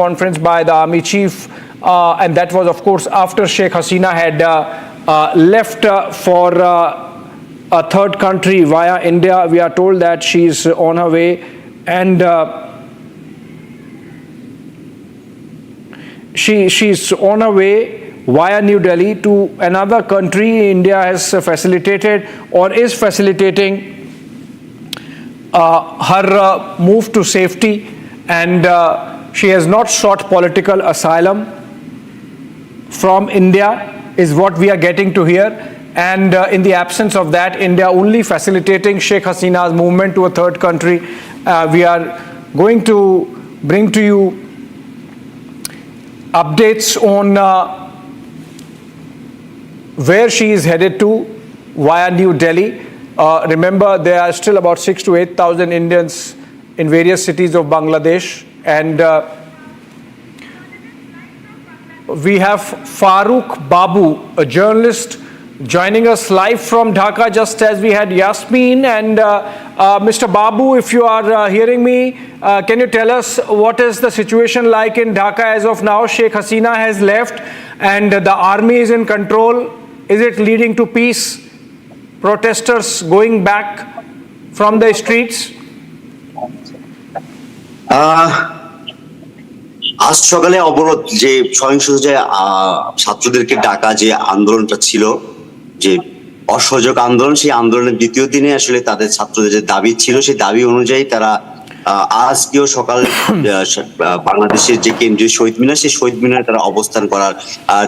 conference by the army chief, and that was, of course, after Sheikh Hasina had left for a third country via India. We are told that she is on her way, and she's on her way via New Delhi to another country. India has facilitated or is facilitating her move to safety, and she has not sought political asylum from India, is what we are getting to hear. And in the absence of that, India only facilitating Sheikh Hasina's movement to a third country. We are going to bring to you updates on where she is headed to via New Delhi. Remember, there are still about 6,000 to 8,000 Indians in various cities of Bangladesh, and we have Farooq Babu, a journalist, joining us live from Dhaka, just as we had Yasmin. And Mr. Babu, if you are hearing me, can you tell us what is the situation like in Dhaka as of now? Sheikh Hasina has left and the army is in control. Is it leading to peace? Protesters going back from the streets? আজ সকালে অবরোধ যে সহিংস যে ছাত্রদেরকে ডাকা যে আন্দোলনটা ছিল, যে অসহযোগ আন্দোলন, সেই আন্দোলনের দ্বিতীয় দিনে আসলে তাদের ছাত্রদের যে দাবি ছিল, সেই দাবি অনুযায়ী তারা আজকেও সকাল বাংলাদেশের যে কেন্দ্রীয় শহীদ মিনার, সেই শহীদ মিনারে তারা অবস্থান করার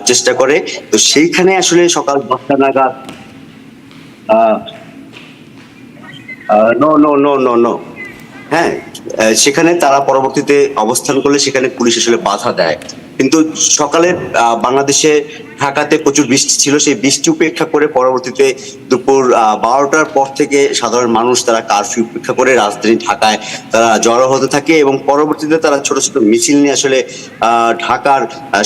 চেষ্টা করে। তো সেইখানে আসলে সকাল 10টা নাগাদ হ্যাঁ, সেখানে তারা পরবর্তীতে অবস্থান করলে সেখানে পুলিশ আসলে বাধা দেয়। কিন্তু সকালে বাংলাদেশে ঢাকাতে প্রচুর বৃষ্টি ছিল, সেই বৃষ্টি উপেক্ষা করে পরবর্তীতে দুপুর 12টার পর থেকে সাধারণ মানুষ তারা কারফিউ উপেক্ষা করে রাজধানী ঢাকায় তারা জড়ো হতে থাকে, এবং পরবর্তীতে তারা ছোট ছোট মিছিল নিয়ে আসলে ঢাকার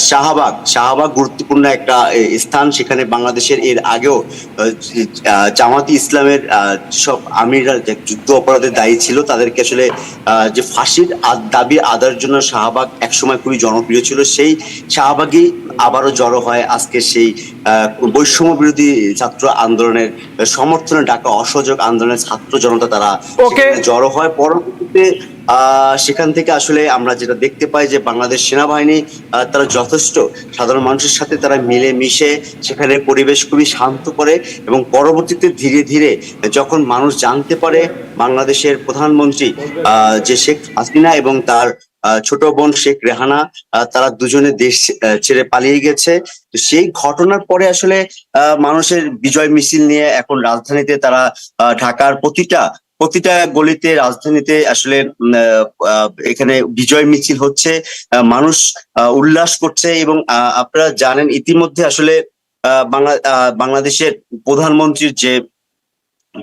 শাহবাগ গুরুত্বপূর্ণ একটা স্থান। সেখানে বাংলাদেশের এর আগেও জামাতি ইসলামের সব আমিররা যে যুদ্ধ অপরাধের দায়ী ছিল, তাদেরকে আসলে যে ফাঁসির দাবি আদায়ের জন্য শাহবাগ একসময় খুবই জনপ্রিয় ছিল। সেই শাহবাগই আবারও জড়ো হয় আজকে সেই বৈষম্য বিরোধী ছাত্র আন্দোলনের সমর্থনে ঢাকা অসহযোগ আন্দোলনের ছাত্র জনতা তারা জড়ো হয়। পরবর্তীতে সেখান থেকে আসলে আমরা যেটা দেখতে পাই যে বাংলাদেশ সেনাবাহিনী তারা যথেষ্ট সাধারণ মানুষের সাথে তারা মিলে মিশে সেখানে পরিবেশ খুবই শান্ত করে, এবং পরবর্তীতে ধীরে ধীরে যখন মানুষ জানতে পারে বাংলাদেশের প্রধানমন্ত্রী যে শেখ হাসিনা এবং তার ছোট বোন শেখ রেহানা তারা দুজনে দেশ ছেড়ে পালিয়ে গেছে, তো সেই ঘটনার পরে আসলে মানুষের বিজয় মিছিল নিয়ে এখন রাজধানীতে তারা ঢাকার প্রতিটা গলিতে রাজধানীতে আসলে এখানে বিজয় মিছিল হচ্ছে, মানুষ উল্লাস করছে। এবং আপনারা জানেন ইতিমধ্যে আসলে বাংলাদেশের প্রধানমন্ত্রীর যে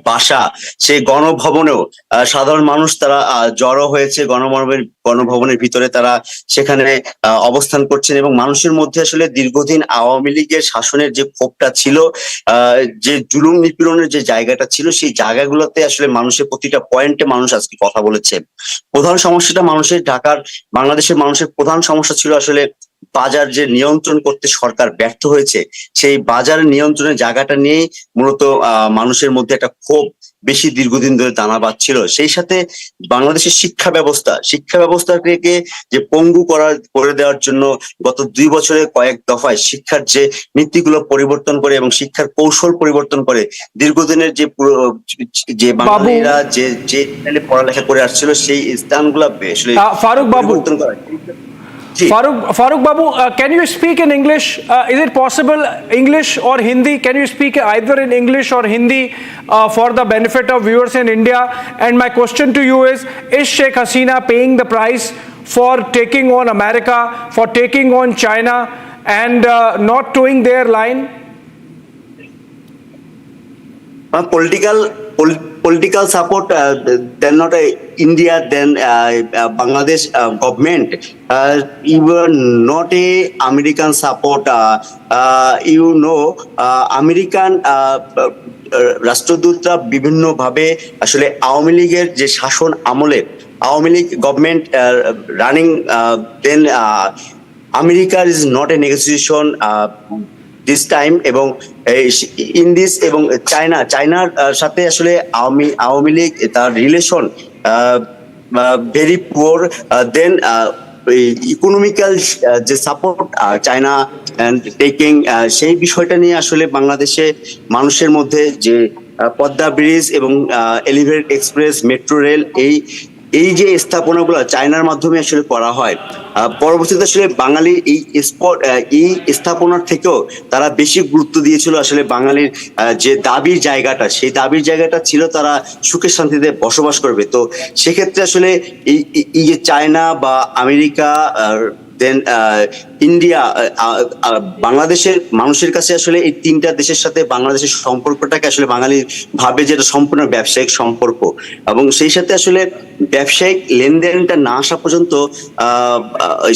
বাসা, সেই গণভবনেও সাধারণ মানুষ তারা জড়ো হয়েছে, গণভবনের ভিতরে তারা সেখানে অবস্থান করছেন, এবং মানুষের মধ্যে আসলে দীর্ঘদিন আওয়ামী লীগের শাসনের যে ক্ষোভটা ছিল, যে জুলুম নিপীড়নের যে জায়গাটা ছিল, সেই জায়গাগুলোতে আসলে মানুষের প্রতিটা পয়েন্টে মানুষ আজকে কথা বলেছে। প্রধান সমস্যাটা বাংলাদেশের মানুষের প্রধান সমস্যা ছিল আসলে বাজার যে নিয়ন্ত্রণ করতে সরকার ব্যর্থ হয়েছে, সেই বাজার নিয়ন্ত্রণের জায়গাটা নিয়েই মূলত মানুষের মধ্যে একটা ক্ষোভ বেশি দীর্ঘদিন ধরে দানা বাঁধছিল। সেই সাথে বাংলাদেশের শিক্ষা ব্যবস্থাকে যে পঙ্গু করে দেওয়ার জন্য গত 2 বছরে কয়েক দফায় শিক্ষার যে নীতিগুলো পরিবর্তন করে এবং শিক্ষার কৌশল পরিবর্তন করে দীর্ঘদিনের যে বাঙালিরা যে পড়ালেখা করে আসছিল সেই স্থানগুলো আসলে পরিবর্তন করা। Farooq Babu, can you speak in English? Is it possible English or Hindi? Can you speak either in English or Hindi for the benefit of viewers in India? And my question to you is Sheikh Hasina paying the price for taking on America, for taking on China and not towing their line? Political support, then not India, then Bangladesh government. You are not a American support. American রাষ্ট্রদূতরা বিভিন্ন ভাবে আসলে আওয়ামী লীগের যে শাসন আমলে Awami League government running, then America is not a negotiation this time, এবং in this, এবং চায়নার সাথে আসলে আওয়ামী লীগ তার রিলেশন ভেরি পুয়ার। দেন ইকোনমিক্যাল যে সাপোর্ট চায়না টেকিং, সেই বিষয়টা নিয়ে আসলে বাংলাদেশে মানুষের মধ্যে যে পদ্মা ব্রিজ এবং এলিভেটেড এক্সপ্রেস, মেট্রো রেল, এই যে স্থাপনাগুলো চায়নার মাধ্যমে আসলে করা হয়, পরবর্তীতে আসলে বাঙালির এই স্থাপনার থেকেও তারা বেশি গুরুত্ব দিয়েছিল আসলে বাঙালির যে দাবির জায়গাটা, সেই দাবির জায়গাটা ছিল তারা সুখে শান্তিতে বসবাস করবে। তো সেক্ষেত্রে আসলে এই যে চায়না বা আমেরিকা, দেন ইন্ডিয়া, বাংলাদেশের মানুষের কাছে আসলে এই তিনটা দেশের সাথে বাংলাদেশের সম্পর্কটাকে আসলে বাঙালি ভাবে যেটা সম্পূর্ণ ব্যবসায়িক সম্পর্ক, এবং সেই সাথে আসলে ব্যবসায়িক লেনদেনটা না আসা পর্যন্ত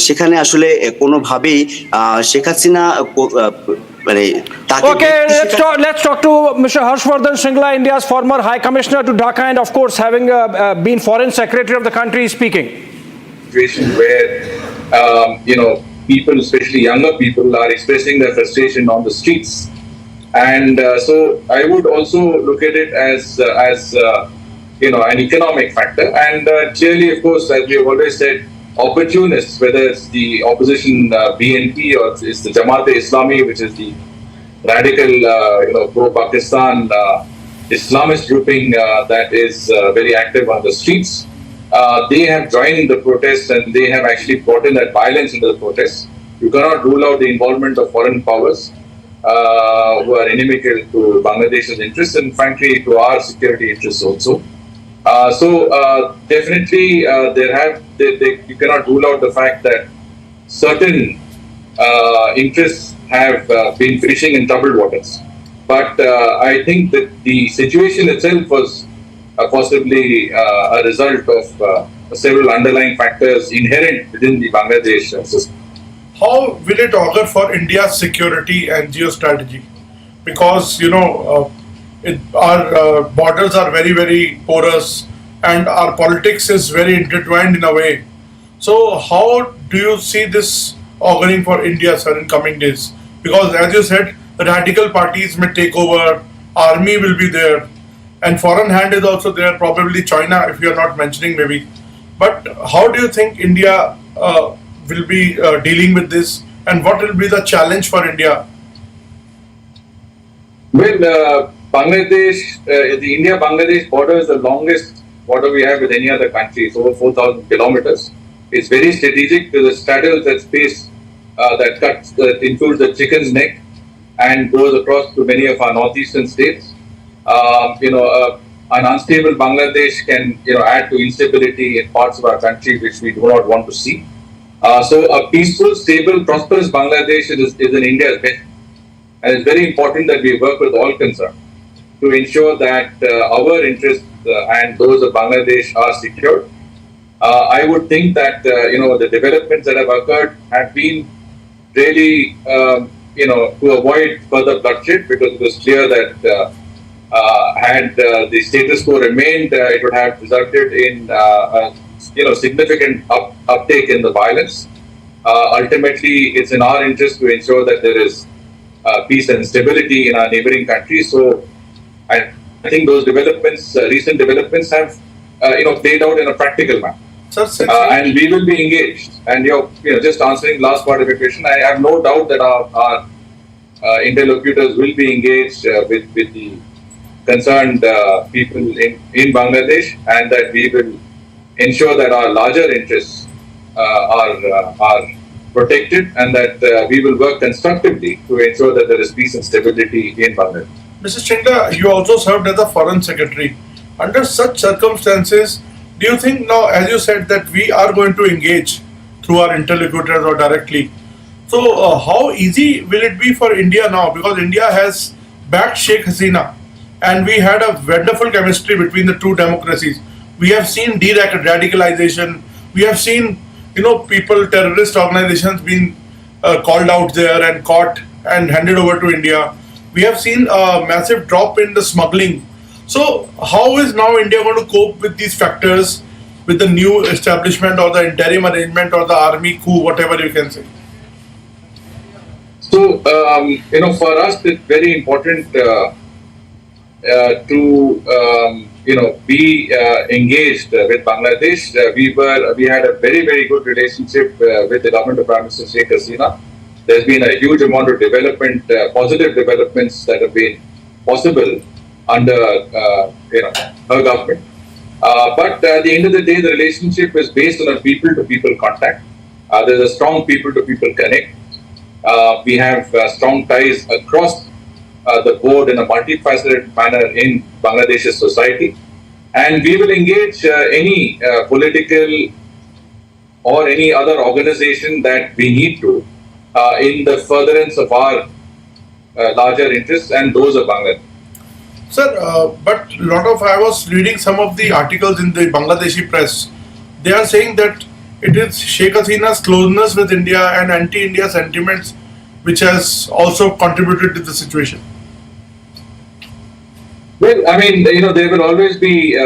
সেখানে আসলে কোনোভাবেই শেখ হাসিনা মানে Okay, let's talk to Mr. Harshvardhan Shringla, India's former High Commissioner to Dhaka, and of course having been Foreign Secretary of the country, speaking. Situation where people, especially younger people, are expressing their frustration on the streets, and so I would also look at it as an economic factor, and clearly, of course, as we have always said, opportunists, whether it's the opposition BNP or it's the Jamaat-e-Islami, which is the radical pro-Pakistan Islamist grouping that is very active on the streets. They have joined the protests, and they have actually brought in that violence into the protests. You cannot rule out the involvement of foreign powers who are inimical to Bangladesh's interests, and frankly to our security interests also. Definitely you cannot rule out the fact that certain interests have been fishing in troubled waters. But I think that the situation itself was possibly a result of several underlying factors inherent within the Bangladesh system. How will it augur for India's security and geostrategy? Because our borders are very, very porous, and our politics is very intertwined in a way. So how do you see this auguring for India, sir, in coming days? Because as you said, radical parties may take over, army will be there, and foreign hand is also there, probably China, if you are not mentioning maybe. But how do you think India will be dealing with this, and what will be the challenge for India? Well, Bangladesh, the India-Bangladesh border is the longest border we have with any other country. It's over 4,000 kilometers. It's very strategic. There's a straddle that space that includes the chicken's neck and goes across to many of our northeastern states. An unstable Bangladesh can add to instability in parts of our country which we do not want to see. So a peaceful, stable, prosperous Bangladesh is in India's best. And it's very important that we work with all concerned to ensure that our interests and those of Bangladesh are secured. I would think that the developments that have occurred have been really to avoid further bloodshed, because it was clear that had the status quo remained, it would have resulted in significant uptake in the violence. Ultimately, it's in our interest to ensure that there is peace and stability in our neighboring countries. So I think those developments, recent developments, have played out in a practical manner. And we will be engaged. And just answering last part of your question, I have no doubt that our interlocutors will be engaged with the concerned people in Bangladesh, and that we will ensure that our larger interests are protected, and that we will work constructively to ensure that there is peace and stability in Bangladesh. Mr. Shringla, you also served as a foreign secretary. Under such circumstances, do you think now, as you said, that we are going to engage through our interlocutors or directly? So how easy will it be for India now? Because India has backed Sheikh Hasina, and we had a wonderful chemistry between the two democracies. We have seen de-radicalization. We have seen people, terrorist organizations being called out there and caught and handed over to India. We have seen a massive drop in the smuggling. So how is now India going to cope with these factors? with the new establishment or the interim arrangement or the army coup, whatever you can say? So, for us, it's very important to be engaged with Bangladesh. We had a very good relationship with the government of Prime Minister Sheikh Hasina. There's been a huge amount of development, positive developments that have been possible under her government. But at the end of the day, the relationship is based on a people-to-people contact. There's a strong people-to-people connect. We have strong ties across the board in a multifaceted manner in Bangladesh's society. And we will engage any political or any other organization that we need to in the furtherance of our larger interests and those of Bangladesh. Sir, but I was reading some of the articles in the Bangladeshi press. They are saying that it is Sheikh Hasina's closeness with India and anti-India sentiments which has also contributed to the situation. Well, I mean, there will always be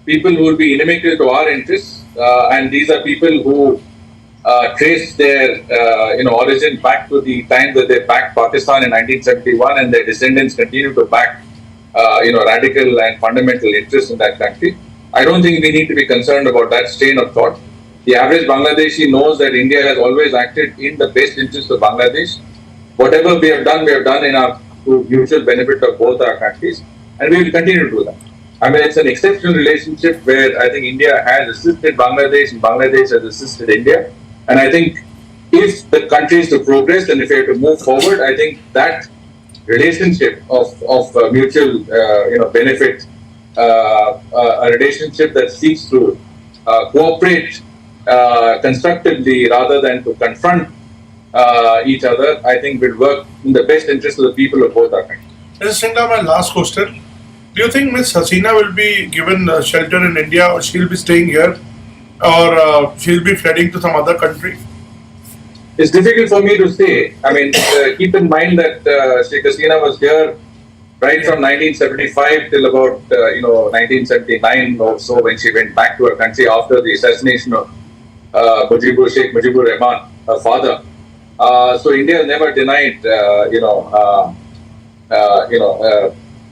people who will be inimical to our interests, and these are people who trace their origin back to the time that they backed Pakistan in 1971, and their descendants continue to back radical and fundamental interests in that country. I don't think we need to be concerned about that strain of thought. The average Bangladeshi knows that India has always acted in the best interest of Bangladesh. Whatever we have done in our mutual benefit of both our countries, and we will continue to do that. I mean, it's an exceptional relationship where I think India has assisted Bangladesh and Bangladesh has assisted India. And I think if the country is to progress and if we have to move forward, I think that relationship of mutual benefit, a relationship that seeks to cooperate constructively rather than to confront each other, I think will work in the best interest of the people of both our countries. Mr. Singla, my last question. Do you think Ms. Hasina will be given shelter in India, or she'll be staying here, or she'll be fleeing to some other country? It's difficult for me to say. I mean, keep in mind that Sheikh Hasina was here right from 1975 till about 1979 or so, when she went back to her country after the assassination of Sheikh Mujibur Rahman, her father. So India never denied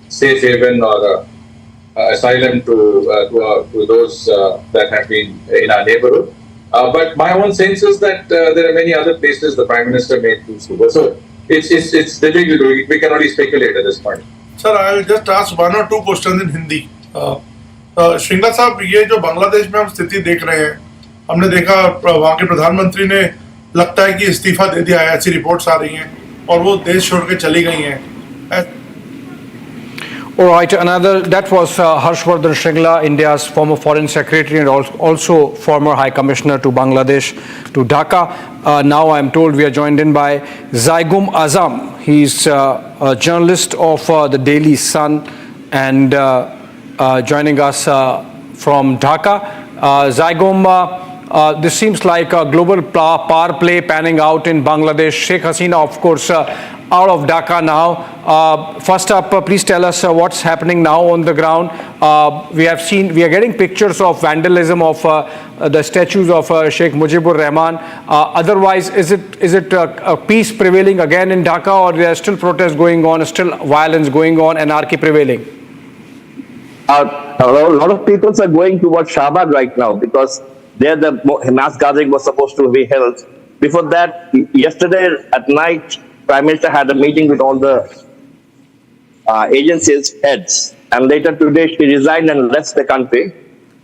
safe haven or asylum to those that have been in our neighborhood. But my own sense is that there are many other places the Prime Minister may choose to go. So it's difficult. We can only speculate at this point. Sir, I will just ask one or two questions in Hindi. Shringla साहब, ये जो बांग्लादेश में हम स्थिति देख रहे हैं, हमने देखा वहाँ के प्रधानमंत्री ने लगता है कि इस्तीफा दे दिया है, ऐसी रिपोर्ट्स आ रही हैं, और वो देश छोड़ के चली गई हैं. All right, that was Harshvardhan Shringla, India's former foreign secretary and also former high commissioner to Bangladesh, to Dhaka. Now I'm told we are joined in by Zaigum Azam. He's a journalist of the Daily Sun and joining us from Dhaka. Zaigum, this seems like a global power play panning out in Bangladesh. Sheikh Hasina, of course, out of Dhaka now. First up, please tell us what's happening now on the ground. We are getting pictures of vandalism of the statues of Sheikh Mujibur Rahman. Otherwise, is it a peace prevailing again in Dhaka, or there are still protests going on, still violence going on, anarchy prevailing? A lot of people are going towards Shahbag right now, because there the mass gathering was supposed to be held. Before that, yesterday at night, Prime Minister had a meeting with all the agencies' heads, and later today she resigned and left the country.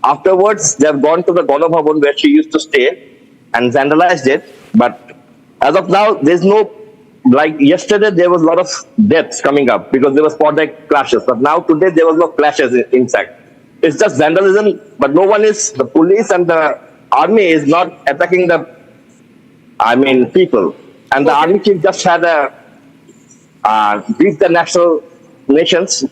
Afterwards, they have gone to the Gana Bhavan where she used to stay and vandalized it. But as of now, there's no, like yesterday, there was a lot of deaths coming up because there was sporadic clashes. But now today, there was no clashes inside. It's just vandalism, but no one is, the police and the army is not attacking the, people. And the army chief just had a brief the nations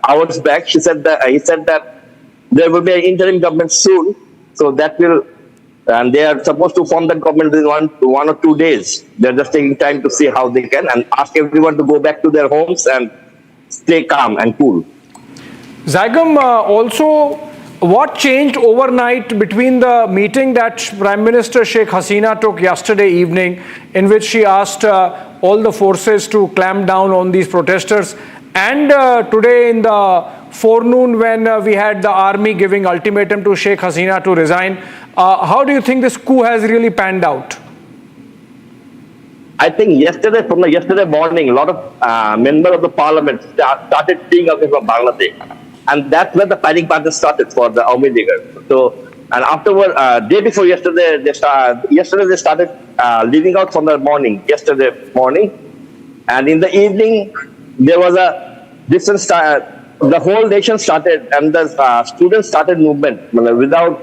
hours back. He said that there will be an interim government soon, so that will, and they are supposed to form the government in one or 2 days. They're just taking time to see how they can and ask everyone to go back to their homes and stay calm and cool. Zaigum, also what changed overnight between the meeting that Prime Minister Sheikh Hasina took yesterday evening, in which she asked all the forces to clamp down on these protesters, and today in the forenoon when we had the army giving ultimatum to Sheikh Hasina to resign? How do you think this coup has really panned out? I think from the yesterday morning, a lot of members of the parliament started fleeing away from Bangladesh. And that's where the fighting party started for the Awami Leaguers. So, and afterward, day before yesterday, they started leaving out from the morning, yesterday morning. And in the evening, there was a different the whole nation started, and the students started movement without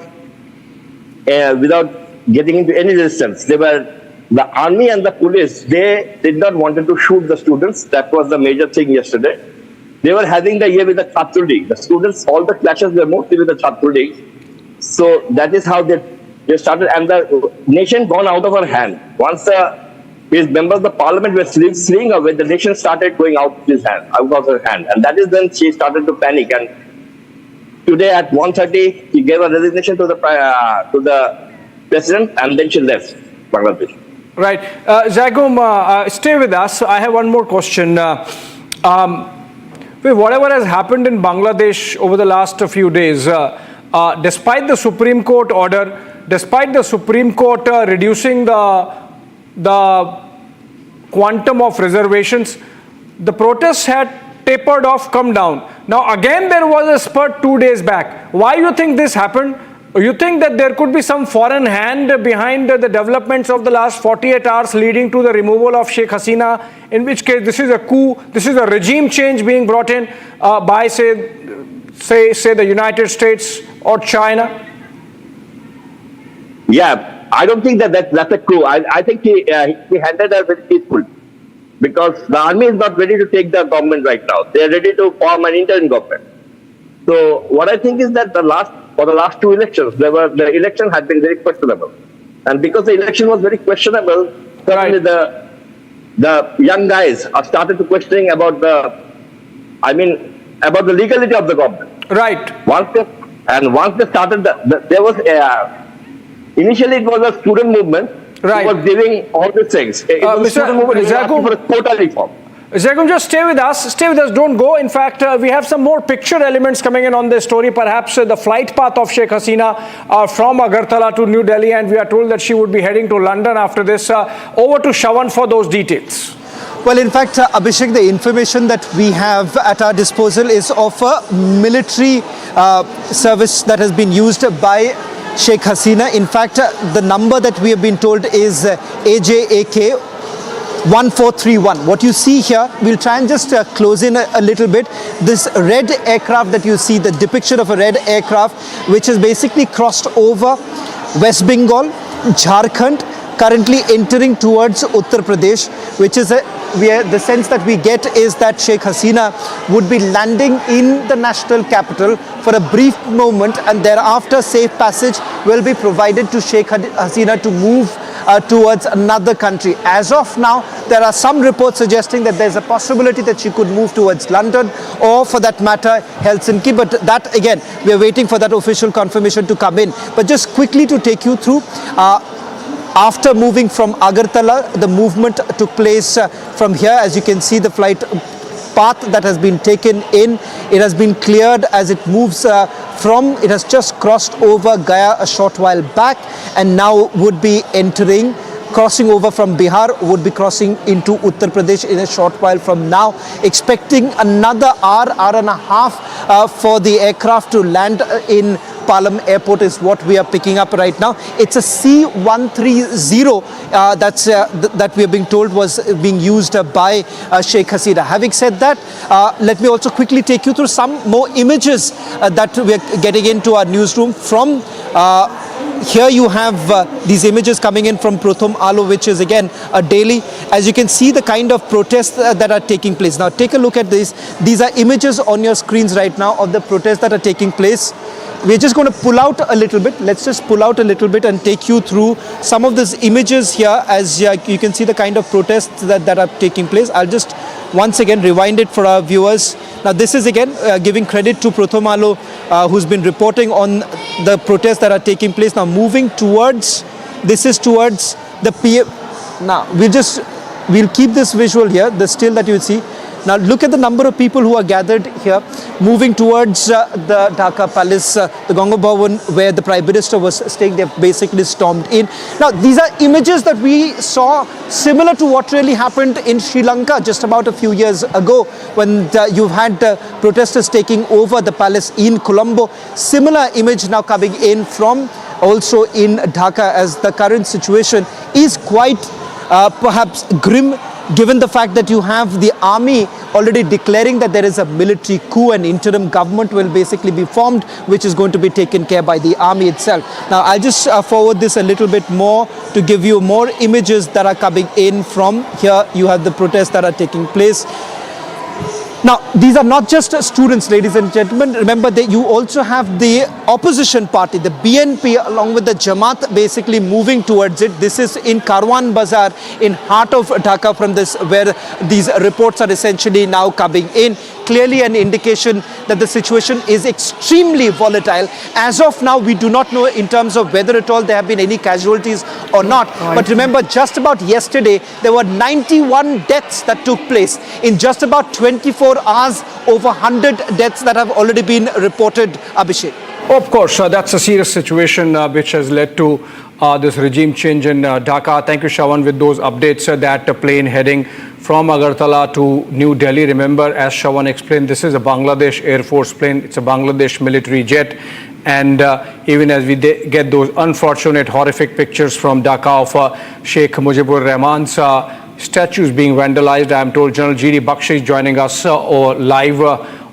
getting into any resistance. The army and the police, they did not want to shoot the students. That was the major thing yesterday. They were having the year with the Chhatru League. The students, all the clashes were mostly with the Chhatru League. So that is how they started, and the nation gone out of her hand. Once his members of the parliament were fleeing away, the nation started going out of her hand. And that is when she started to panic. And today at 1:30, she gave a resignation to the president, and then she left Bangladesh. Right. Zagum, stay with us. I have one more question. Whatever has happened in Bangladesh over the last few days, despite the Supreme Court order, despite the Supreme Court reducing the quantum of reservations, the protests had tapered off, come down. Now again there was a spurt 2 days back. Why do you think this happened? You think that there could be some foreign hand behind the developments of the last 48 hours leading to the removal of Sheikh Hasina, in which case this is a coup, this is a regime change being brought in by say the United States or China? Yeah, I don't think that's a coup. I think he handled it very peaceful, because the army is not ready to take the government right now. They are ready to form an interim government. So what I think is that for the last two elections, the election had been very questionable. And because the election was very questionable, suddenly the young guys have started to questioning about the legality of the government. Right. Once they started, there was initially it was a student movement. Right. Who was giving all these things. It was a student movement asking for a quota reform. Zagum, just stay with us, don't go. In fact, we have some more picture elements coming in on this story, perhaps the flight path of Sheikh Hasina from Agartala to New Delhi, and we are told that she would be heading to London after this. Over to Shawan for those details. Well, in fact, Abhishek, the information that we have at our disposal is of a military service that has been used by Sheikh Hasina. In fact, the number that we have been told is AJAK 1431. What you see here, we'll try and just close in a little bit. This red aircraft that you see, the depiction of a red aircraft, which has basically crossed over West Bengal, Jharkhand, currently entering towards Uttar Pradesh, which is where the sense that we get is that Sheikh Hasina would be landing in the national capital for a brief moment, and thereafter safe passage will be provided to Sheikh Hasina to move towards another country. As of now, there are some reports suggesting that there's a possibility that she could move towards London, or for that matter Helsinki, but that again, we are waiting for that official confirmation to come in. But just quickly to take you through, after moving from Agartala, the movement took place from here. As you can see, the flight path that has been taken in, it has been cleared as it moves it has just crossed over Gaya a short while back, and now would be crossing over from Bihar, would be crossing into Uttar Pradesh in a short while from now, expecting another hour and a half for the aircraft to land in Palam Airport is what we are picking up right now. It's a C-130 that we are being told was being used by Sheikh Hasina. Having said that, let me also quickly take you through some more images that we are getting into our newsroom from here. You have these images coming in from Prothom Alo, which is again a daily. As you can see, the kind of protests that are taking place. Now take a look at this. These are images on your screens right now of the protests that are taking place. We're just going to pull out a little bit. Let's just pull out a little bit and take you through some of these images here. As you can see the kind of protests that are taking place. I'll just once again rewind it for our viewers. Now Now this is again giving credit to Prothomalo, who's been reporting on the protests that are taking place. Now moving towards, this is towards the PM. Now we'll keep this visual here, the still that you see. Now look at the number of people who are gathered here, moving towards the Dhaka Palace, the Ganga Bhavan, where the Prime Minister was staying. They've basically stormed in. Now these are images that we saw similar to what really happened in Sri Lanka just about a few years ago, when you've had protesters taking over the palace in Colombo. Similar image now coming in from also in Dhaka, as the current situation is quite perhaps grim, given the fact that you have the army already declaring that there is a military coup and interim government will basically be formed, which is going to be taken care by the army itself. Now I'll just forward this a little bit more to give you more images that are coming in from here. You have the protests that are taking place. Now, these are not just students, ladies and gentlemen. Remember that you also have the opposition party, the BNP, along with the Jamaat, basically moving towards it. This is in Karwan Bazaar, in heart of Dhaka, from this where these reports are essentially now coming in. Clearly an indication that the situation is extremely volatile. As of now, we do not know in terms of whether at all there have been any casualties or not. But remember, just about yesterday, there were 91 deaths that took place. In just about 24 hours, over 100 deaths that have already been reported, Abhishek. Of course, that's a serious situation which has led to this regime change in Dhaka. Thank you, Shravan, with those updates. That plane heading from Agartala to New Delhi. Remember, as Shravan explained, this is a Bangladesh Air Force plane. It's a Bangladesh military jet. And even as we get those unfortunate, horrific pictures from Dhaka of Sheikh Mujibur Rahman's statues being vandalized, I am told General G.D. Bakshi is joining us live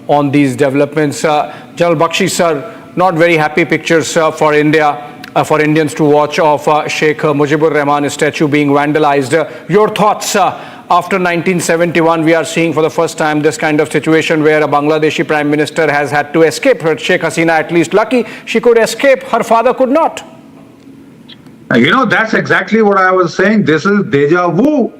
on these developments. General Bakshi, sir, not very happy pictures for India. For Indians to watch of Sheikh Mujibur Rahman's statue being vandalized. Your thoughts after 1971, we are seeing for the first time this kind of situation where a Bangladeshi Prime Minister has had to escape. Sheikh Hasina, at least lucky, she could escape. Her father could not. You know, that's exactly what I was saying. This is deja vu.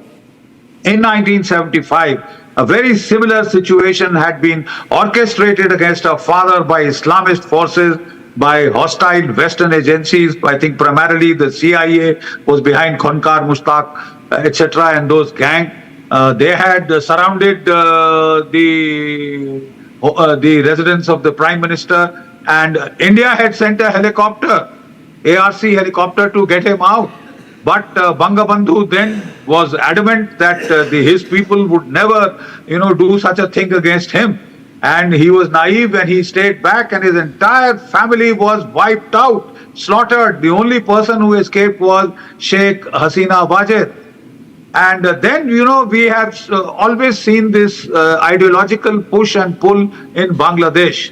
In 1975, a very similar situation had been orchestrated against her father by Islamist forces, by hostile Western agencies. I think primarily the CIA was behind Khonkar, Mushtaq, etc. and those gang. They had surrounded the residence of the Prime Minister, and India had sent a helicopter, ARC helicopter, to get him out. But Bangabandhu then was adamant that his people would never, do such a thing against him. And he was naive and he stayed back, and his entire family was wiped out, slaughtered. The only person who escaped was Sheikh Hasina Wajid. And then, we have always seen this ideological push and pull in Bangladesh.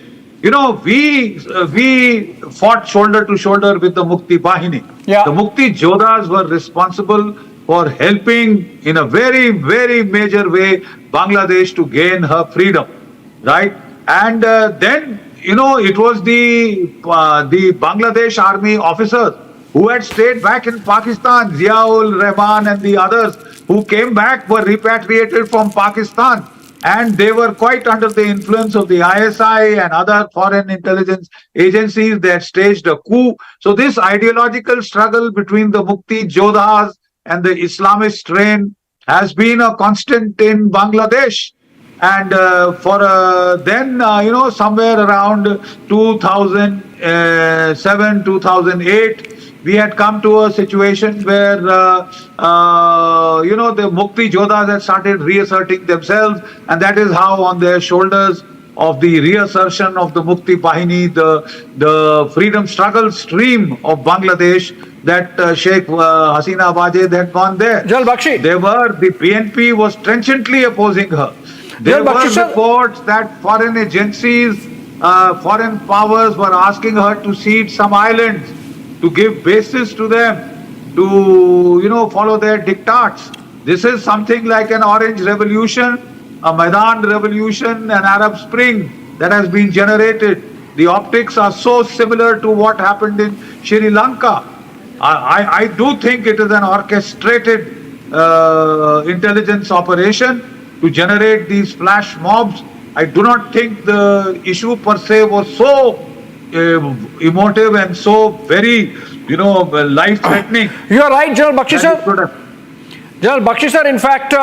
We fought shoulder to shoulder with the Mukti Bahini. Yeah. The Mukti Jodhas were responsible for helping in a very, very major way Bangladesh to gain her freedom. Right? And then, it was the Bangladesh army officers who had stayed back in Pakistan, Ziaul Rahman and the others who came back were repatriated from Pakistan. And they were quite under the influence of the ISI and other foreign intelligence agencies. They had staged a coup. So this ideological struggle between the Mukti Jodhas and the Islamist strain has been a constant in Bangladesh. And somewhere around 2007, 2008, we had come to a situation where, the Mukti Jodhas had started reasserting themselves. And that is how on their shoulders of the reassertion of the Mukti Bahini, the freedom struggle stream of Bangladesh, that Sheikh Hasina Wajid had gone there. General Bakshi. The PNP was trenchantly opposing her. There were reports that foreign agencies, foreign powers were asking her to cede some islands, to give bases to them, to, follow their diktats. This is something like an Orange Revolution, a Maidan Revolution, an Arab Spring that has been generated. The optics are so similar to what happened in Sri Lanka. I do think it is an orchestrated intelligence operation to generate these flash mobs I do not think the issue per se was so emotive and so very, life-threatening. You are right, General Bakshi sir. General Bakshi sir, in fact,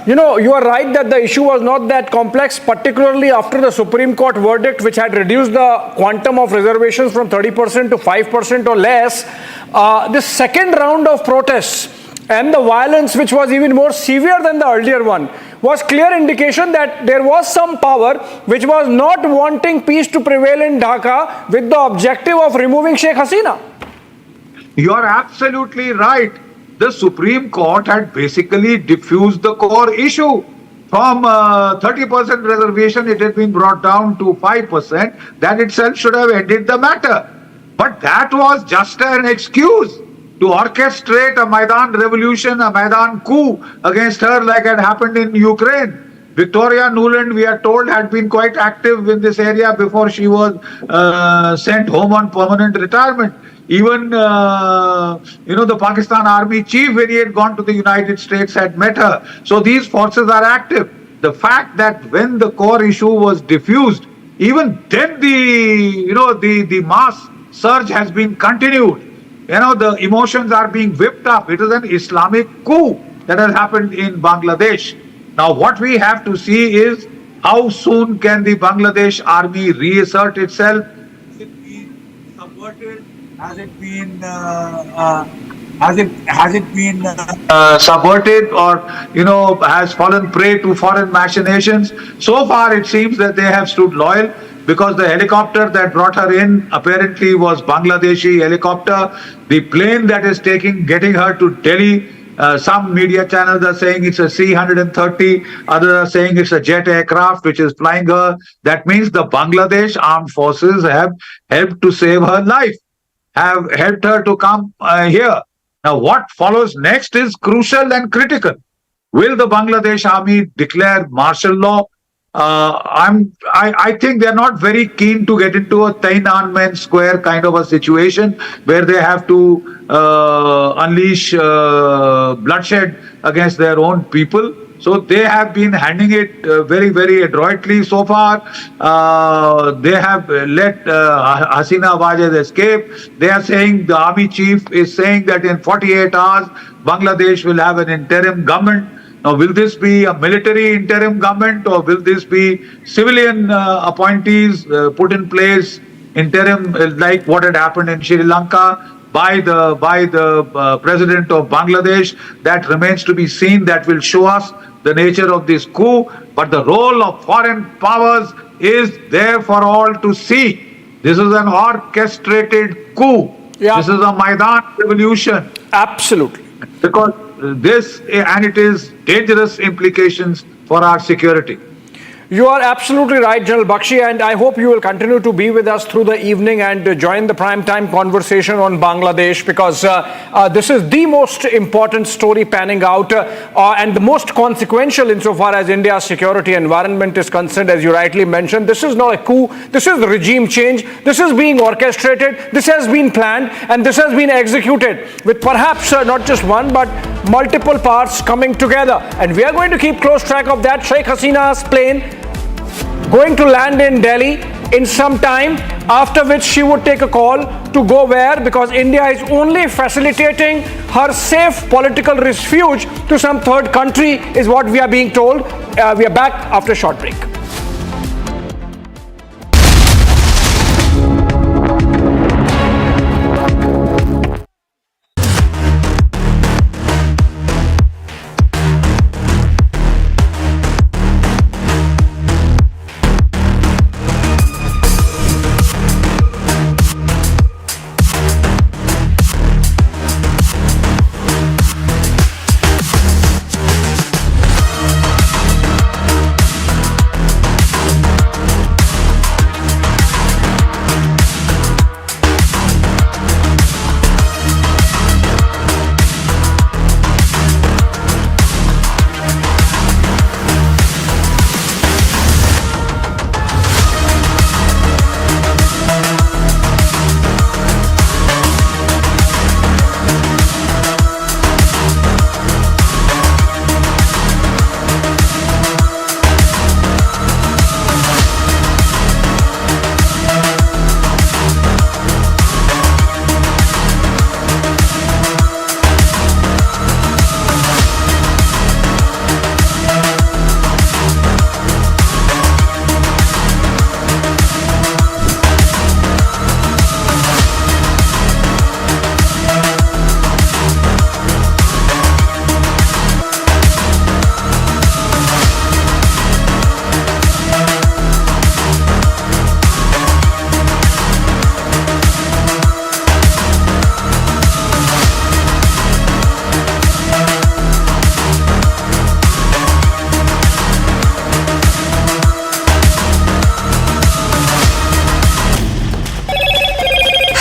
you are right that the issue was not that complex, particularly after the Supreme Court verdict, which had reduced the quantum of reservations from 30% to 5% or less. The second round of protests and the violence, which was even more severe than the earlier one, was clear indication that there was some power which was not wanting peace to prevail in Dhaka with the objective of removing Sheikh Hasina. You are absolutely right. The Supreme Court had basically diffused the core issue. From 30% reservation, it had been brought down to 5%. That itself should have ended the matter. But that was just an excuse to orchestrate a Maidan revolution, a Maidan coup against her like had happened in Ukraine. Victoria Nuland, we are told, had been quite active in this area before she was sent home on permanent retirement. Even, the Pakistan Army chief, when he had gone to the United States, had met her. So these forces are active. The fact that when the core issue was diffused, even then the mass surge has been continued. The emotions are being whipped up. It is an Islamic coup that has happened in Bangladesh. Now, what we have to see is how soon can the Bangladesh army reassert itself? Has it been subverted? Has it been subverted, or has fallen prey to foreign machinations? So far, it seems that they have stood loyal, because the helicopter that brought her in apparently was Bangladeshi helicopter. The plane that is getting her to Delhi, some media channels are saying it's a C-130, others are saying it's a jet aircraft which is flying her. That means the Bangladesh armed forces have helped to save her life, have helped her to come here. Now, what follows next is crucial and critical. Will the Bangladesh army declare martial law? I think they're not very keen to get into a Tiananmen Square kind of a situation where they have to unleash bloodshed against their own people. So they have been handling it very, very adroitly so far. They have let Hasina Wajed escape. They are saying, the army chief is saying that in 48 hours, Bangladesh will have an interim government. Now, will this be a military interim government, or will this be civilian appointees put in place interim, like what had happened in Sri Lanka by the president of Bangladesh? That remains to be seen. That will show us the nature of this coup. But the role of foreign powers is there for all to see. This is an orchestrated coup. Yeah. This is a Maidan revolution. Absolutely. Because it is dangerous implications for our security. You are absolutely right, General Bakshi, and I hope you will continue to be with us through the evening and join the prime time conversation on Bangladesh, because this is the most important story panning out and the most consequential insofar as India's security environment is concerned. As you rightly mentioned, this is not a coup, this is regime change, this is being orchestrated, this has been planned, and this has been executed with perhaps not just one but multiple parts coming together. And we are going to keep close track of that. Sheikh Hasina's plane going to land in Delhi in some time, after which she would take a call to go where, because India is only facilitating her safe political refuge to some third country, is what we are being told. We are back after a short break.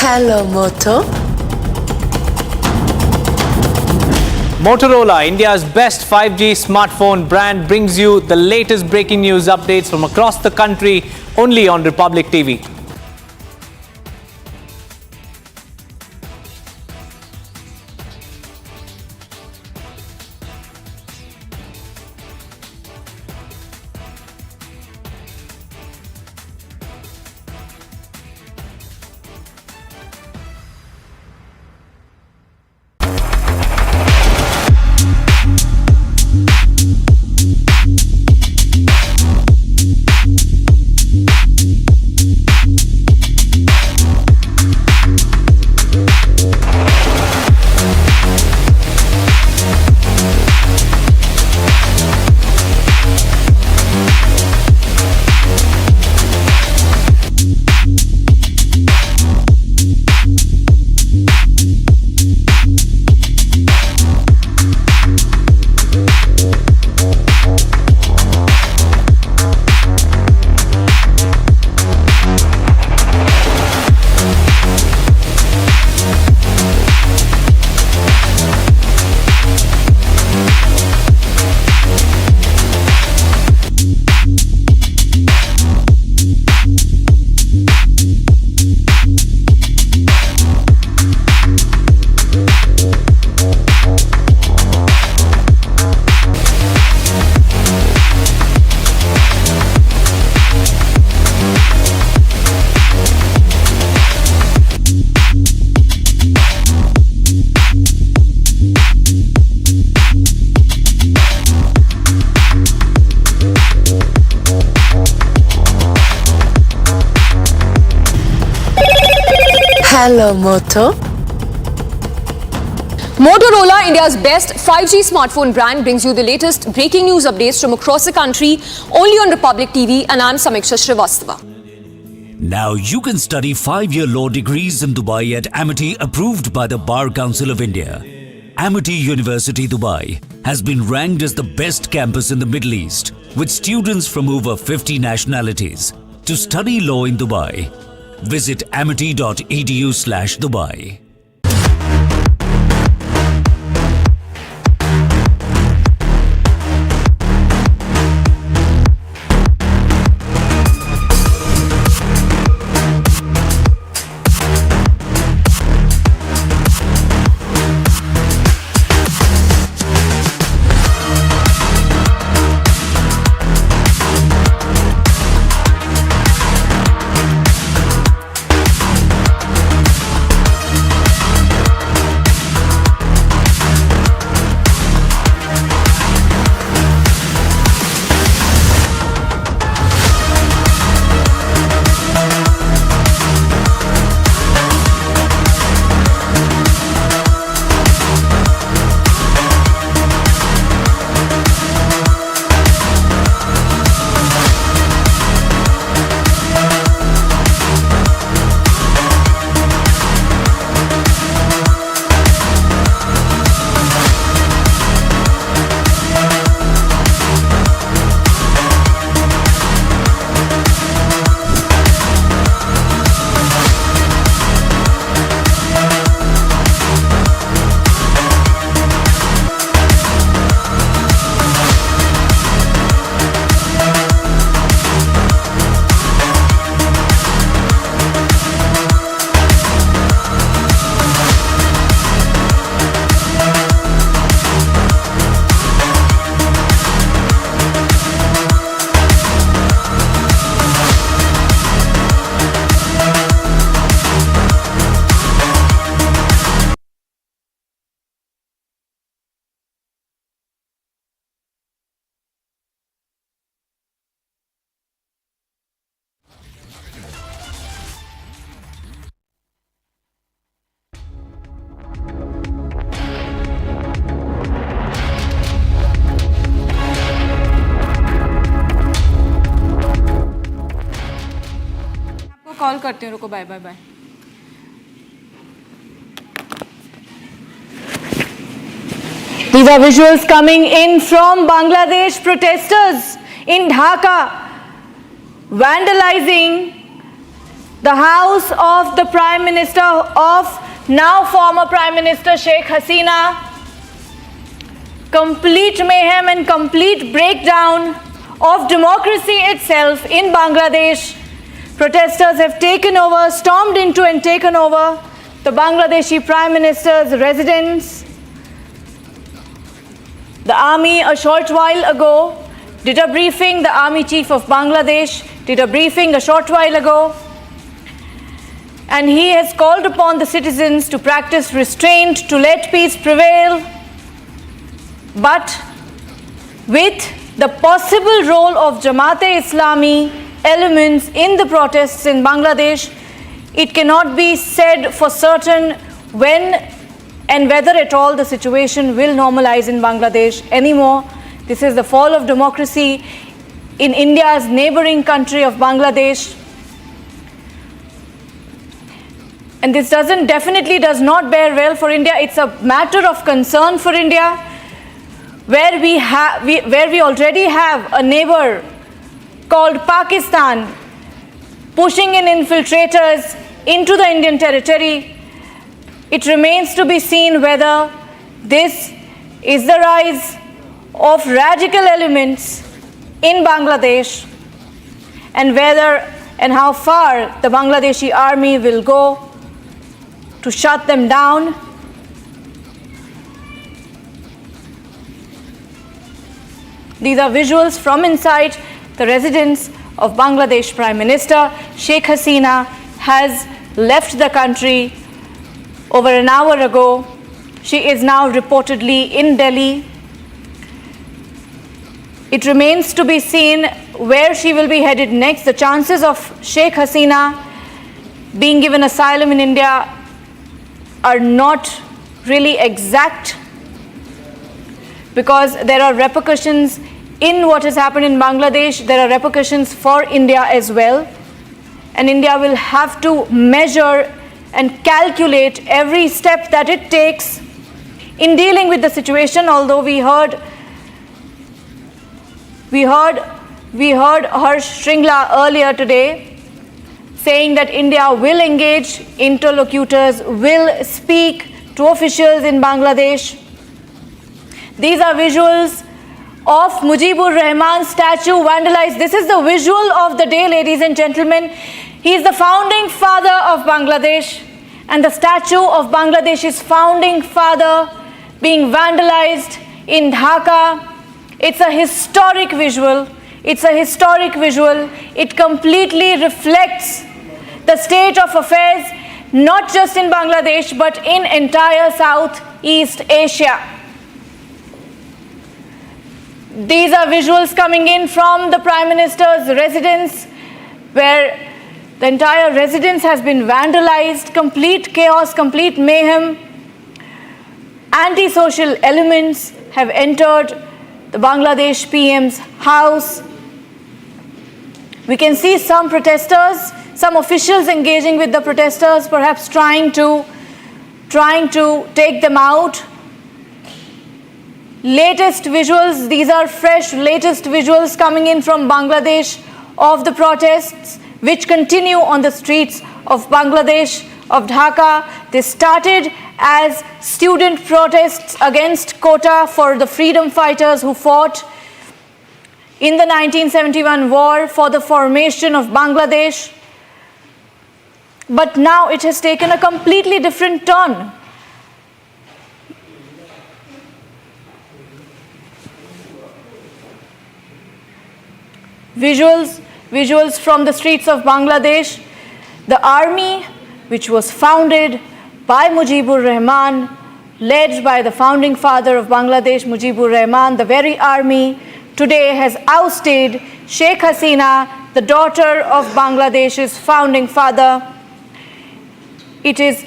Hello, Moto. Motorola, India's best 5G smartphone brand, brings you the latest breaking news updates from across the country only on Republic TV. Hello, Moto. Motorola, India's best 5G smartphone brand, brings you the latest breaking news updates from across the country only on Republic TV, and I'm Samiksha Srivastava. Now you can study 5-year law degrees in Dubai at Amity, approved by the Bar Council of India. Amity University Dubai has been ranked as the best campus in the Middle East, with students from over 50 nationalities. To study law in Dubai, visit amity.edu/Dubai. Call करती हूँ, रुको, bye bye bye. These are visuals coming in from Bangladesh. Protesters in Dhaka vandalizing the house of the Prime Minister of now former Prime Minister Sheikh Hasina. Complete mayhem and complete breakdown of democracy itself in Bangladesh. Protesters have taken over, stormed into and taken over the Bangladeshi Prime Minister's residence. The army a short while ago did a briefing, the Army Chief of Bangladesh did a briefing a short while ago, and he has called upon the citizens to practice restraint, to let peace prevail, but with the possible role of Jamaat-e-Islami elements in the protests in Bangladesh, it cannot be said for certain when and whether at all the situation will normalize in Bangladesh anymore. This is the fall of democracy in India's neighboring country of Bangladesh. And this definitely does not bear well for India. It's a matter of concern for India, where we already have a neighbor called Pakistan pushing in infiltrators into the Indian territory. It remains to be seen whether this is the rise of radical elements in Bangladesh, and whether and how far the Bangladeshi army will go to shut them down. These are visuals from inside the residence of Bangladesh Prime Minister. Sheikh Hasina has left the country over an hour ago. She is now reportedly in Delhi. It remains to be seen where she will be headed next. The chances of Sheikh Hasina being given asylum in India are not really exact, because there are repercussions in what has happened in Bangladesh. There are repercussions for India as well, and India will have to measure and calculate every step that it takes in dealing with the situation. Although we heard Harsh Shringla earlier today saying that India will engage interlocutors, will speak to officials in Bangladesh. These are visuals of Mujibur Rahman's statue vandalized. This is the visual of the day, ladies and gentlemen. He is the founding father of Bangladesh, and the statue of Bangladesh's founding father being vandalized in Dhaka. It's a historic visual. It's a historic visual. It completely reflects the state of affairs, not just in Bangladesh, but in entire Southeast Asia. These are visuals coming in from the Prime Minister's residence, where the entire residence has been vandalized, complete chaos, complete mayhem. Anti-social elements have entered the Bangladesh PM's house. We can see some protesters, some officials engaging with the protesters, perhaps trying to take them out. Latest visuals, these are fresh, latest visuals coming in from Bangladesh of the protests, which continue on the streets of Bangladesh, of Dhaka. They started as student protests against quota for the freedom fighters who fought in the 1971 war for the formation of Bangladesh. But now it has taken a completely different turn. Visuals from the streets of Bangladesh. The army, which was founded by Mujibur Rahman, led by the founding father of Bangladesh, Mujibur Rahman, the very army today has ousted Sheikh Hasina, the daughter of Bangladesh's founding father. It is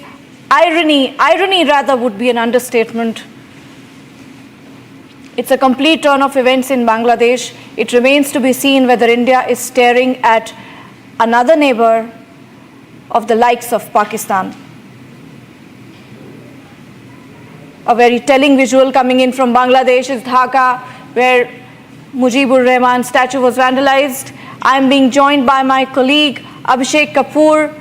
irony rather would be an understatement. It's a complete turn of events in Bangladesh. It remains to be seen whether India is staring at another neighbor of the likes of Pakistan. A very telling visual coming in from Bangladesh is Dhaka, where Mujibur Rahman's statue was vandalized. I am being joined by my colleague Abhishek Kapoor.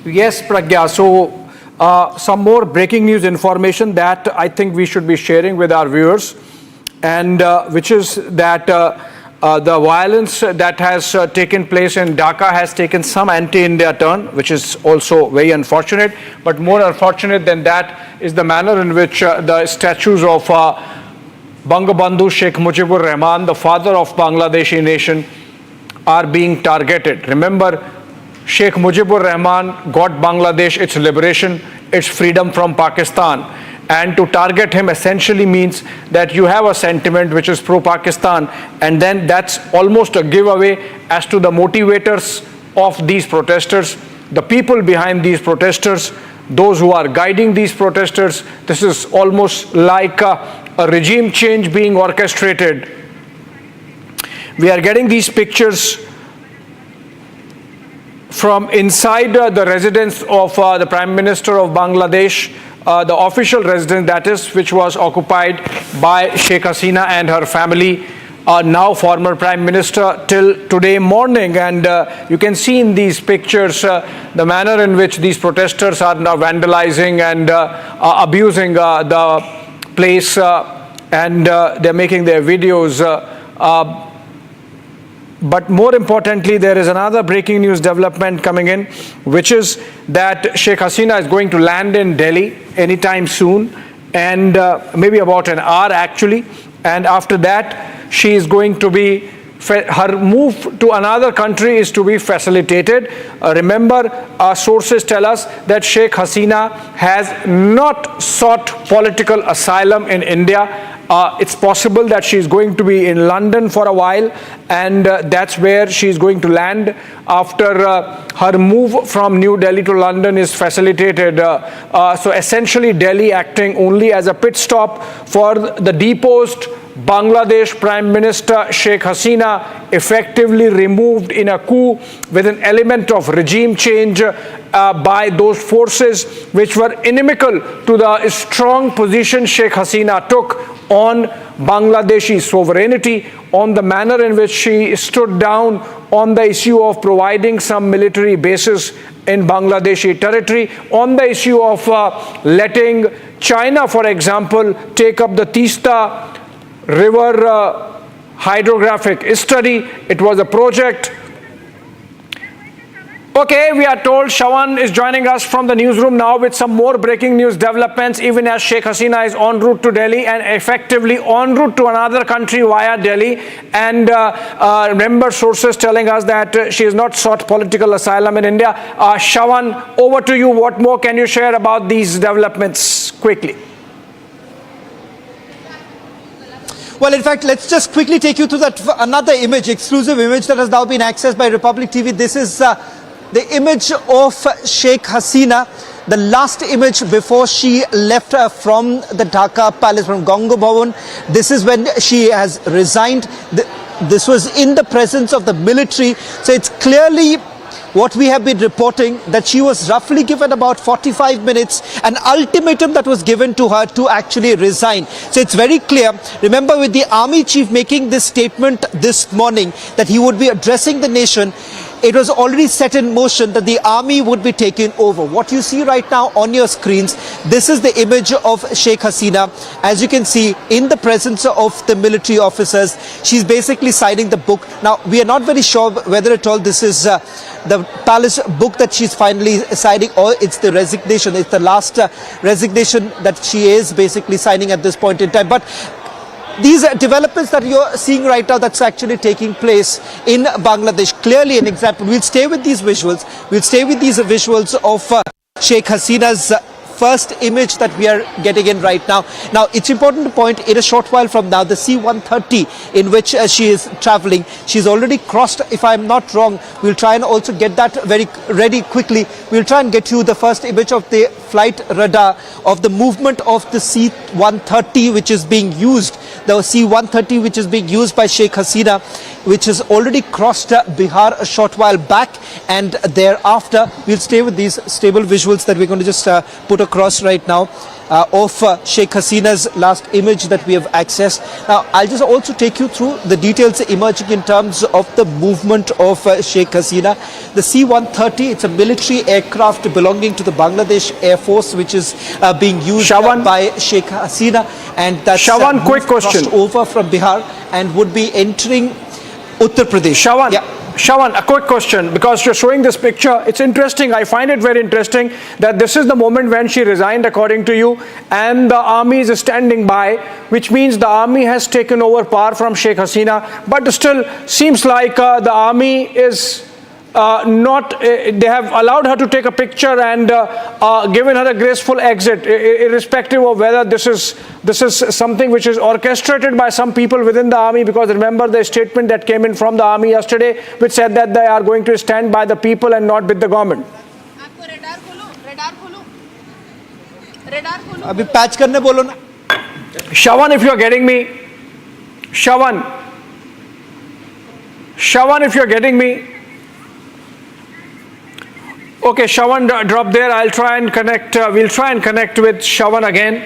Yes, Pragya. So some more breaking news information that I think we should be sharing with our viewers, and which is that the violence that has taken place in Dhaka has taken some anti-India turn, which is also very unfortunate. But more unfortunate than that is the manner in which the statues of Bangabandhu Sheikh Mujibur Rahman, the father of Bangladeshi nation, are being targeted. Remember, Sheikh Mujibur Rahman got Bangladesh its liberation, its freedom from Pakistan. And to target him essentially means that you have a sentiment which is pro-Pakistan, and then that's almost a giveaway as to the motivators of these protesters, the people behind these protesters, those who are guiding these protesters. This is almost like a regime change being orchestrated. We are getting these pictures from inside the residence of the Prime Minister of Bangladesh, the official residence that is, which was occupied by Sheikh Hasina and her family, now former Prime Minister, till today morning. And you can see in these pictures the manner in which these protesters are now vandalizing and abusing the place, and they're making their videos. But more importantly, there is another breaking news development coming in, which is that Sheikh Hasina is going to land in Delhi anytime soon, and maybe about an hour actually. And after that, she is going to be, her move to another country is to be facilitated. Remember, our sources tell us that Sheikh Hasina has not sought political asylum in India. It's possible that she's going to be in London for a while, and that's where she's going to land after her move from New Delhi to London is facilitated. So essentially Delhi acting only as a pit stop for the deposed Bangladesh Prime Minister Sheikh Hasina, effectively removed in a coup with an element of regime change by those forces which were inimical to the strong position Sheikh Hasina took on Bangladeshi sovereignty, on the manner in which she stood down on the issue of providing some military bases in Bangladeshi territory, on the issue of letting China, for example, take up the Teesta River hydrographic study. It was a project. Okay, we are told Shawan is joining us from the newsroom now with some more breaking news developments, even as Sheikh Hasina is en route to Delhi and effectively en route to another country via Delhi. And remember, sources telling us that she has not sought political asylum in India. Shawan, over to you. What more can you share about these developments quickly? Well, in fact, let's just quickly take you to that another image, exclusive image that has now been accessed by Republic TV. This is the image of Sheikh Hasina, the last image before she left from the Dhaka palace, from Ganga Bhavan. This is when she has resigned. This was in the presence of the military. So it's clearly what we have been reporting, that she was roughly given about 45 minutes, an ultimatum that was given to her to actually resign. So it's very clear. Remember, with the army chief making this statement this morning that he would be addressing the nation, it was already set in motion that the army would be taken over. What you see right now on your screens, this is the image of Sheikh Hasina. As you can see, in the presence of the military officers, she's basically signing the book. Now, we are not very sure whether at all this is the palace book that she's finally signing, or it's the resignation. It's the last resignation that she is basically signing at this point in time. But these developments that you're seeing right now, that's actually taking place in Bangladesh. Clearly an example. We'll stay with these visuals. We'll stay with these visuals of Sheikh Hasina's first image that we are getting in right now. Now, it's important to point, in a short while from now, the C-130 in which she is traveling, she's already crossed, if I'm not wrong. We'll try and also get that very ready quickly. We'll try and get you the first image of the flight radar of the movement of the C-130 which is being used, the C-130 which is being used by Sheikh Hasina, which has already crossed Bihar a short while back, and thereafter we'll stay with these stable visuals that we're going to just put across across right now of Sheikh Hasina's last image that we have accessed. Now, I'll just also take you through the details emerging in terms of the movement of Sheikh Hasina. The C-130, it's a military aircraft belonging to the Bangladesh Air Force, which is being used by Sheikh Hasina, and that's quick question. crossed over from Bihar and would be entering Uttar Pradesh. Shawan, a quick question, because you're showing this picture. It's interesting. I find it very interesting that this is the moment when she resigned, according to you, and the army is standing by, which means the army has taken over power from Sheikh Hasina. But still, seems like the army is they have allowed her to take a picture and given her a graceful exit, irrespective of whether this is something which is orchestrated by some people within the army. Because remember the statement that came in from the army yesterday, which said that they are going to stand by the people and not with the government. अभी patch करने बोलो ना. Shawan, if you're getting me, Shawan, if you're getting me. Okay, Shawan drop there. I'll try and connect. We'll try and connect with Shawan again.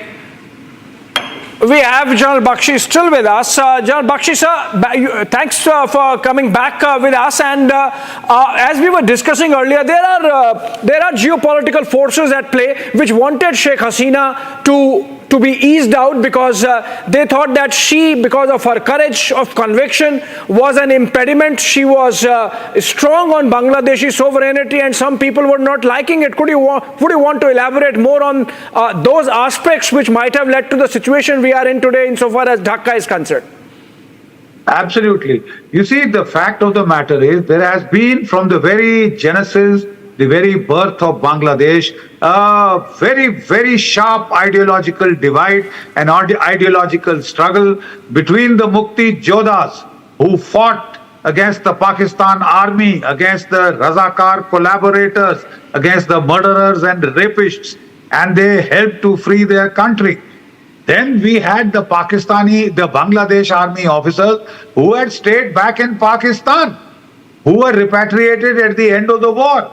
We have General Bakshi still with us. General Bakshi, sir, thanks for coming back with us. And as we were discussing earlier, there are geopolitical forces at play which wanted Sheikh Hasina to be eased out, because they thought that she, because of her courage of conviction, was an impediment. She was strong on Bangladeshi sovereignty, and some people were not liking it. Would you want to elaborate more on those aspects which might have led to the situation we are in today insofar as Dhaka is concerned? Absolutely. You see, the fact of the matter is there has been, from the very genesis, the very birth of Bangladesh, a very, very sharp ideological divide and ideological struggle between the Mukti Jodhas who fought against the Pakistan army, against the Razakar collaborators, against the murderers and rapists, and they helped to free their country. Then we had the Bangladesh army officers who had stayed back in Pakistan, who were repatriated at the end of the war.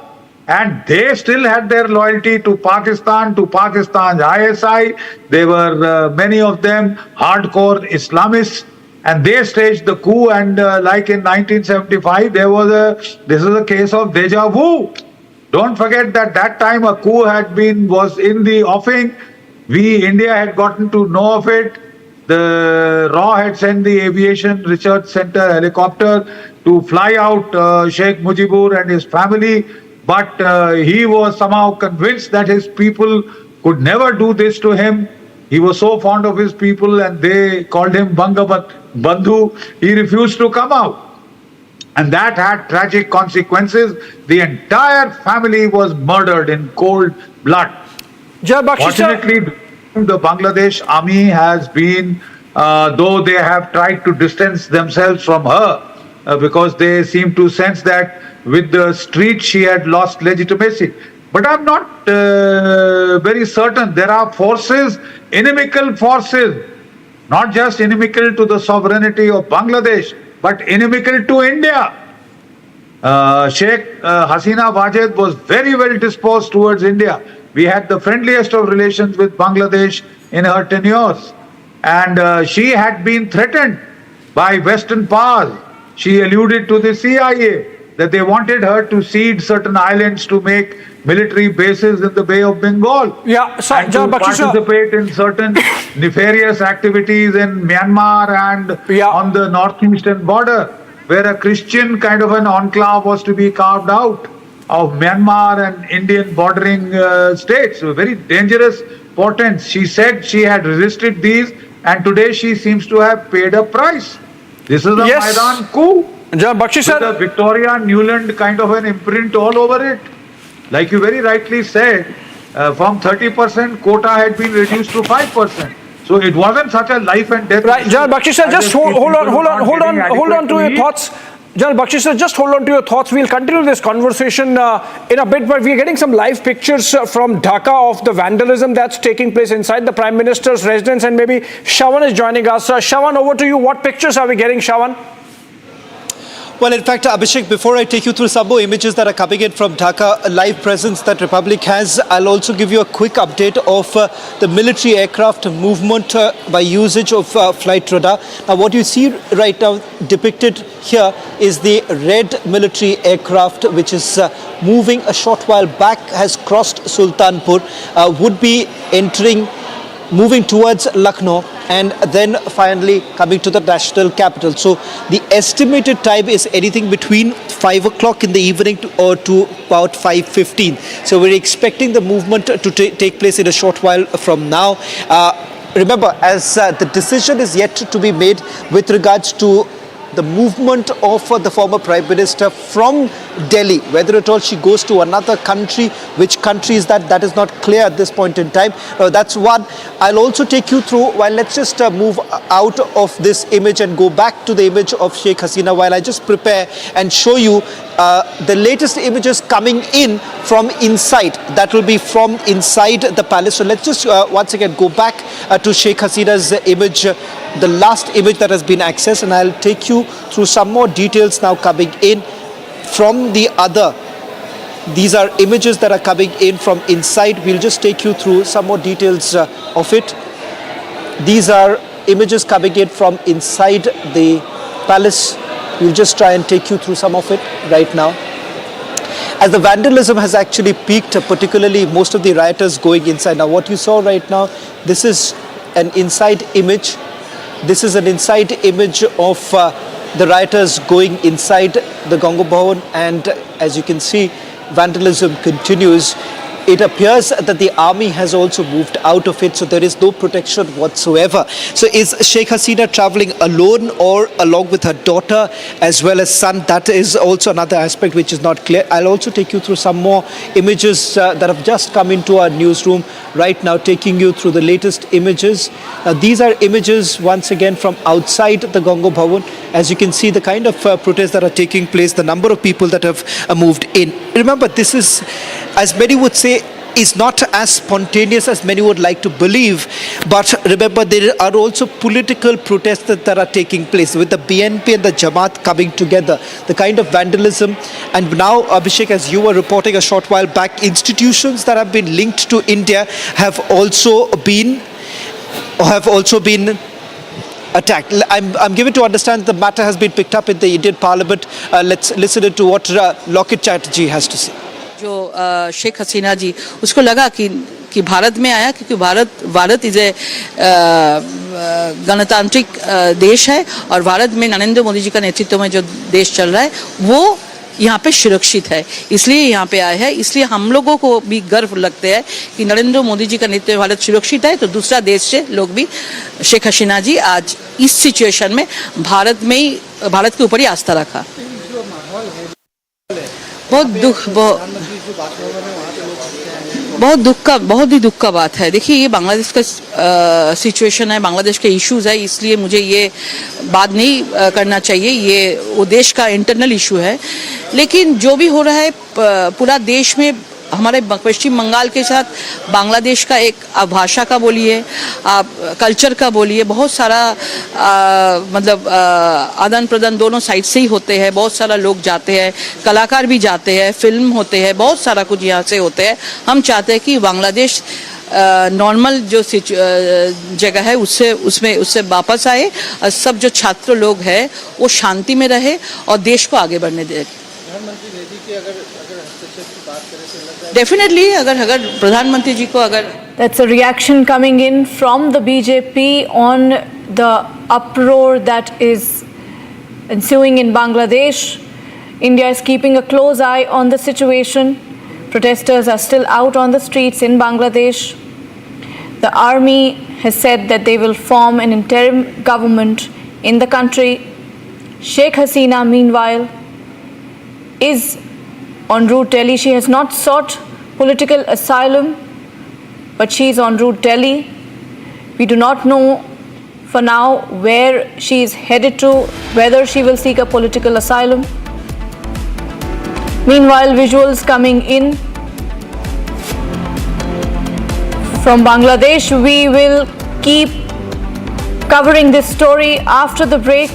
And they still had their loyalty to Pakistan, to Pakistan's ISI. They were, many of them, hardcore Islamists. And they staged the coup. And like in 1975, this is a case of deja vu. Don't forget that time a coup was in the offing. India had gotten to know of it. The RAW had sent the Aviation Research Center helicopter to fly out Sheikh Mujibur and his family. But he was somehow convinced that his people could never do this to him. He was so fond of his people, and they called him Bandhu. He refused to come out. And that had tragic consequences. The entire family was murdered in cold blood. Fortunately, the Bangladesh army has been, though they have tried to distance themselves from her, because they seem to sense that with the street she had lost legitimacy. But I'm not very certain. There are forces, inimical forces, not just inimical to the sovereignty of Bangladesh, but inimical to India. Sheikh Hasina Wajed was very well disposed towards India. We had the friendliest of relations with Bangladesh in her tenures. And she had been threatened by Western powers. She alluded to the CIA, that they wanted her to cede certain islands to make military bases in the Bay of Bengal. And to participate in certain nefarious activities in Myanmar and on the northeastern border, where a Christian kind of an enclave was to be carved out of Myanmar and Indian bordering states. So very dangerous portents. She said she had resisted these, and today she seems to have paid a price. This is a Maidan coup. With a Victoria Newland kind of an imprint all over it. Like you very rightly said, from 30% quota had been reduced to 5%. So it wasn't such a life and death. Right, General Bakshi sir, just hold on to your thoughts. General Bakshi sir, just hold on to your thoughts. We'll continue this conversation in a bit, but we're getting some live pictures from Dhaka of the vandalism that's taking place inside the Prime Minister's residence, and maybe Shawan is joining us. Shawan, over to you. What pictures are we getting, Shawan? Well, in fact, Abhishek, before I take you through some more images that are coming in from Dhaka, a live presence that Republic has, I'll also give you a quick update of the military aircraft movement by usage of flight radar. Now, what you see right now depicted here is the red military aircraft, which is moving a short while back, has crossed Sultanpur, would be moving towards Lucknow, and then finally coming to the national capital. So the estimated time is anything between 5 o'clock in the evening to about 5:15. So we're expecting the movement to take place in a short while from now. Remember, as the decision is yet to be made with regards to the movement of the former Prime Minister from Delhi, whether at all she goes to another country, which country is that is not clear at this point in time. That's one. I'll also take you through, while let's just move out of this image and go back to the image of Sheikh Hasina, while I just prepare and show you the latest images coming in from inside. That will be from inside the palace. So let's just once again go back to Sheikh Hasina's image, the last image that has been accessed, and I'll take you through some more details now coming in from the other. These are images that are coming in from inside. We'll just take you through some more details of it. These are images coming in from inside the palace. We'll just try and take you through some of it right now. As the vandalism has actually peaked, particularly most of the rioters going inside. Now, what you saw right now, this is an inside image. This is an inside image of the rioters going inside the Ganga Bhavan, and as you can see, vandalism continues. It appears that the army has also moved out of it, so there is no protection whatsoever. So is Sheikh Hasina traveling alone or along with her daughter as well as son? That is also another aspect which is not clear. I'll also take you through some more images that have just come into our newsroom right now, taking you through the latest images. These are images once again from outside the Ganga Bhavan. As you can see, the kind of protests that are taking place, the number of people that have moved in. Remember, this is, as many would say, is not as spontaneous as many would like to believe. But remember, there are also political protests that are taking place with the BNP and the Jamaat coming together. The kind of vandalism, and now, Abhishek, as you were reporting a short while back, institutions that have been linked to India have also been attacked. I'm given to understand the matter has been picked up in the Indian Parliament. Let's listen to what Lokit Chatterjee has to say. जो शेख हसीना जी, उसको लगा कि भारत में आया क्योंकि Bharat is a गणतांत्रिक देश है और भारत में नरेंद्र मोदी जी का नेतृत्व में जो देश चल रहा है वो यहाँ पे सुरक्षित है, इसलिए यहाँ पे आए हैं। इसलिए हम लोगों को भी गर्व लगते हैं कि नरेंद्र मोदी जी का नेतृत्व में भारत सुरक्षित है, तो दूसरा देश से लोग भी शेख हसीना जी आज इस सिचुएशन में भारत के ऊपर ही आस्था रखा। बहुत ही दुख का बात है। देखिए, ये बांग्लादेश का सिचुएशन है, बांग्लादेश के इश्यूज है, इसलिए मुझे ये बात नहीं करना चाहिए। ये वो देश का इंटरनल इशू है, लेकिन जो भी हो रहा है पूरा देश में, हमारे पश्चिम बंगाल के साथ बांग्लादेश का एक भाषा का बोलिए, आप कल्चर का बोलिए, बहुत सारा मतलब आदान प्रदान दोनों साइड से ही होते हैं। बहुत सारा लोग जाते हैं, कलाकार भी जाते हैं, फिल्म होते हैं, बहुत सारा कुछ यहाँ से होते हैं। हम चाहते हैं कि बांग्लादेश नॉर्मल जो जगह है उससे वापस आए और सब जो छात्र लोग हैं वो शांति में रहे और देश को आगे बढ़ने दे। Definitely, अगर प्रधानमंत्री जी को अगर That's a reaction coming in from the BJP on the uproar that is ensuing in Bangladesh. India is keeping a close eye on the situation. Protesters are still out on the streets in Bangladesh. The army has said that they will form an interim government in the country. Sheikh Hasina, meanwhile, is en route Delhi. She has not sought political asylum, but she is en route Delhi. We do not know for now where she is headed to, whether she will seek a political asylum. Meanwhile, visuals coming in from Bangladesh. We will keep covering this story after the break.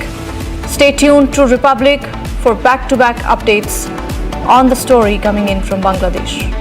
Stay tuned to Republic for back-to-back updates on the story coming in from Bangladesh.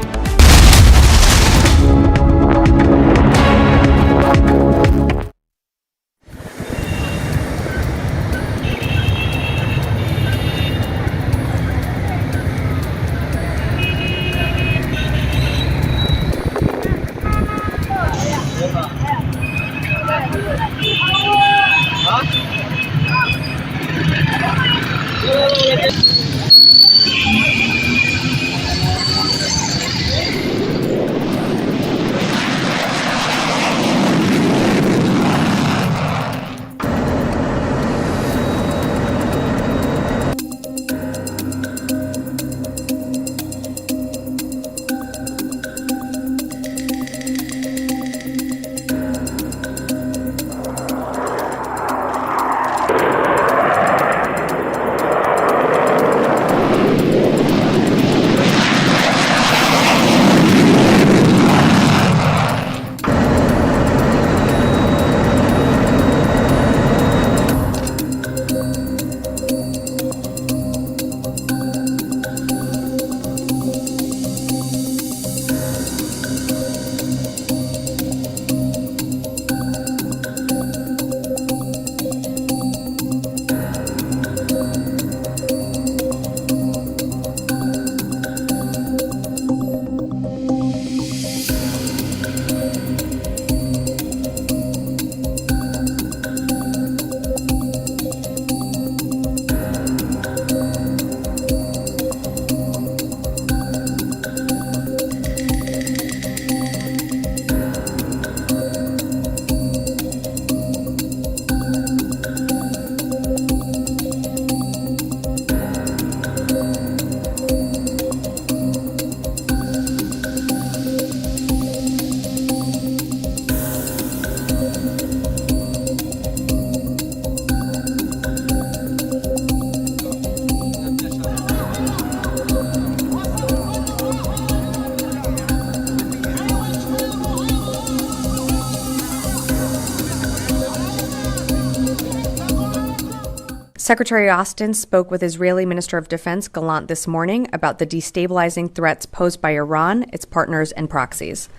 Secretary Austin spoke with Israeli Minister of Defense Gallant this morning about the destabilizing threats posed by Iran, its partners, and proxies.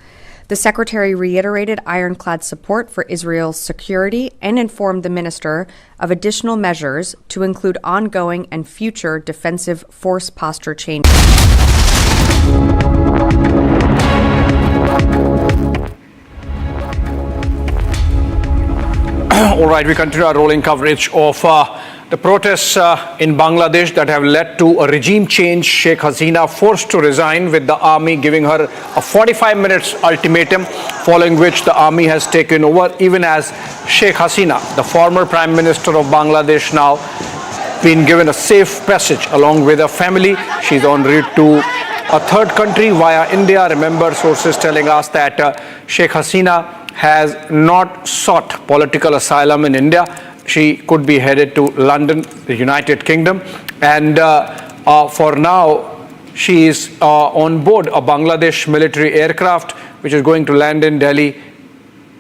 The secretary reiterated ironclad support for Israel's security and informed the minister of additional measures to include ongoing and future defensive force posture changes. All right, we continue our rolling coverage of the protests in Bangladesh that have led to a regime change. Sheikh Hasina forced to resign, with the army giving her a 45 minutes ultimatum, following which the army has taken over, even as Sheikh Hasina, the former Prime Minister of Bangladesh, now been given a safe passage along with her family. She's en route to a third country via India. Remember, sources telling us that Sheikh Hasina has not sought political asylum in India. She could be headed to London, the United Kingdom, and for now she is on board a Bangladesh military aircraft which is going to land in Delhi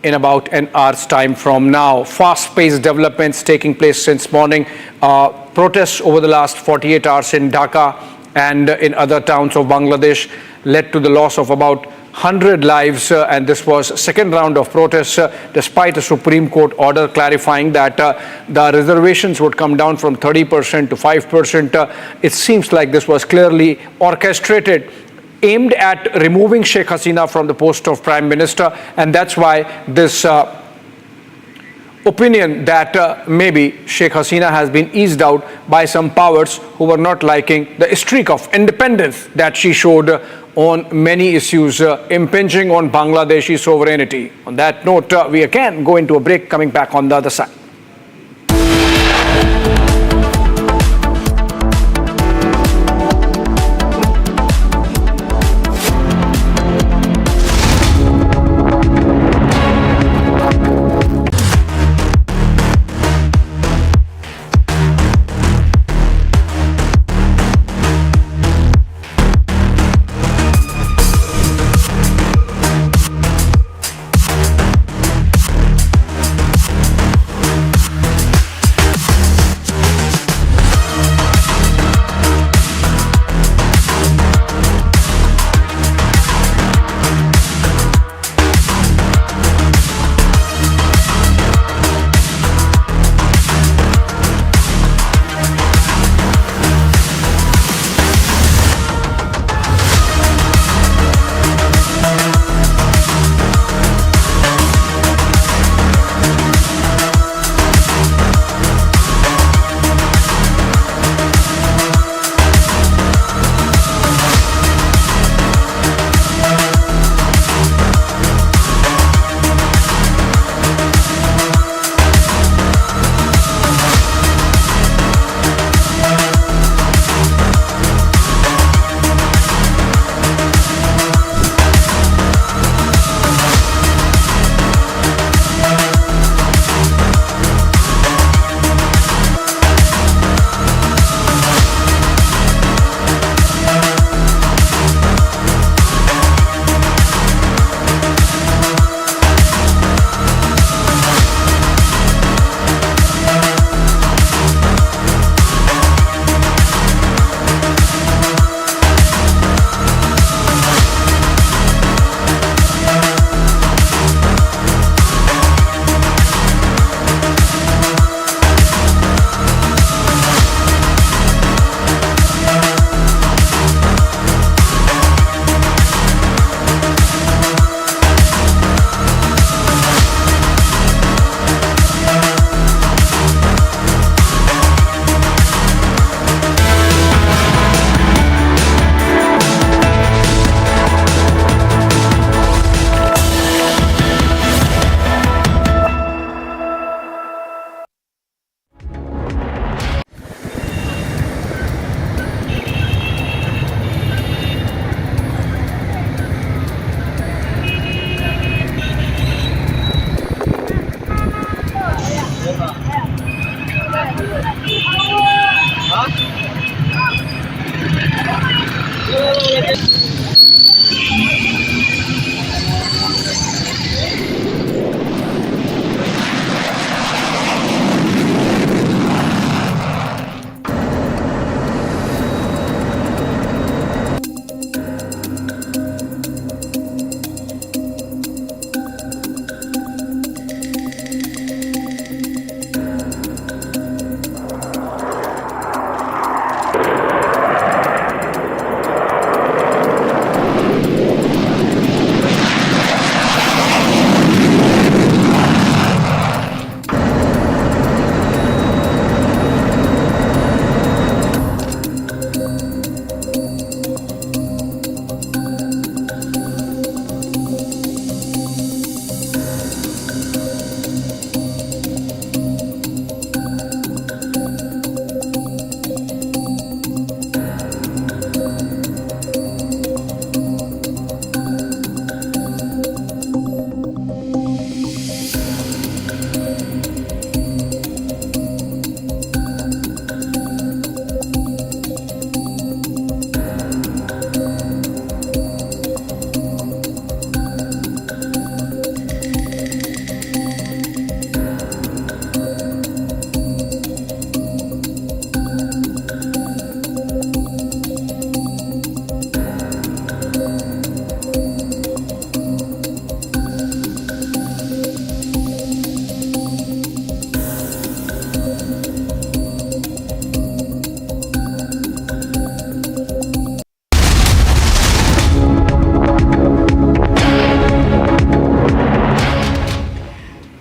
in about an hour's time from now. Fast-paced developments taking place since morning. Protests over the last 48 hours in Dhaka and in other towns of Bangladesh led to the loss of about 100 lives, and this was second round of protests despite a Supreme Court order clarifying that the reservations would come down from 30% to 5%. It seems like this was clearly orchestrated, aimed at removing Sheikh Hasina from the post of Prime Minister, and that's why this opinion that maybe Sheikh Hasina has been eased out by some powers who were not liking the streak of independence that she showed on many issues impinging on Bangladeshi sovereignty. On that note, we again go into a break, coming back on the other side.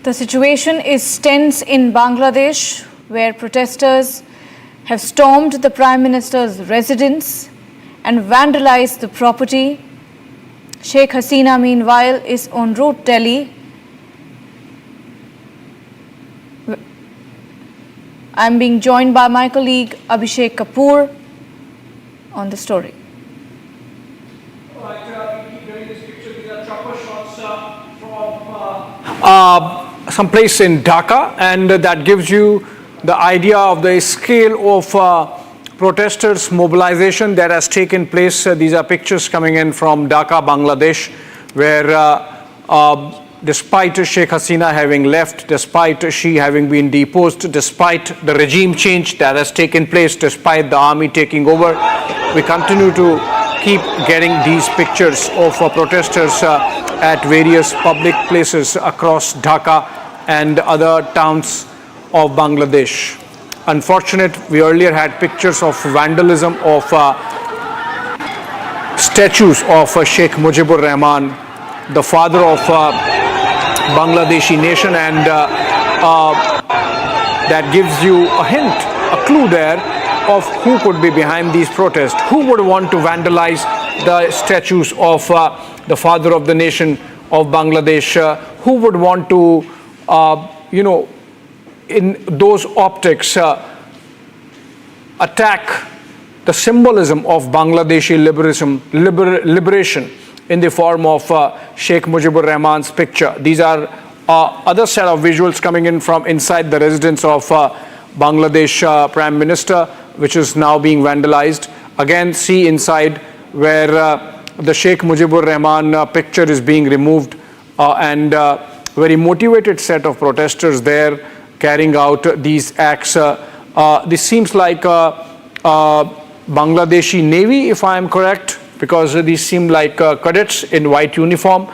The situation is tense in Bangladesh, where protesters have stormed the Prime Minister's residence and vandalized the property. Sheikh Hasina, meanwhile, is en route to Delhi. I am being joined by my colleague Abhishek Kapoor on the story. Someplace in Dhaka, and that gives you the idea of the scale of protesters' mobilization that has taken place. These are pictures coming in from Dhaka, Bangladesh, where despite Sheikh Hasina having left, despite she having been deposed, despite the regime change that has taken place, despite the army taking over, we continue to keep getting these pictures of protesters at various public places across Dhaka and other towns of Bangladesh. Unfortunate, we earlier had pictures of vandalism of statues of Sheikh Mujibur Rahman, the father of Bangladeshi nation, and that gives you a hint, a clue there of who could be behind these protests. Who would want to vandalize the statues of the father of the nation of Bangladesh? Who would want to, in those optics, attack the symbolism of Bangladeshi liberation in the form of Sheikh Mujibur Rahman's picture? These are other set of visuals coming in from inside the residence of Bangladesh Prime Minister, which is now being vandalized. Again, see inside where the Sheikh Mujibur Rahman picture is being removed, and very motivated set of protesters there carrying out these acts. This seems like Bangladeshi Navy, if I am correct, because these seem like cadets in white uniform.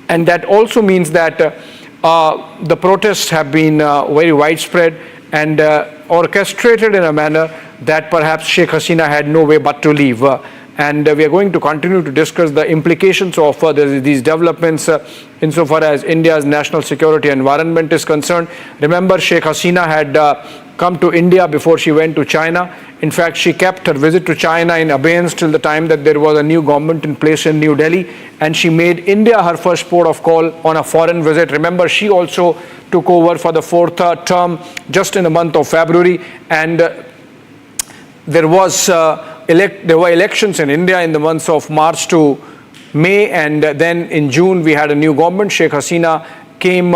And that also means that the protests have been very widespread and orchestrated in a manner that perhaps Sheikh Hasina had no way but to leave. And we are going to continue to discuss the implications of these developments insofar as India's national security environment is concerned. Remember, Sheikh Hasina had come to India before she went to China. In fact, she kept her visit to China in abeyance till the time that there was a new government in place in New Delhi, and she made India her first port of call on a foreign visit. Remember, she also took over for the fourth term just in the month of February, and there were elections in India in the months of March to May, and then in June we had a new government. Sheikh Hasina came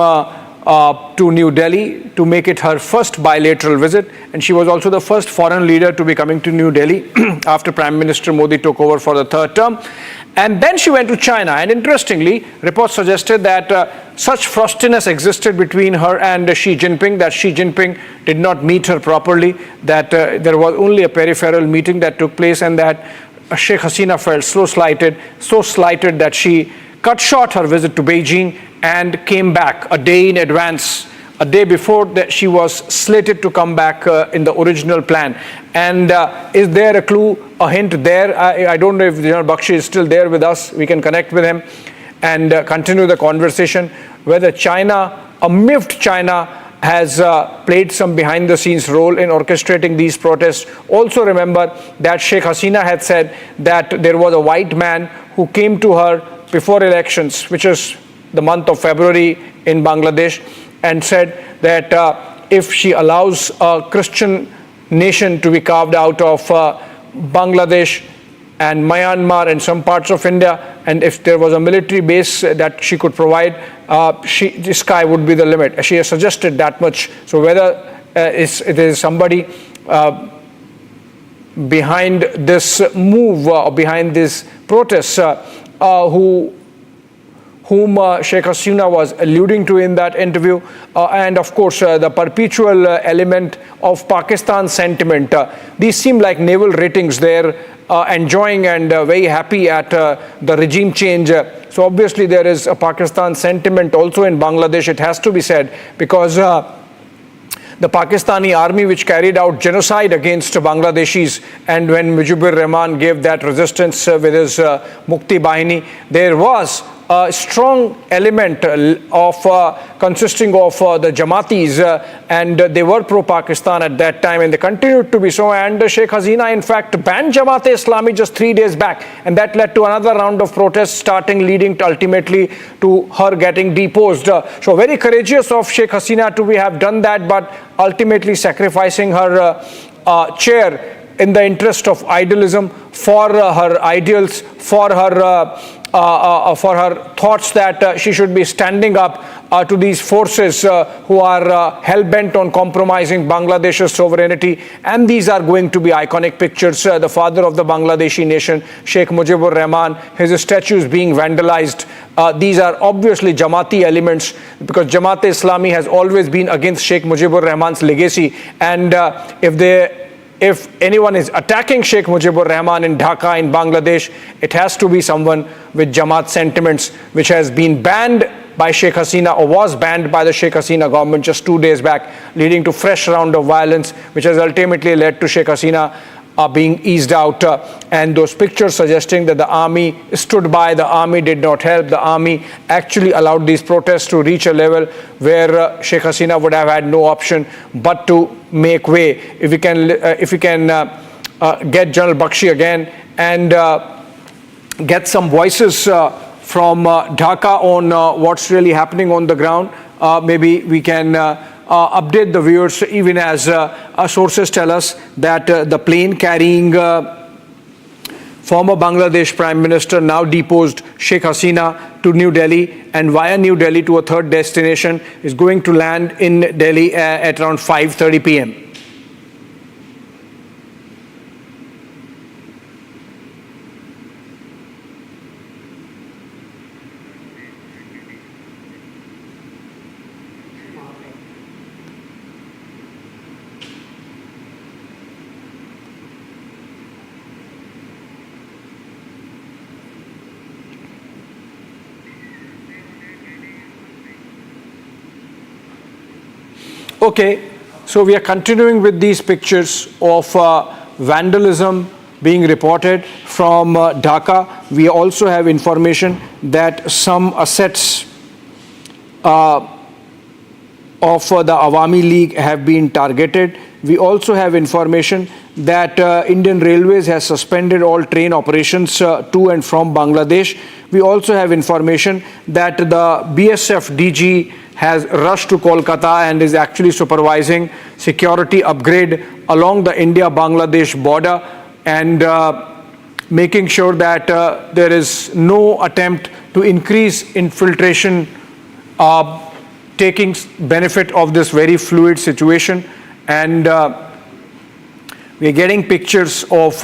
to New Delhi to make it her first bilateral visit, and she was also the first foreign leader to be coming to New Delhi after Prime Minister Modi took over for the third term. And then she went to China, and interestingly, reports suggested that such frostiness existed between her and Xi Jinping, that Xi Jinping did not meet her properly, that there was only a peripheral meeting that took place, and that Sheikh Hasina felt so slighted that she cut short her visit to Beijing and came back a day in advance, a day before that she was slated to come back in the original plan. And is there a clue, a hint there? I don't know if General Bakshi is still there with us. We can connect with him and continue the conversation. Whether China, a miffed China, has played some behind-the-scenes role in orchestrating these protests. Also remember that Sheikh Hasina had said that there was a white man who came to her before elections, which is the month of February in Bangladesh, and said that if she allows a Christian nation to be carved out of Bangladesh and Myanmar and some parts of India, and if there was a military base that she could provide, the sky would be the limit. She has suggested that much. So whether it is somebody behind this move or behind this protest whom Sheikh Hasina was alluding to in that interview, and of course the perpetual element of Pakistan sentiment. These seem like naval ratings there, enjoying and very happy at the regime change. So obviously there is a Pakistan sentiment also in Bangladesh, it has to be said, because the Pakistani army, which carried out genocide against Bangladeshis, and when Mujibur Rahman gave that resistance with his Mukti Bahini, there was a strong element of consisting of the Jamatis, and they were pro-Pakistan at that time, and they continued to be so. And Sheikh Hasina, in fact, banned Jamaat-e-Islami just 3 days back, and that led to another round of protests, leading to ultimately to her getting deposed. So very courageous of Sheikh Hasina to have done that, but ultimately sacrificing her chair in the interest of idealism, for her ideals, for her thoughts that she should be standing up to these forces who are hell-bent on compromising Bangladesh's sovereignty. And these are going to be iconic pictures. The father of the Bangladeshi nation, Sheikh Mujibur Rahman, his statue is being vandalized. These are obviously Jamaati elements, because Jamaat-e-Islami has always been against Sheikh Mujibur Rahman's legacy. And if anyone is attacking Sheikh Mujibur Rahman in Dhaka, in Bangladesh, it has to be someone with Jamaat sentiments, which has been banned by Sheikh Hasina, or was banned by the Sheikh Hasina government just 2 days back, leading to fresh round of violence, which has ultimately led to Sheikh Hasina being eased out. And those pictures suggesting that the army stood by, the army did not help, the army actually allowed these protests to reach a level where Sheikh Hasina would have had no option but to make way. If we can get General Bakshi again and get some voices from Dhaka on what's really happening on the ground, maybe we can update the viewers, even as our sources tell us that the plane carrying former Bangladesh Prime Minister, now deposed Sheikh Hasina, to New Delhi, and via New Delhi to a third destination, is going to land in Delhi at around 5:30 p.m. Okay, so we are continuing with these pictures of vandalism being reported from Dhaka. We also have information that some assets of the Awami League have been targeted. We also have information that Indian Railways has suspended all train operations to and from Bangladesh. We also have information that the BSF DG has rushed to Kolkata and is actually supervising security upgrade along the India-Bangladesh border and making sure that there is no attempt to increase infiltration taking benefit of this very fluid situation, and we're getting pictures of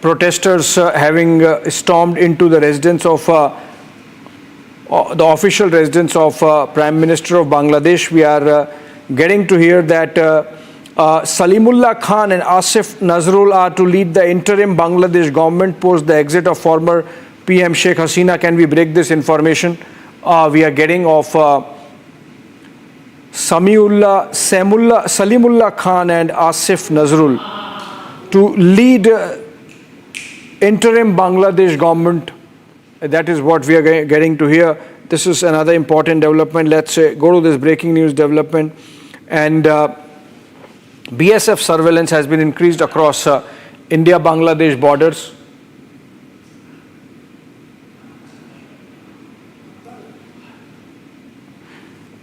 protesters having stormed into the residence of the official residence of Prime Minister of Bangladesh. We are getting to hear that Salimullah Khan and Asif Nazrul are to lead the interim Bangladesh government post the exit of former PM Sheikh Hasina. Can we break this information? We are getting of Salimullah Khan and Asif Nazrul to lead interim Bangladesh government. That is what we are getting to hear. This is another important development. Let's go to this breaking news development. And BSF surveillance has been increased across India-Bangladesh borders.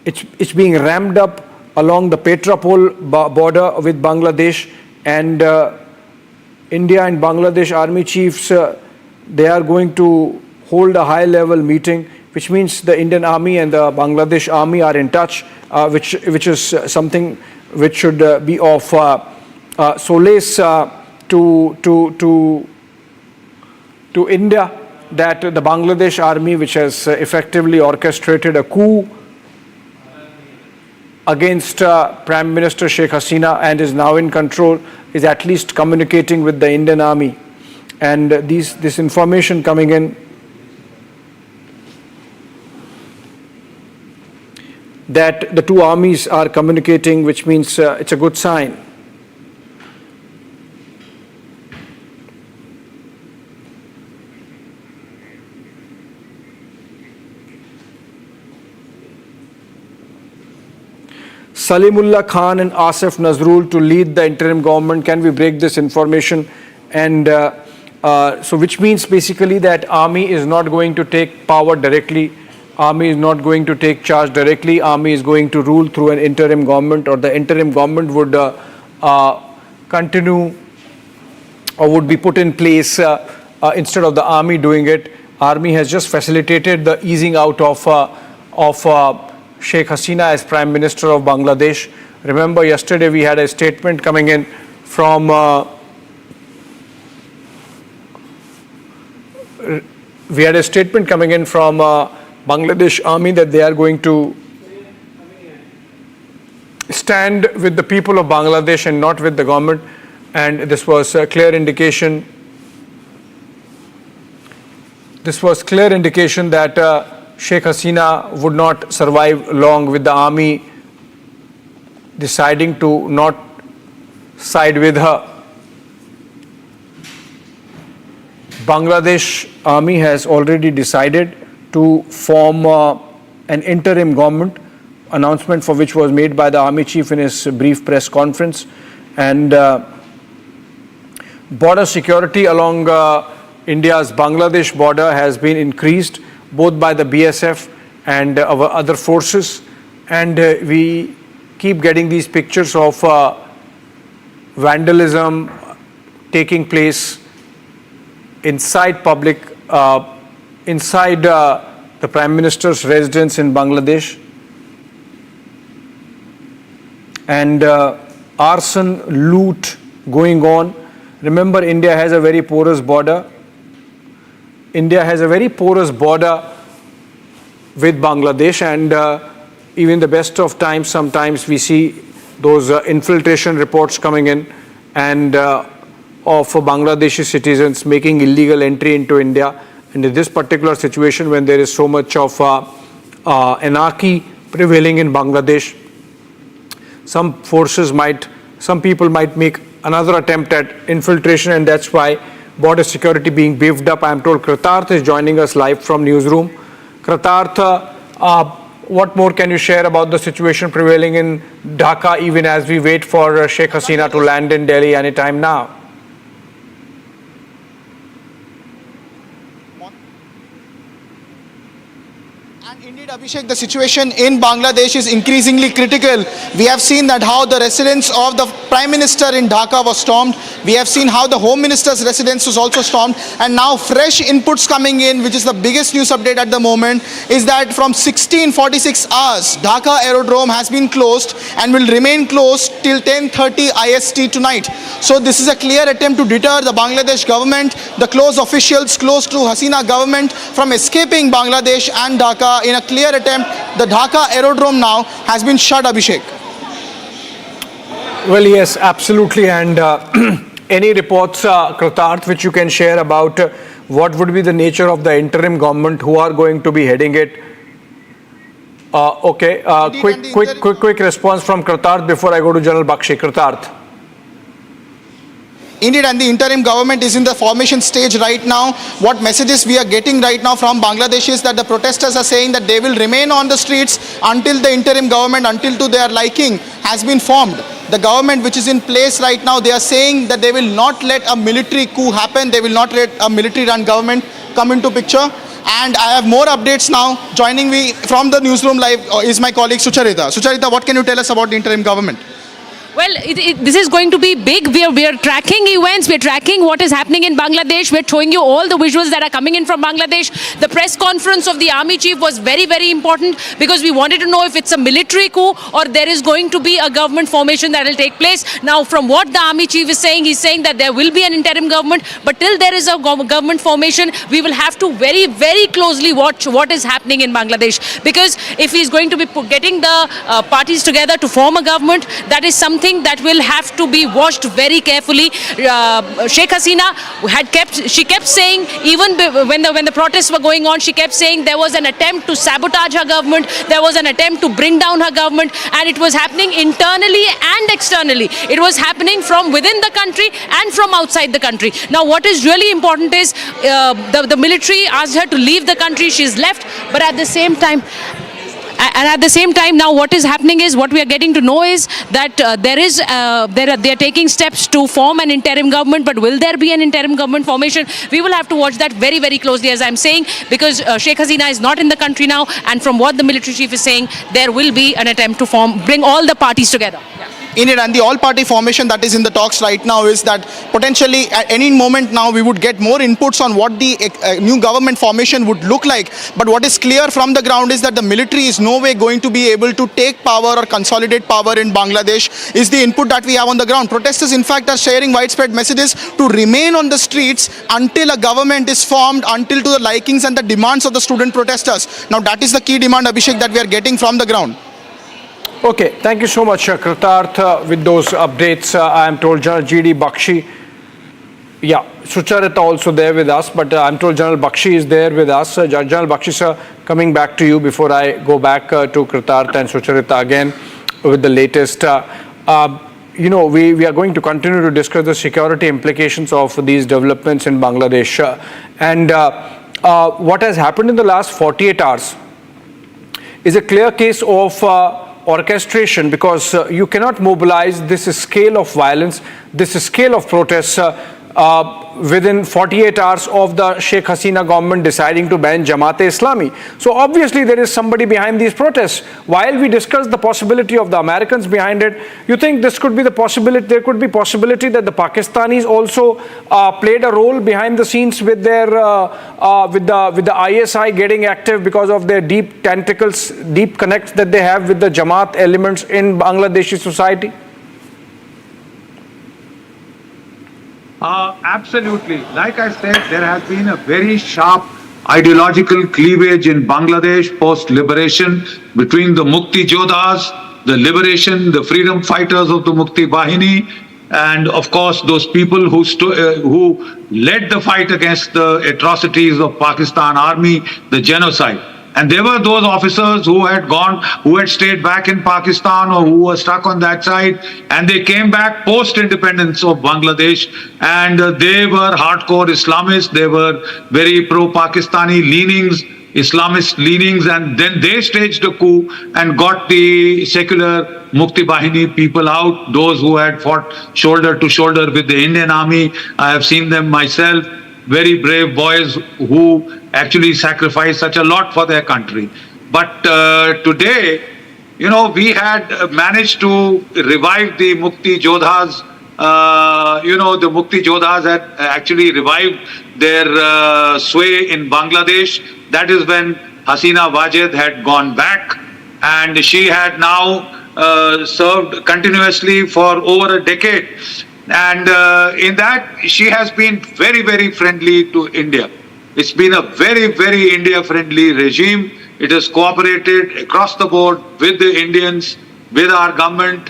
It's being ramped up along the Petrapol border with Bangladesh, and India and Bangladesh army chiefs, they are going to hold a high-level meeting, which means the Indian army and the Bangladesh army are in touch, which is something which should be of solace to India, that the Bangladesh army, which has effectively orchestrated a coup against Prime Minister Sheikh Hasina and is now in control, is at least communicating with the Indian army. And this information coming in that the two armies are communicating, which means it's a good sign. Salimullah Khan and Asif Nazrul to lead the interim government. Can we break this information? And so which means basically that army is not going to take power directly. Army is not going to take charge directly. Army is going to rule through an interim government, or the interim government would continue or would be put in place instead of the army doing it. Army has just facilitated the easing out of Sheikh Hasina as Prime Minister of Bangladesh. Remember, yesterday we had a statement coming in from Bangladesh Army that they are going to stand with the people of Bangladesh and not with the government, and this was a clear indication. This was clear indication that Sheikh Hasina would not survive long, with the army deciding to not side with her. Bangladesh army has already decided to form an interim government, announcement for which was made by the army chief in his brief press conference. And border security along India's Bangladesh border has been increased both by the BSF and our other forces, and we keep getting these pictures of vandalism taking place inside inside the Prime Minister's residence in Bangladesh, and arson, loot going on. Remember, India has a very porous border. India has a very porous border with Bangladesh, and even the best of times, sometimes we see those infiltration reports coming in, and of Bangladeshi citizens making illegal entry into India. And in this particular situation, when there is so much of anarchy prevailing in Bangladesh, some people might make another attempt at infiltration, and that's why border security being beefed up. I am told Kritarth is joining us live from newsroom. Kritarth, what more can you share about the situation prevailing in Dhaka, even as we wait for Sheikh Hasina to land in Delhi anytime now? And indeed, Abhishek, the situation in Bangladesh is increasingly critical. We have seen that how the residence of the Prime Minister in Dhaka was stormed. We have seen how the Home Minister's residence was also stormed. And now fresh inputs coming in, which is the biggest news update at the moment, is that from 16:46 hours, Dhaka Aerodrome has been closed and will remain closed till 10:30 IST tonight. So this is a clear attempt to deter the Bangladesh government, the close officials close to Hasina government from escaping Bangladesh and Dhaka. In a clear attempt, the Dhaka Aerodrome now has been shut, Abhishek. Well, yes, absolutely. And any reports, Kritarth, which you can share about what would be the nature of the interim government, who are going to be heading it? Okay, quick response from Kritarth before I go to General Bakshi. Kritarth. Indeed, and the interim government is in the formation stage right now. What messages we are getting right now from Bangladesh is that the protesters are saying that they will remain on the streets until the interim government, until to their liking, has been formed. The government which is in place right now, they are saying that they will not let a military coup happen. They will not let a military-run government come into picture. And I have more updates now. Joining me from the newsroom live is my colleague Sucharita. Sucharita, what can you tell us about the interim government? Well, this is going to be big. We are tracking events. We're tracking what is happening in Bangladesh. We're showing you all the visuals that are coming in from Bangladesh. The press conference of the army chief was very, very important because we wanted to know if it's a military coup or there is going to be a government formation that will take place. Now, from what the army chief is saying, he's saying that there will be an interim government. But till there is a government formation, we will have to very, very closely watch what is happening in Bangladesh. Because if he's going to be getting the parties together to form a government, that is something that will have to be watched very carefully. Sheikh Hasina kept saying, even when the protests were going on, she kept saying there was an attempt to sabotage her government, there was an attempt to bring down her government, and it was happening internally and externally. It was happening from within the country and from outside the country. Now, what is really important is the military asked her to leave the country. She's left, but at the same time, now what is happening is, what we are getting to know is that they are taking steps to form an interim government. But will there be an interim government formation? We will have to watch that very, very closely, as I'm saying, because Sheikh Hasina is not in the country now, and from what the military chief is saying, there will be an attempt to bring all the parties together. In it, and the all-party formation that is in the talks right now is that potentially at any moment now we would get more inputs on what the new government formation would look like. But what is clear from the ground is that the military is no way going to be able to take power or consolidate power in Bangladesh, is the input that we have on the ground. Protesters, in fact, are sharing widespread messages to remain on the streets until a government is formed, until to the likings and the demands of the student protesters. Now, that is the key demand, Abhishek, that we are getting from the ground. Okay, thank you so much, Kritarth, with those updates. I am told General G.D. Bakshi, yeah, Sucharita also there with us, but I'm told General Bakshi is there with us. General Bakshi, sir, coming back to you before I go back to Kritarth and Sucharita again with the latest. You know, we are going to continue to discuss the security implications of these developments in Bangladesh. And what has happened in the last 48 hours is a clear case of orchestration, because you cannot mobilize this scale of violence, this scale of protests within 48 hours of the Sheikh Hasina government deciding to ban Jamaat-e-Islami. So obviously there is somebody behind these protests. While we discuss the possibility of the Americans behind it, you think this could be the possibility, there could be possibility that the Pakistanis also played a role behind the scenes with their with the ISI getting active because of their deep tentacles, deep connects that they have with the Jamaat elements in Bangladeshi society? Absolutely. Like I said, there has been a very sharp ideological cleavage in Bangladesh post-liberation between the Mukti Jodhas, the liberation, the freedom fighters of the Mukti Bahini, and of course those people who led the fight against the atrocities of Pakistan Army, the genocide. And there were those officers who had stayed back in Pakistan or who were stuck on that side, and they came back post-independence of Bangladesh, and they were hardcore Islamists. They were very pro-Pakistani leanings, Islamist leanings, and then they staged a coup and got the secular Mukti Bahini people out, those who had fought shoulder to shoulder with the Indian army. I have seen them myself, very brave boys who actually sacrificed such a lot for their country. But today, you know, we had managed to revive the Mukti Jodhas. You know, the Mukti Jodhas had actually revived their sway in Bangladesh. That is when Hasina Wajed had gone back, and she had now served continuously for over a decade. And in that, she has been very, very friendly to India. It's been a very, very India-friendly regime. It has cooperated across the board with the Indians, with our government,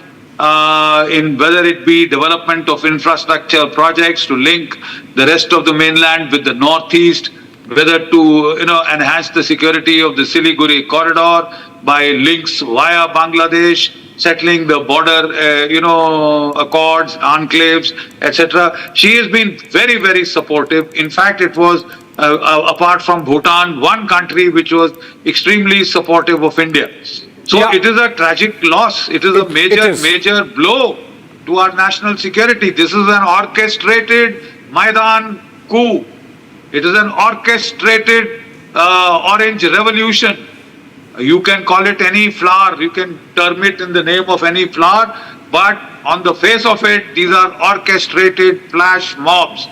in whether it be development of infrastructure projects to link the rest of the mainland with the northeast, whether to enhance the security of the Siliguri corridor by links via Bangladesh, settling the border, accords, enclaves, etc. She has been very, very supportive. In fact, it was apart from Bhutan, one country which was extremely supportive of India. So it is a tragic loss. It is a major blow to our national security. This is an orchestrated Maidan coup. It is an orchestrated orange revolution. You can call it any flower, you can term it in the name of any flower, but on the face of it, these are orchestrated flash mobs.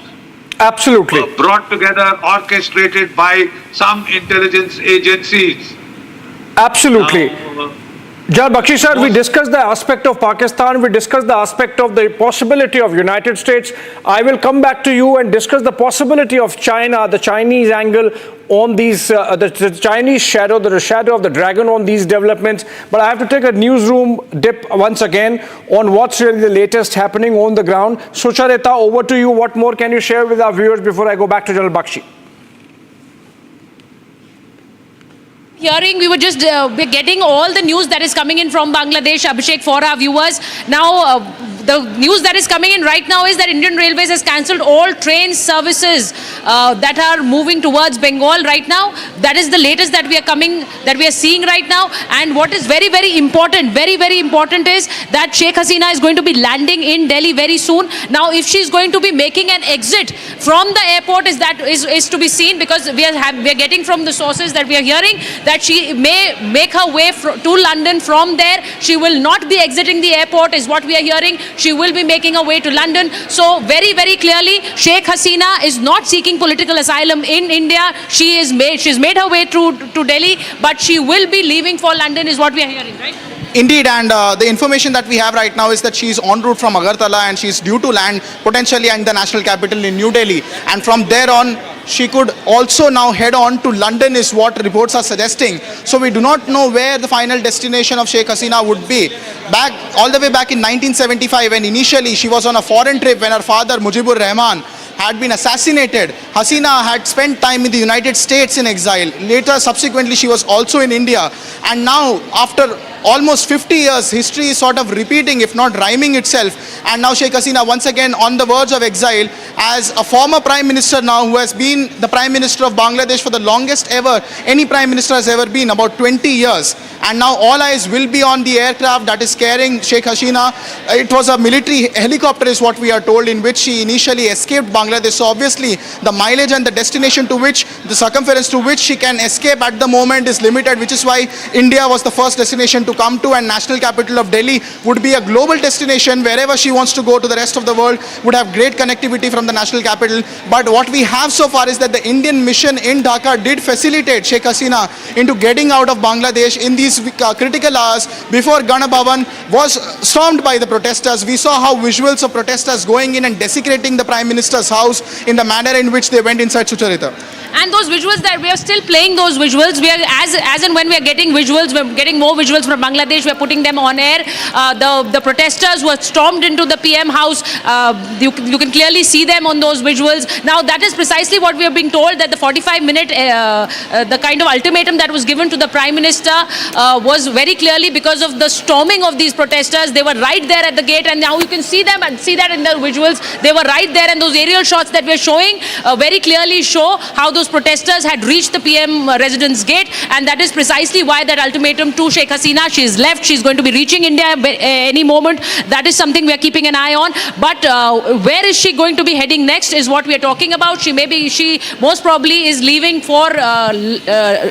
Absolutely. Brought together, orchestrated by some intelligence agencies. Absolutely. Jalal Bakhshi sir, we discussed the aspect of Pakistan, we discussed the aspect of the possibility of United States. I will come back to you and discuss the possibility of China, the Chinese angle on these, the Chinese shadow, the shadow of the dragon on these developments. But I have to take a newsroom dip once again on what's really the latest happening on the ground. Sucharita, over to you. What more can you share with our viewers before I go back to Jalal Bakhshi? Hearing, we were just we're getting all the news that is coming in from Bangladesh, Abhishek, for our viewers. Now, the news that is coming in right now is that Indian Railways has cancelled all train services that are moving towards Bengal right now. That is the latest that we are seeing right now. And what is very, very important is that Sheikh Hasina is going to be landing in Delhi very soon. Now, if she is going to be making an exit from the airport, is to be seen, because we are getting from the sources that we are hearing that she may make her way to London from there. She will not be exiting the airport, is what we are hearing. She will be making her way to London. So very, very clearly, Sheikh Hasina is not seeking political asylum in India. She's made her way to Delhi, but she will be leaving for London, is what we are hearing, right? Indeed, and the information that we have right now is that she's en route from Agartala and she's due to land potentially in the national capital in New Delhi. And from there on, she could also now head on to London, is what reports are suggesting. So we do not know where the final destination of Sheikh Hasina would be. All the way back in 1975, when initially she was on a foreign trip when her father, Mujibur Rahman, had been assassinated. Hasina had spent time in the United States in exile. Later, subsequently, she was also in India. And now, after almost 50 years, history is sort of repeating, if not rhyming itself. And now Sheikh Hasina once again on the verge of exile as a former prime minister now, who has been the prime minister of Bangladesh for the longest ever any prime minister has ever been, about 20 years. And now all eyes will be on the aircraft that is carrying Sheikh Hasina. It was a military helicopter, is what we are told, in which she initially escaped Bangladesh. So obviously the mileage and the destination to which, the circumference to which she can escape at the moment is limited, which is why India was the first destination to come to, and national capital of Delhi would be a global destination. Wherever she wants to go to the rest of the world would have great connectivity from the national capital. But what we have so far is that the Indian mission in Dhaka did facilitate Sheikh Hasina into getting out of Bangladesh in these critical hours before Gana Bhavan was stormed by the protesters. We saw how visuals of protesters going in and desecrating the Prime Minister's house in the manner in which they went inside, Sucharita. And those visuals that we are still playing, those visuals, we are as and when we are getting visuals, we're getting more visuals from Bangladesh, we're putting them on air. The protesters who stormed into the PM house, you can clearly see them on those visuals. Now that is precisely what we are being told, that the 45-minute, the kind of ultimatum that was given to the Prime Minister was very clearly because of the storming of these protesters. They were right there at the gate, and now you can see them and see that in the visuals. They were right there, and those aerial shots that we're showing very clearly show how those those protesters had reached the PM residence gate, and that is precisely why that ultimatum to Sheikh Hasina. She is left. She's going to be reaching India any moment. That is something we are keeping an eye on. But where is she going to be heading next is what we are talking about. She most probably is leaving for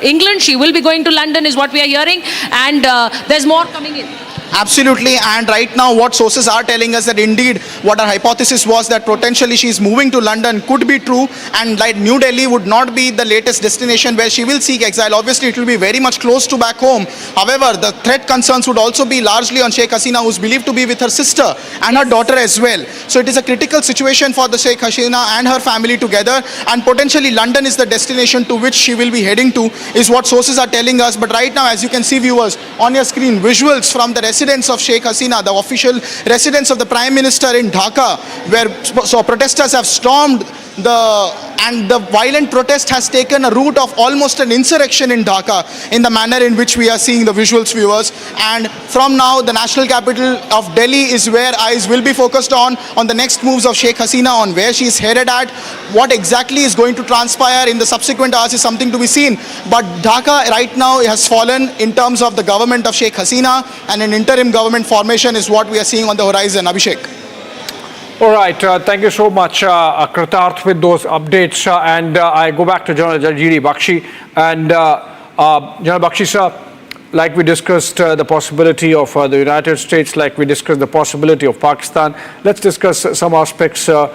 England. She will be going to London is what we are hearing, and there's more coming in. Absolutely, and right now what sources are telling us that indeed what our hypothesis was that potentially she is moving to London could be true, and like New Delhi would not be the latest destination where she will seek exile. Obviously it will be very much close to back home. However, the threat concerns would also be largely on Sheikh Hasina, who is believed to be with her sister and her daughter as well. So it is a critical situation for the Sheikh Hasina and her family together, and potentially London is the destination to which she will be heading to, is what sources are telling us. But right now, as you can see, viewers, on your screen, visuals from the residence of Sheikh Hasina, the official residence of the Prime Minister in Dhaka, where protesters have stormed and the violent protest has taken a route of almost an insurrection in Dhaka in the manner in which we are seeing the visuals, viewers. And from now, the national capital of Delhi is where eyes will be focused on the next moves of Sheikh Hasina, on where she is headed at. What exactly is going to transpire in the subsequent hours is something to be seen. But Dhaka right now has fallen in terms of the government of Sheikh Hasina, and an interim government formation is what we are seeing on the horizon. Abhishek. All right, thank you so much, Kritarth, with those updates. And I go back to General G.D. Bakshi. And General Bakshi, sir, like we discussed the possibility of the United States, like we discussed the possibility of Pakistan, let's discuss some aspects of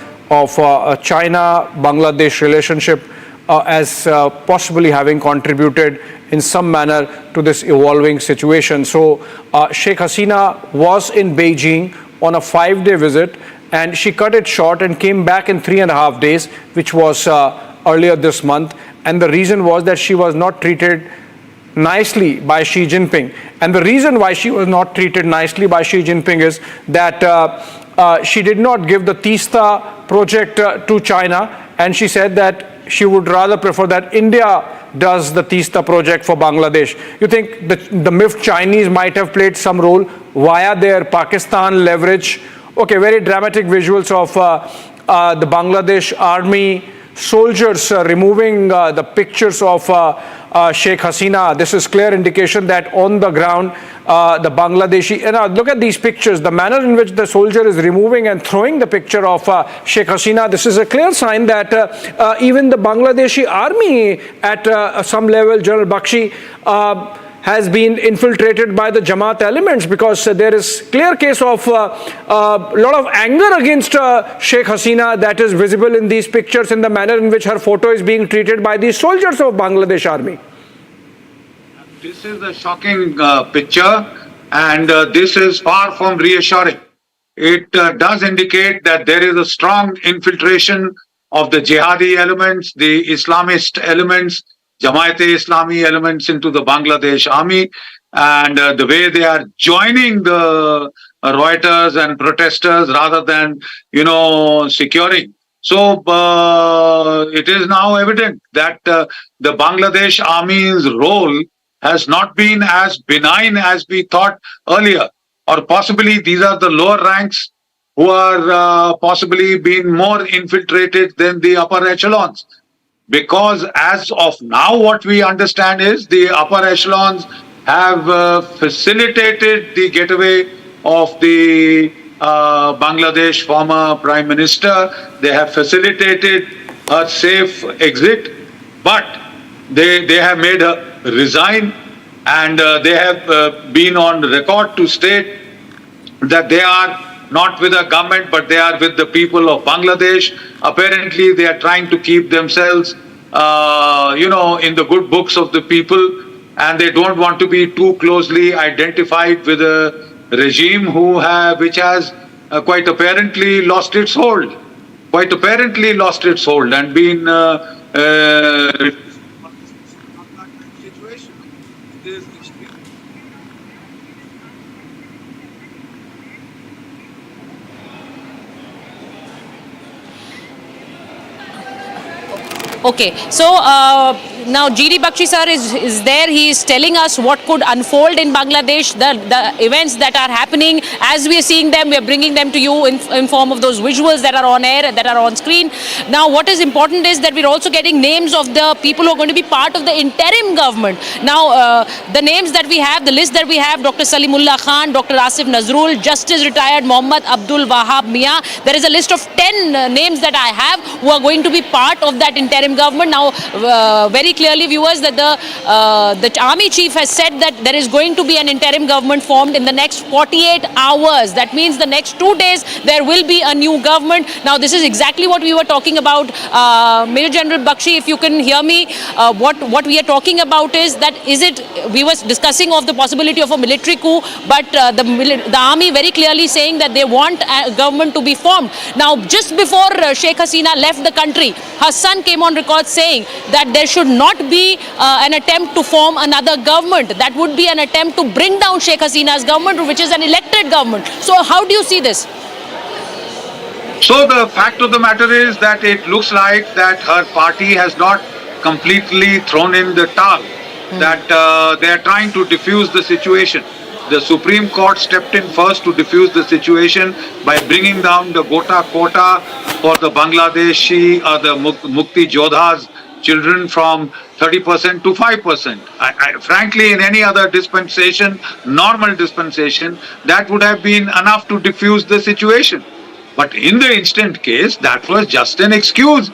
China-Bangladesh relationship as possibly having contributed in some manner to this evolving situation. So Sheikh Hasina was in Beijing on a 5-day visit, and she cut it short and came back in 3.5 days, which was earlier this month. And the reason was that she was not treated nicely by Xi Jinping. And the reason why she was not treated nicely by Xi Jinping is that she did not give the Teesta project to China, and she said that she would rather prefer that India does the Teesta project for Bangladesh. You think the MIF Chinese might have played some role via their Pakistan leverage? Okay, very dramatic visuals of the Bangladesh army soldiers removing the pictures of Sheikh Hasina. This is clear indication that on the ground, the Bangladeshi, look at these pictures, the manner in which the soldier is removing and throwing the picture of Sheikh Hasina. This is a clear sign that even the Bangladeshi army at some level, General Bakshi, has been infiltrated by the Jamaat elements, because there is clear case of a lot of anger against Sheikh Hasina that is visible in these pictures, in the manner in which her photo is being treated by these soldiers of Bangladesh army. This is a shocking picture, and this is far from reassuring. It does indicate that there is a strong infiltration of the jihadi elements, the Islamist elements, Jamaat-e-Islami elements into the Bangladesh army, and the way they are joining the rioters and protesters rather than, securing. So it is now evident that the Bangladesh army's role has not been as benign as we thought earlier, or possibly these are the lower ranks who are possibly being more infiltrated than the upper echelons. Because as of now, what we understand is the upper echelons have facilitated the getaway of the Bangladesh former Prime Minister. They have facilitated her safe exit, but they have made her resign, and they have been on record to state that they are not with the government, but they are with the people of Bangladesh. Apparently, they are trying to keep themselves, in the good books of the people, and they don't want to be too closely identified with a regime which has quite apparently lost its hold, and been Okay, so now GD Bakshi sir is there. He is telling us what could unfold in Bangladesh, the events that are happening. As we are seeing them, we are bringing them to you in form of those visuals that are on air, that are on screen. Now, what is important is that we're also getting names of the people who are going to be part of the interim government. Now, the names that we have, the list that we have, Dr. Salimullah Khan, Dr. Asif Nazrul, Justice Retired Mohammad Abdul Wahab Mia. There is a list of 10 names that I have who are going to be part of that interim government. Now, very clearly, viewers, that the army chief has said that there is going to be an interim government formed in the next 48 hours. That means the next 2 days there will be a new government. Now, this is exactly what we were talking about. Major General Bakshi, if you can hear me, what we are talking about is that we were discussing of the possibility of a military coup, but the army very clearly saying that they want a government to be formed. Now, just before Sheikh Hasina left the country, her son came on record saying that there should not be an attempt to form another government. That would be an attempt to bring down Sheikh Hasina's government, which is an elected government. So how do you see this? So the fact of the matter is that it looks like that her party has not completely thrown in the towel, that they are trying to diffuse the situation. The Supreme Court stepped in first to diffuse the situation by bringing down the quota for the Bangladeshi the Mukti Jodha's children from 30% to 5%. Frankly, in any other dispensation, normal dispensation, that would have been enough to diffuse the situation. But in the instant case, that was just an excuse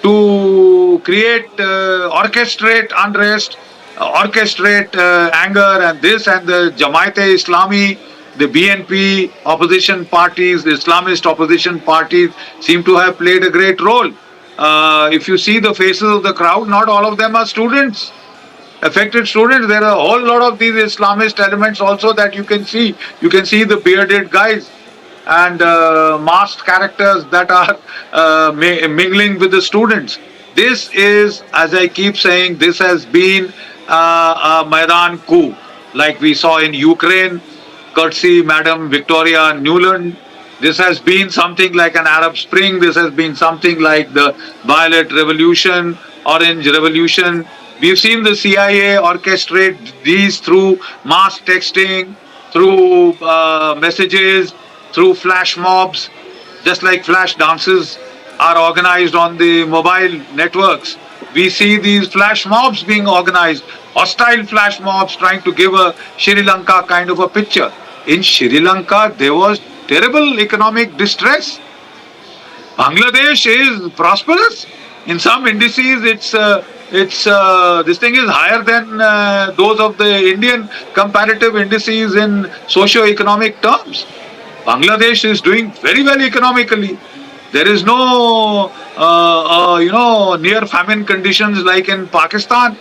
to create, orchestrate unrest, orchestrate anger, and this and the Jamaat-e-Islami, the BNP opposition parties, the Islamist opposition parties seem to have played a great role. If you see the faces of the crowd, not all of them are students, affected students. There are a whole lot of these Islamist elements also that you can see. You can see the bearded guys and masked characters that are mingling with the students. This is, as I keep saying, this has been a Maidan coup, like we saw in Ukraine, courtesy Madam Victoria Nuland. This has been something like an Arab Spring. This has been something like the Violet Revolution, Orange Revolution. We've seen the CIA orchestrate these through mass texting, through messages, through flash mobs, just like flash dances are organized on the mobile networks. We see these flash mobs being organized, hostile flash mobs trying to give a Sri Lanka kind of a picture. In Sri Lanka, there was terrible economic distress. Bangladesh is prosperous. In some indices, this thing is higher than those of the Indian comparative indices in socio-economic terms. Bangladesh is doing very well economically. There is no, near famine conditions like in Pakistan.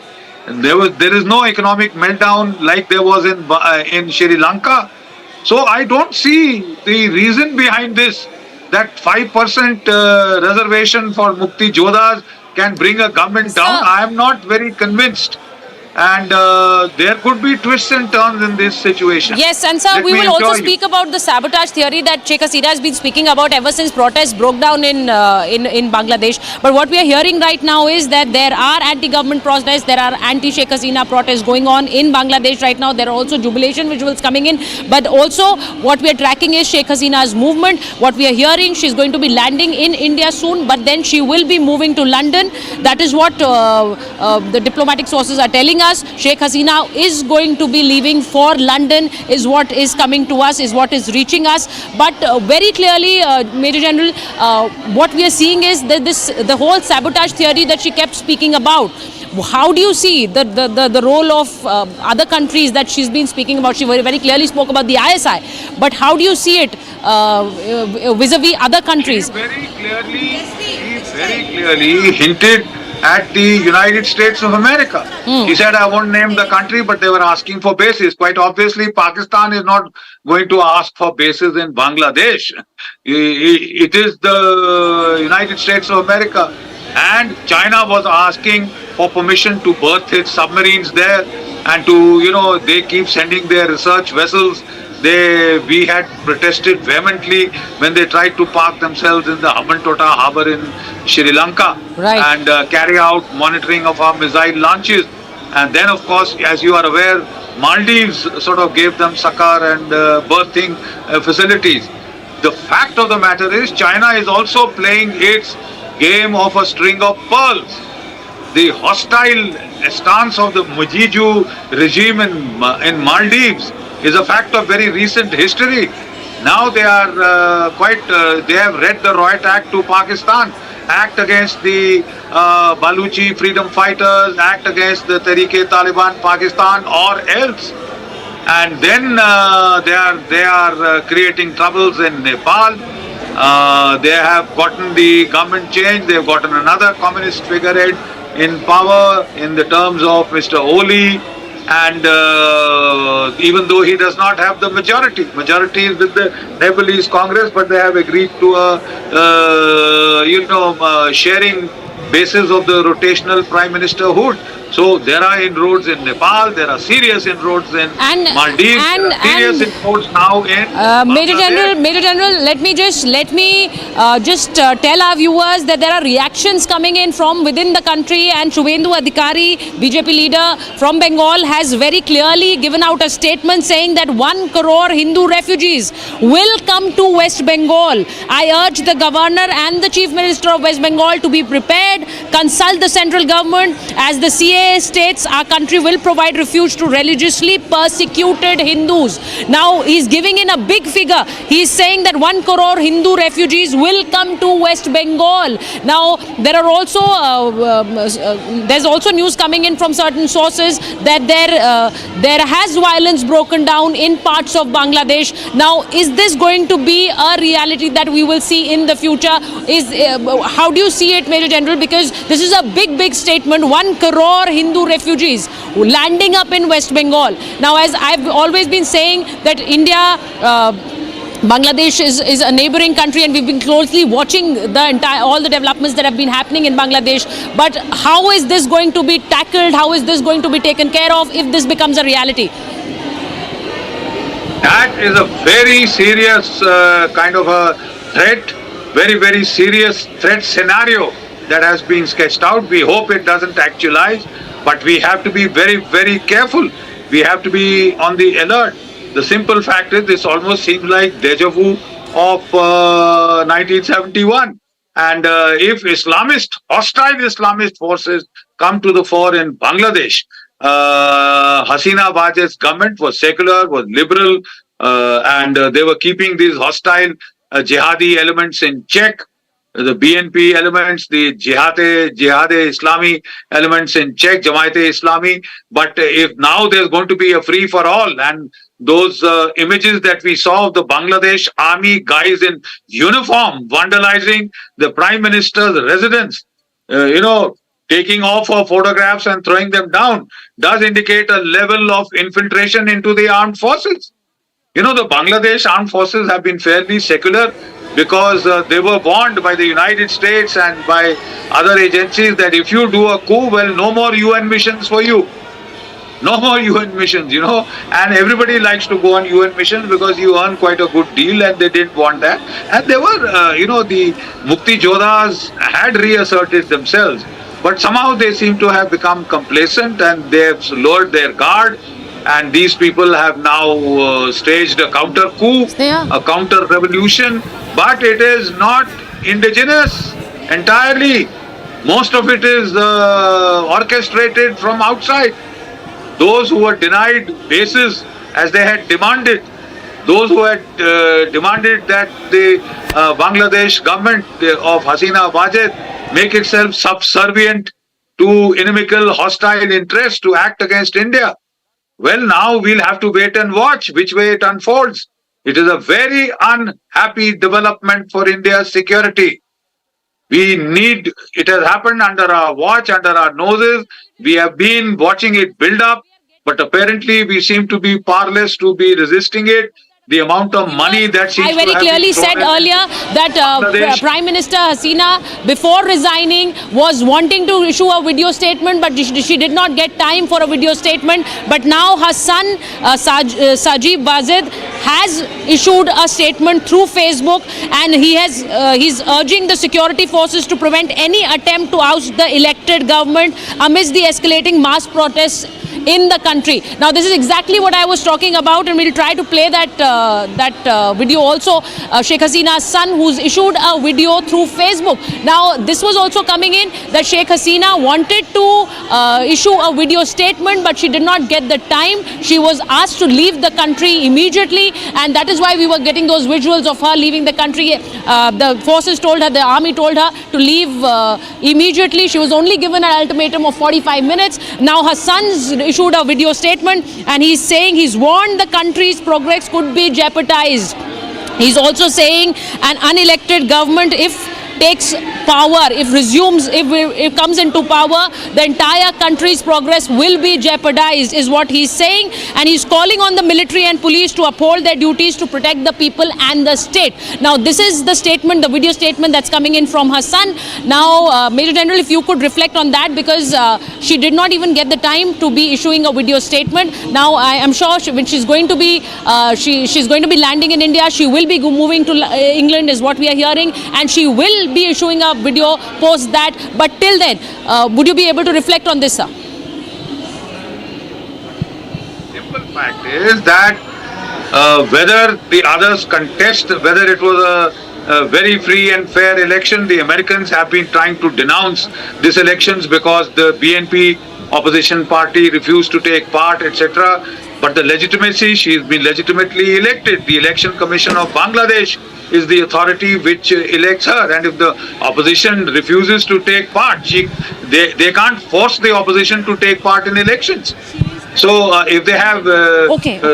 There is no economic meltdown like there was in Sri Lanka. So I don't see the reason behind this, that 5% reservation for Mukti Jodhas can bring a government down. I am not very convinced. And there could be twists and turns in this situation. Yes, and sir, we will also speak about the sabotage theory that Sheikh Hasina has been speaking about ever since protests broke down in Bangladesh. But what we are hearing right now is that there are anti-government protests, there are anti-Sheikh Hasina protests going on in Bangladesh right now. There are also jubilation visuals coming in. But also what we are tracking is Sheikh Hasina's movement. What we are hearing, she's going to be landing in India soon, but then she will be moving to London. That is what the diplomatic sources are telling us. Sheikh Hasina is going to be leaving for London, is what is coming to us, is what is reaching us. But very clearly, Major General, what we are seeing is that the whole sabotage theory that she kept speaking about. How do you see the role of other countries that she's been speaking about? She very clearly spoke about the ISI, but how do you see it vis-a-vis other countries? He very clearly hinted at the United States of America. He said, I won't name the country, but they were asking for bases. Quite obviously, Pakistan is not going to ask for bases in Bangladesh. It is the United States of America. And China was asking for permission to berth its submarines there and to, they keep sending their research vessels We had protested vehemently when they tried to park themselves in the Hambantota harbour in Sri Lanka and carry out monitoring of our missile launches. And then, of course, as you are aware, Maldives sort of gave them succor and birthing facilities. The fact of the matter is China is also playing its game of a string of pearls. The hostile stance of the Mujiju regime in Maldives is a fact of very recent history. Now they are they have read the Riot Act to Pakistan, act against the Baluchi freedom fighters, act against the Tehreek-e-Taliban Pakistan or else. And then they are creating troubles in Nepal. They have gotten the government change. They have gotten another communist figurehead in power in the terms of Mr. Oli. And even though he does not have the majority is with the Nepalese Congress, but they have agreed to a sharing basis of the rotational prime ministerhood. So there are inroads in Nepal, there are serious inroads in Maldives, there are serious inroads now in Major General, let me just tell our viewers that there are reactions coming in from within the country, and Shubhendu Adhikari, BJP leader from Bengal, has very clearly given out a statement saying that 1 crore Hindu refugees will come to West Bengal. I urge the governor and the Chief Minister of West Bengal to be prepared, consult the central government. As the CA states, our country will provide refuge to religiously persecuted Hindus. Now he's giving in a big figure. He's saying that 1 crore Hindu refugees will come to West Bengal. Now there are also there's also news coming in from certain sources that there has violence broken down in parts of Bangladesh. Now is this going to be a reality that we will see in the future? How do you see it, Major General? Because this is a big statement. 1 crore Hindu refugees landing up in West Bengal. Now, as I've always been saying, that India, Bangladesh is a neighboring country, and we've been closely watching all the developments that have been happening in Bangladesh. But how is this going to be tackled? How is this going to be taken care of if this becomes a reality? That is a very serious kind of a threat, very serious threat scenario that has been sketched out. We hope it doesn't actualize, but we have to be very careful. We have to be on the alert. The simple fact is, this almost seems like deja vu of 1971. And if hostile Islamist forces come to the fore in Bangladesh, Hasina Wajid's government was secular, was liberal, and they were keeping these hostile jihadi elements in check. The BNP elements, the Jihad-e-Islami elements in check, Jamaat-e-Islami. But if now there's going to be a free-for-all, and those images that we saw of the Bangladesh army guys in uniform vandalizing the Prime Minister's residence, taking off of photographs and throwing them down, does indicate a level of infiltration into the armed forces. The Bangladesh armed forces have been fairly secular, because they were warned by the United States and by other agencies that if you do a coup, well, no more UN missions for you. No more UN missions, and everybody likes to go on UN missions because you earn quite a good deal, and they didn't want that. And they were, the Mukti Jodhas had reasserted themselves, but somehow they seem to have become complacent, and they have lowered their guard. And these people have now staged a counter coup, a counter revolution, but it is not indigenous entirely. Most of it is orchestrated from outside. Those who were denied bases as they had demanded, those who had demanded that the Bangladesh government of Hasina Wajid make itself subservient to inimical hostile interests to act against India. Well, now we'll have to wait and watch which way it unfolds. It is a very unhappy development for India's security. It has happened under our watch, under our noses. We have been watching it build up, but apparently we seem to be powerless to be resisting it. the amount of money that she I very clearly said earlier that Prime Minister Hasina, before resigning, was wanting to issue a video statement, but she did not get time for a video statement. But now her son, Sajib Wazid, has issued a statement through Facebook, and he's urging the security forces to prevent any attempt to oust the elected government amidst the escalating mass protests in the country. Now, this is exactly what I was talking about, and we'll try to play that video also. Sheikh Hasina's son, who's issued a video through Facebook. Now, this was also coming in that Sheikh Hasina wanted to issue a video statement, but she did not get the time. She was asked to leave the country immediately, and that is why we were getting those visuals of her leaving the country. The forces told her, the army told her to leave immediately. She was only given an ultimatum of 45 minutes. Now, her son's issued a video statement, and he's saying he's warned the country's progress could be jeopardized. He's also saying an unelected government, if takes power, if comes into power, the entire country's progress will be jeopardized, is what he's saying. And he's calling on the military and police to uphold their duties to protect the people and the state. Now, this is the statement, the video statement that's coming in from her son. Now, Major General, if you could reflect on that, because she did not even get the time to be issuing a video statement. Now, I am sure when she's going to be she's going to be landing in India, she will be moving to England, is what we are hearing, and she will be issuing a video post that. But till then, would you be able to reflect on this, sir? Simple fact is that whether the others contest, whether it was a very free and fair election, the Americans have been trying to denounce these elections because the BNP opposition party refused to take part, etc. But the legitimacy, she has been legitimately elected. The Election Commission of Bangladesh is the authority which elects her, and if the opposition refuses to take part, they can't force the opposition to take part in elections. So if they have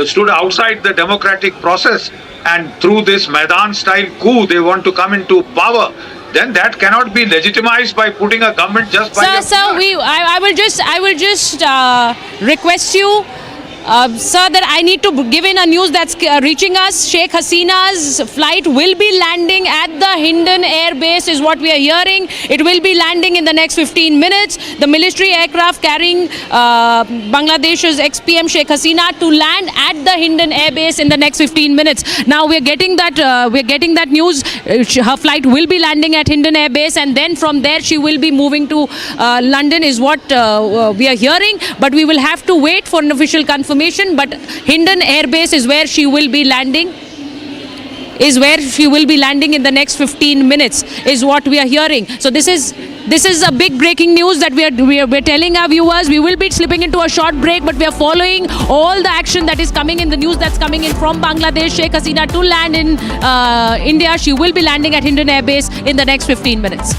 stood outside the democratic process and through this Maidan style coup they want to come into power, then that cannot be legitimized by putting a government just by Sir, I will just request you, sir, that I need to give in a news that's reaching us. Sheikh Hasina's flight will be landing at the Hindon Air Base, is what we are hearing. It will be landing in the next 15 minutes. The military aircraft carrying Bangladesh's ex-PM Sheikh Hasina to land at the Hindon Air Base in the next 15 minutes. Now we are getting that news. Her flight will be landing at Hindon Air Base, and then from there she will be moving to London, is what we are hearing. But we will have to wait for an official confirmation. But Hindon Air Base is where she will be landing. In the next 15 minutes, is what we are hearing. So this is a big breaking news that we're telling our viewers. We will be slipping into a short break, but we are following all the action that is coming in, the news that's coming in from Bangladesh. Sheikh Hasina to land in India. She will be landing at Hindon Air Base in the next 15 minutes.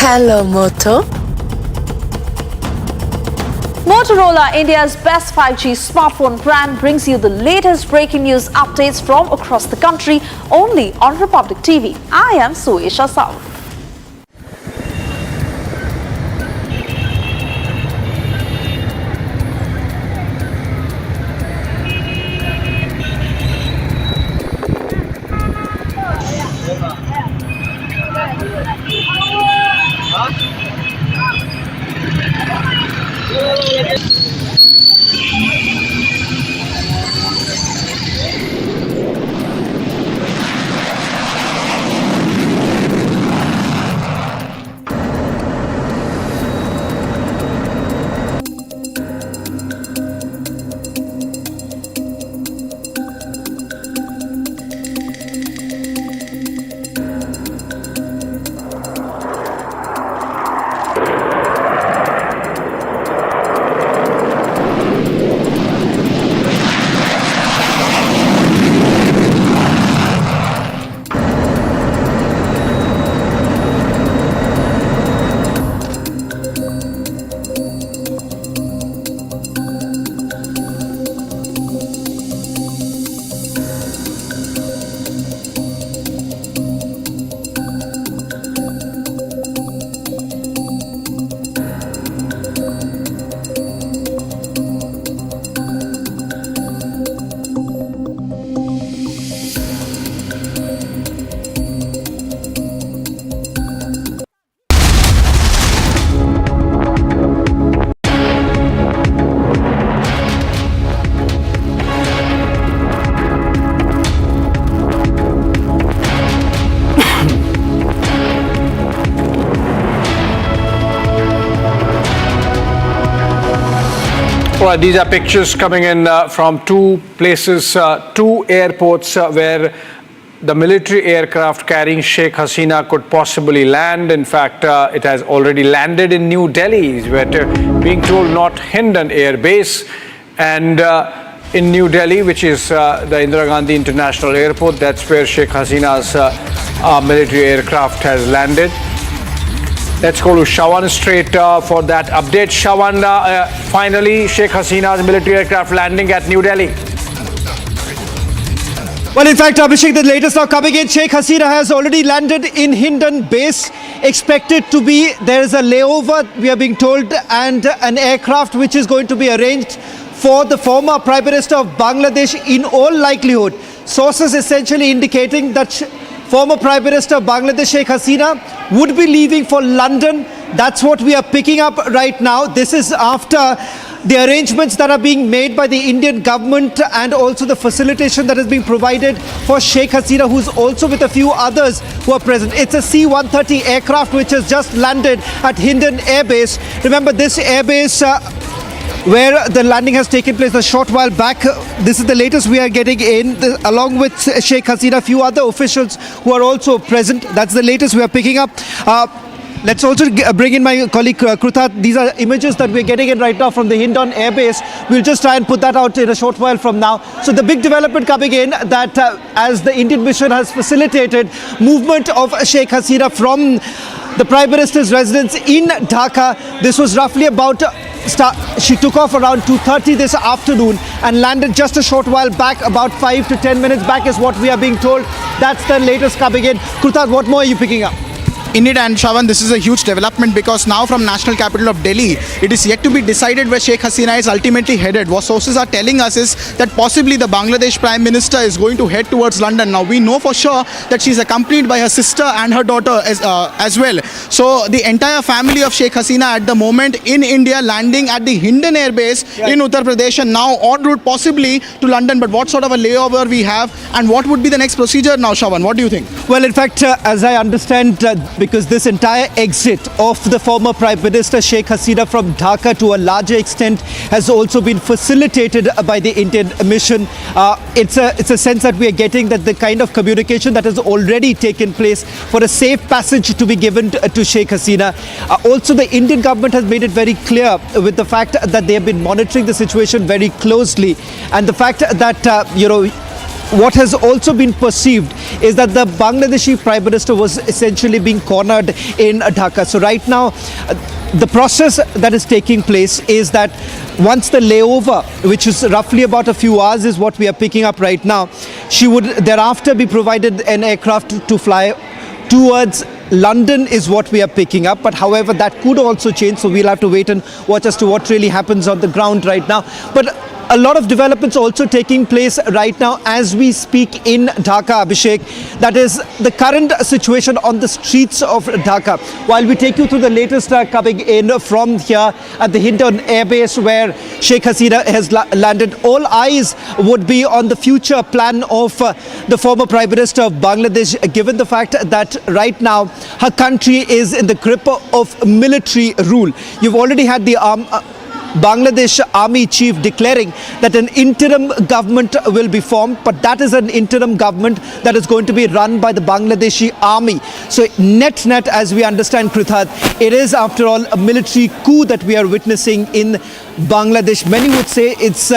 Hello, Moto. Motorola, India's best 5G smartphone brand, brings you the latest breaking news updates from across the country only on Republic TV. I am Suisha Saul. Right, these are pictures coming in from two places, two airports where the military aircraft carrying Sheikh Hasina could possibly land. In fact, it has already landed in New Delhi. We're being told not Hindon Air Base. And in New Delhi, which is the Indira Gandhi International Airport, that's where Sheikh Hasina's military aircraft has landed. Let's go to Shawan straight for that update. Shawan, finally, Sheikh Hasina's military aircraft landing at New Delhi. Well, in fact, Abhishek, the latest now coming in, Sheikh Hasina has already landed in Hindon base. Expected to be, there is a layover, we are being told, and an aircraft which is going to be arranged for the former Prime Minister of Bangladesh in all likelihood. Sources essentially indicating that former Prime Minister of Bangladesh, Sheikh Hasina, would be leaving for London. That's what we are picking up right now. This is after the arrangements that are being made by the Indian government and also the facilitation that is being provided for Sheikh Hasina, who's also with a few others who are present. It's a C-130 aircraft which has just landed at Hindon Air Base. Remember, this air base where the landing has taken place a short while back. This is the latest we are getting in, along with Sheikh Hasina, a few other officials who are also present. That's the latest we are picking up. Let's also bring in my colleague Kruthat. These are images that we're getting in right now from the Hindon Air Base. We'll just try and put that out in a short while from now. So the big development coming in that as the Indian mission has facilitated movement of Sheikh Hasina from the Prime Minister's residence in Dhaka. This was roughly about she took off around 2:30 this afternoon and landed just a short while back, about 5 to 10 minutes back is what we are being told. That's the latest coming in. Kruthat, what more are you picking up? Indeed, and Shawan, this is a huge development because now from national capital of Delhi, it is yet to be decided where Sheikh Hasina is ultimately headed. What sources are telling us is that possibly the Bangladesh Prime Minister is going to head towards London. Now, we know for sure that she's accompanied by her sister and her daughter as well. So, the entire family of Sheikh Hasina at the moment in India landing at the Hindon Air Base in Uttar Pradesh and now en route possibly to London. But what sort of a layover we have and what would be the next procedure now, Shawan? What do you think? Well, in fact, as I understand, because this entire exit of the former Prime Minister Sheikh Hasina from Dhaka to a larger extent has also been facilitated by the Indian mission. It's a sense that we are getting that the kind of communication that has already taken place for a safe passage to be given to Sheikh Hasina. Also, the Indian government has made it very clear with the fact that they have been monitoring the situation very closely, and the fact that what has also been perceived is that the Bangladeshi Prime Minister was essentially being cornered in Dhaka. So right now, the process that is taking place is that once the layover, which is roughly about a few hours, is what we are picking up right now, she would thereafter be provided an aircraft to fly towards London, is what we are picking up. But however, that could also change, so we'll have to wait and watch as to what really happens on the ground right now. But a lot of developments also taking place right now as we speak in Dhaka, Abhishek. That is the current situation on the streets of Dhaka. While we take you through the latest coming in from here at the Hindon airbase where Sheikh Hasina has landed, all eyes would be on the future plan of the former Prime Minister of Bangladesh, given the fact that right now her country is in the grip of military rule. You've already had the Bangladesh Army Chief declaring that an interim government will be formed, but that is an interim government that is going to be run by the Bangladeshi Army. So net, as we understand, Krithad, it is after all a military coup that we are witnessing in Bangladesh. Many would say it's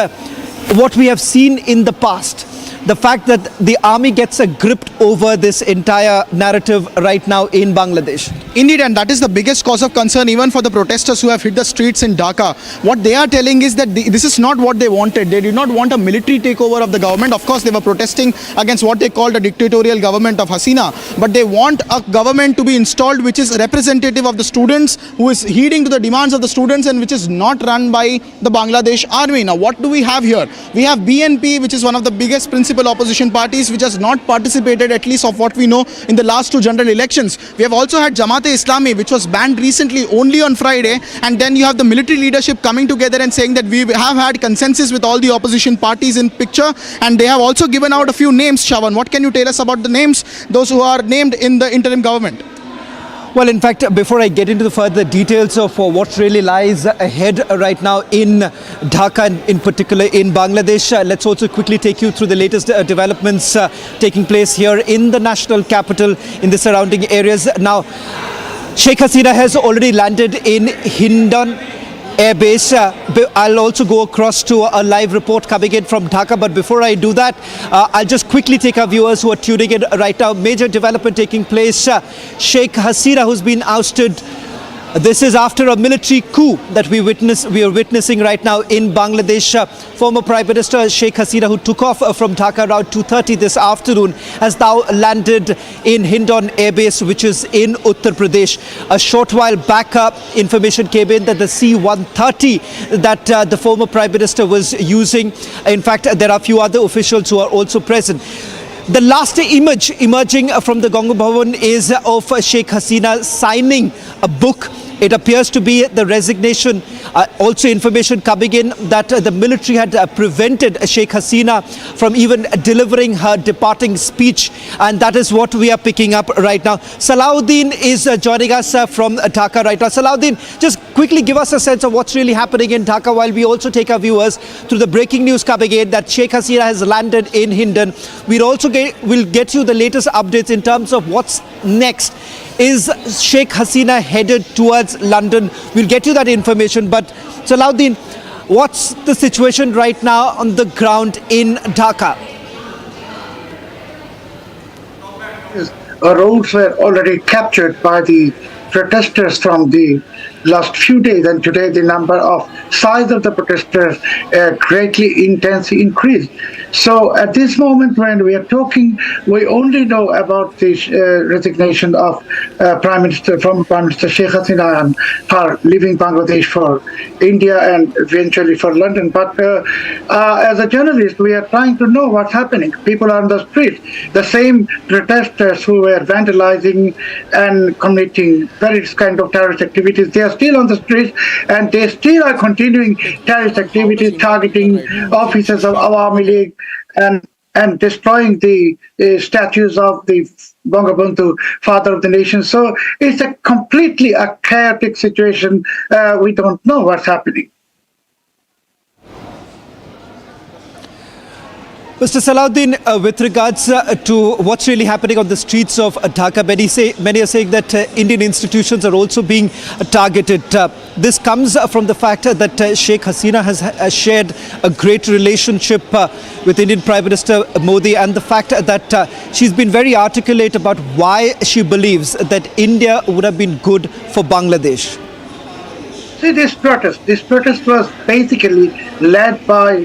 what we have seen in the past. The fact that the army gets a grip over this entire narrative right now in Bangladesh. Indeed, and that is the biggest cause of concern even for the protesters who have hit the streets in Dhaka. What they are telling is that this is not what they wanted. They did not want a military takeover of the government. Of course, they were protesting against what they called a dictatorial government of Hasina. But they want a government to be installed which is representative of the students, who is heeding to the demands of the students, and which is not run by the Bangladesh army. Now, what do we have here? We have BNP, which is one of the biggest principal opposition parties, which has not participated, at least of what we know, in the last two general elections. We have also had Jamaat-e-Islami, which was banned recently only on Friday, and then you have the military leadership coming together and saying that we have had consensus with all the opposition parties in picture, and they have also given out a few names. Shawan, what can you tell us about the names, those who are named in the interim government? Well, in fact, before I get into the further details of what really lies ahead right now in Dhaka and in particular in Bangladesh, let's also quickly take you through the latest developments taking place here in the national capital, in the surrounding areas. Now, Sheikh Hasina has already landed in Hindon airbase. I'll also go across to a live report coming in from Dhaka, but before I do that, I'll just quickly take our viewers who are tuning in right now. Major development taking place. Sheikh Hasina, who's been ousted. This is after a military coup that we are witnessing right now in Bangladesh. Former Prime Minister Sheikh Hasina, who took off from Dhaka around 2:30 this afternoon, has now landed in Hindon airbase, which is in Uttar Pradesh. A short while back, information came in that the C-130 that the former Prime Minister was using, in fact, there are a few other officials who are also present. The last image emerging from the Govt Bhavan is of Sheikh Hasina signing a book. It appears to be the resignation. Also information coming in that the military had prevented Sheikh Hasina from even delivering her departing speech. And that is what we are picking up right now. Salahuddin is joining us from Dhaka right now. Salahuddin, just quickly give us a sense of what's really happening in Dhaka while we also take our viewers through the breaking news coming in that Sheikh Hasina has landed in Hindon. We'll get you the latest updates in terms of what's next. Is Sheikh Hasina headed towards London? We'll get you that information. But Salahuddin, what's the situation right now on the ground in Dhaka? Roads were already captured by the protesters from the last few days, and today the number of size of the protesters greatly intensely increased. So at this moment when we are talking, we only know about the resignation of Prime Minister Sheikh Hasina and her leaving Bangladesh for India and eventually for London. But as a journalist, we are trying to know what's happening. People are on the street. The same protesters who were vandalizing and committing various kind of terrorist activities, they are still on the streets, and they still are continuing terrorist activities, targeting offices of Awami League and destroying the statues of the Bangabandhu, father of the nation. So it's a completely chaotic situation. We don't know what's happening. Mr. Salahuddin, with regards to what's really happening on the streets of Dhaka, many are saying that Indian institutions are also being targeted. This comes from the fact that Sheikh Hasina has shared a great relationship with Indian Prime Minister Modi, and the fact that she's been very articulate about why she believes that India would have been good for Bangladesh. See, this protest was basically led by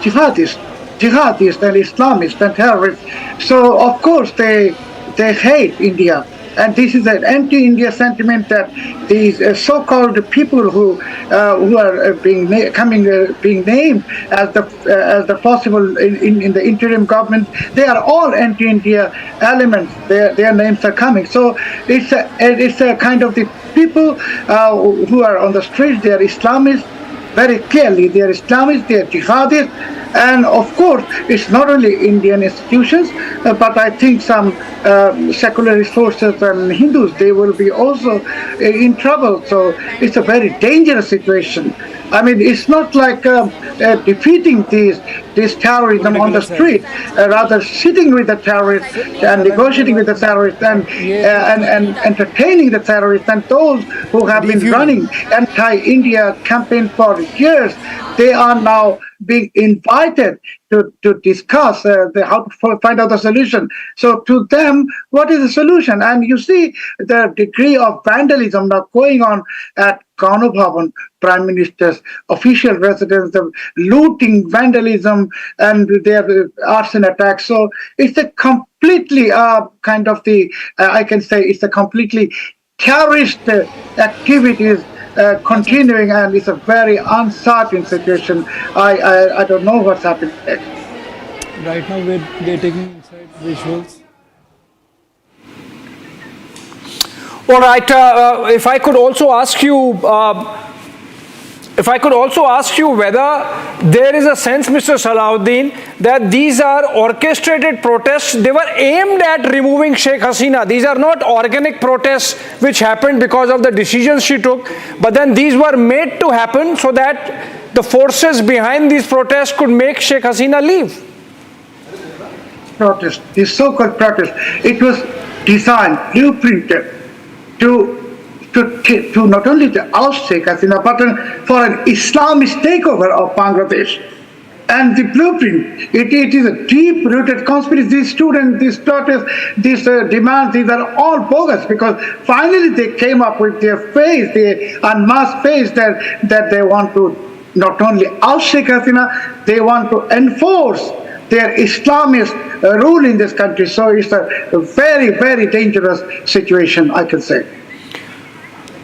jihadists and Islamists and terrorists. So of course they hate India. And this is an anti-India sentiment that these so-called people who are being named as the possible in the interim government, they are all anti-India elements. Their names are coming. So it's a kind of the people who are on the streets. They are Islamists. Very clearly, they are Islamists. They are jihadists. And of course, it's not only Indian institutions, but I think some secular resources and Hindus, they will be also in trouble. So it's a very dangerous situation. I mean, it's not like defeating this terrorism on the street, rather sitting with the terrorists and negotiating with the terrorists and entertaining the terrorists and those who have been running anti-India campaign for years. They are now being invited to discuss how to find out the solution. So to them, what is the solution? And you see the degree of vandalism now going on at Gano Bhavan, Prime Minister's official residence, the looting, vandalism, and their arson attacks. So it's a completely I can say it's a completely terrorist activities continuing, and it's a very uncertain situation. I don't know what's happening next. Right now we're taking inside visuals. All right. If I could also ask you, whether there is a sense, Mr. Salahuddin, that these are orchestrated protests. They were aimed at removing Sheikh Hasina. These are not organic protests which happened because of the decisions she took, but then these were made to happen so that the forces behind these protests could make Sheikh Hasina leave. Protest, this so-called protest, it was designed, blueprinted to not only to oust Sheikh Hasina, but for an Islamist takeover of Bangladesh. And the blueprint, it is a deep-rooted conspiracy. These students, these protests, these demands, these are all bogus, because finally they came up with their face, the unmasked face that they want to not only oust Sheikh Hasina, they want to enforce their Islamist rule in this country. So it's a very, very dangerous situation, I can say.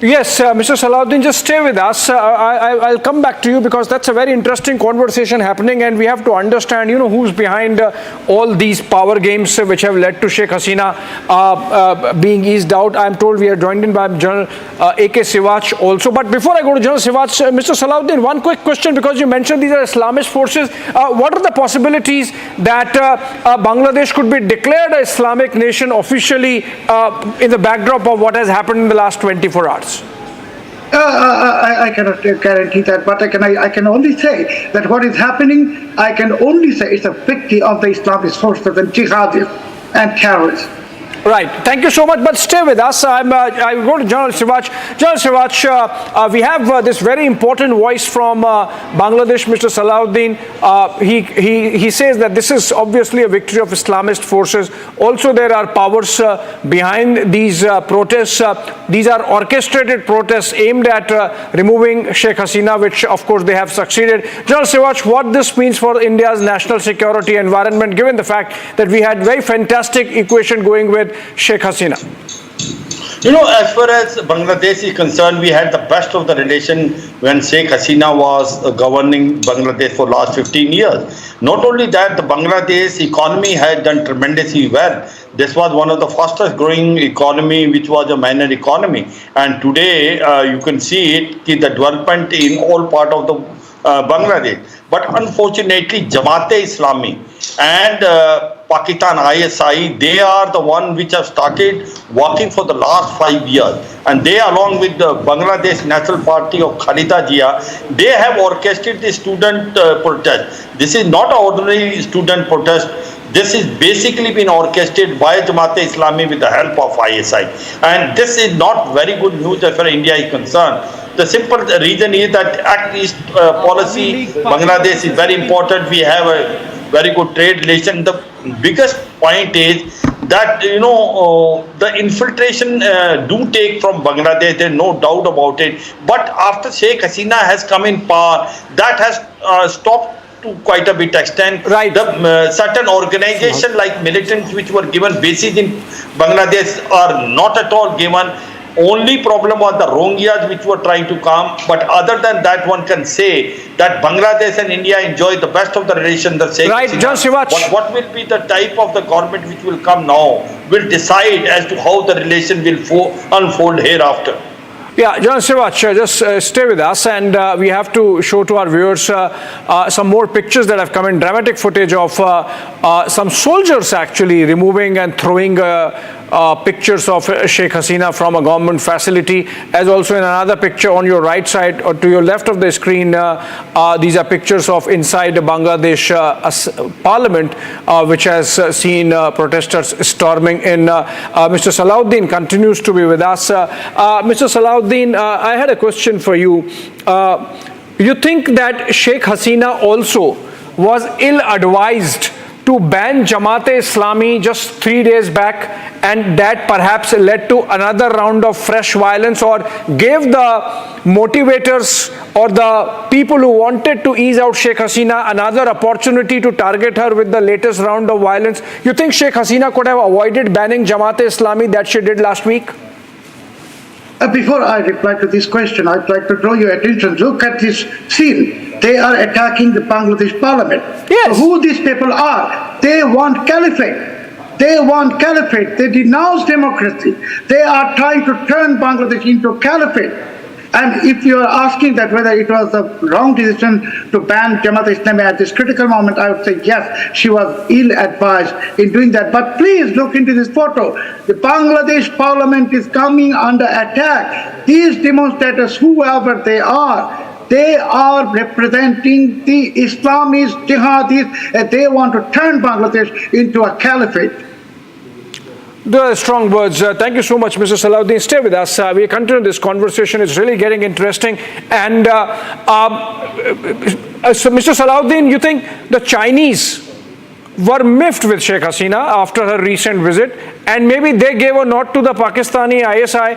Yes, Mr. Salahuddin, just stay with us. I'll come back to you, because that's a very interesting conversation happening, and we have to understand, who's behind all these power games which have led to Sheikh Hasina being eased out. I'm told we are joined in by General A.K. Sivach also. But before I go to General Sivach, Mr. Salahuddin, one quick question, because you mentioned these are Islamist forces. What are the possibilities that Bangladesh could be declared an Islamic nation officially in the backdrop of what has happened in the last 24 hours? I cannot guarantee that, but I can only say that what is happening, I can only say it's a victory of the Islamist forces and jihadists and terrorists. Right. Thank you so much. But stay with us. I will go to General Sivach. General Sivach, we have this very important voice from Bangladesh, Mr. Salahuddin. He says that this is obviously a victory of Islamist forces. Also, there are powers behind these protests. These are orchestrated protests aimed at removing Sheikh Hasina, which of course they have succeeded. General Sivach, what this means for India's national security environment, given the fact that we had very fantastic equation going with Sheikh Hasina? As far as Bangladesh is concerned, we had the best of the relation when Sheikh Hasina was governing Bangladesh for last 15 years. Not only that, the Bangladesh economy had done tremendously well. This was one of the fastest growing economy, which was a minor economy. And today, you can see it, the development in all part of the Bangladesh. But unfortunately, Jamaat-e-Islami and Pakistan ISI, they are the one which have started working for the last 5 years. And they, along with the Bangladesh National Party of Khalida Zia, they have orchestrated the student protest. This is not an ordinary student protest. This is basically been orchestrated by Jamaat-e-Islami with the help of ISI. And this is not very good news as far as India is concerned. The simple reason is that Act East policy, Bangladesh is very important. We have a very good trade relation. The biggest point is that the infiltration do take from Bangladesh. There's no doubt about it. But after Sheikh Hasina has come in power, that has stopped to quite a bit extent. Right. The certain organizations like militants which were given bases in Bangladesh are not at all given. Only problem was the Rohingyas which were trying to come, but other than that, one can say that Bangladesh and India enjoy the best of the relation. Right, John Sivach. What will be the type of the government which will come now will decide as to how the relation will unfold hereafter. Yeah, John Sivach, just stay with us, and we have to show to our viewers some more pictures that have come in, dramatic footage of some soldiers actually removing and throwing pictures of Sheikh Hasina from a government facility, as also in another picture on your right side or to your left of the screen. These are pictures of inside Bangladesh parliament, which has seen protesters storming in. Mr. Salahuddin continues to be with us. Mr. Salahuddin, I had a question for you. You think that Sheikh Hasina also was ill-advised to ban Jamaat-e-Islami just 3 days back, and that perhaps led to another round of fresh violence, or gave the motivators or the people who wanted to ease out Sheikh Hasina another opportunity to target her with the latest round of violence? You think Sheikh Hasina could have avoided banning Jamaat-e-Islami that she did last week? Before I reply to this question, I'd like to draw your attention. Look at this scene. They are attacking the Bangladesh parliament. Yes. So who these people are? They want caliphate. They want caliphate. They denounce democracy. They are trying to turn Bangladesh into a caliphate. And if you are asking that whether it was the wrong decision to ban Jamaat-e-Islami at this critical moment, I would say yes, she was ill-advised in doing that. But please look into this photo. The Bangladesh parliament is coming under attack. These demonstrators, whoever they are representing the Islamists, jihadis, and they want to turn Bangladesh into a caliphate. The strong words. Thank you so much, Mr. Salahuddin. Stay with us. We continue this conversation. It's really getting interesting. And so, Mr. Salahuddin, you think the Chinese were miffed with Sheikh Hasina after her recent visit, and maybe they gave a nod to the Pakistani ISI?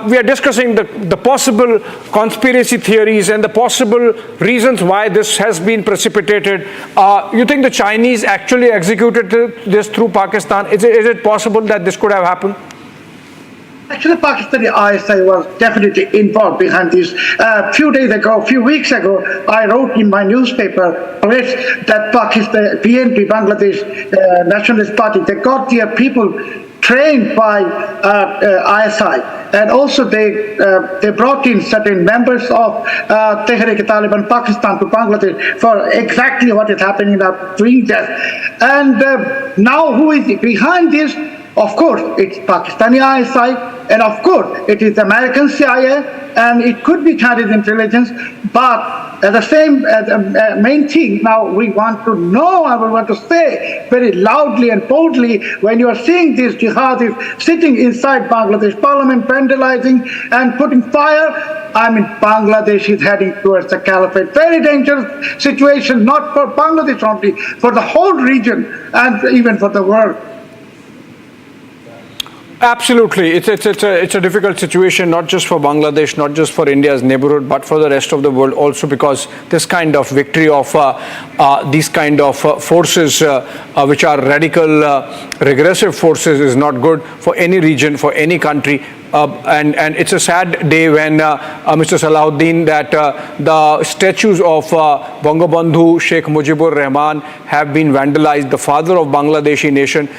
We are discussing the possible conspiracy theories and the possible reasons why this has been precipitated. You think the Chinese actually executed this through Pakistan? Is it possible that this could have happened? Actually, Pakistani ISI was definitely involved behind this. A few weeks ago, I wrote in my newspaper that Pakistan, BNP, Bangladesh Nationalist Party, they got their people trained by ISI, and also they brought in certain members of Tehrik-e-Taliban Pakistan to Bangladesh for exactly what is happening up doing that. And now who is behind this? Of course, it's Pakistani ISI, and of course, it is American CIA, and it could be Chinese intelligence. But at the same main thing, now we want to know, and we want to say very loudly and boldly, when you are seeing these jihadis sitting inside Bangladesh parliament, vandalizing and putting fire, Bangladesh is heading towards a caliphate. Very dangerous situation, not for Bangladesh only, for the whole region and even for the world. Absolutely. It's a difficult situation, not just for Bangladesh, not just for India's neighborhood, but for the rest of the world also, because this kind of victory of these kind of forces, which are radical, regressive forces, is not good for any region, for any country. And it's a sad day when, Mr. Salahuddin, that the statues of Bangabandhu Sheikh Mujibur Rahman have been vandalized, the father of Bangladeshi nation.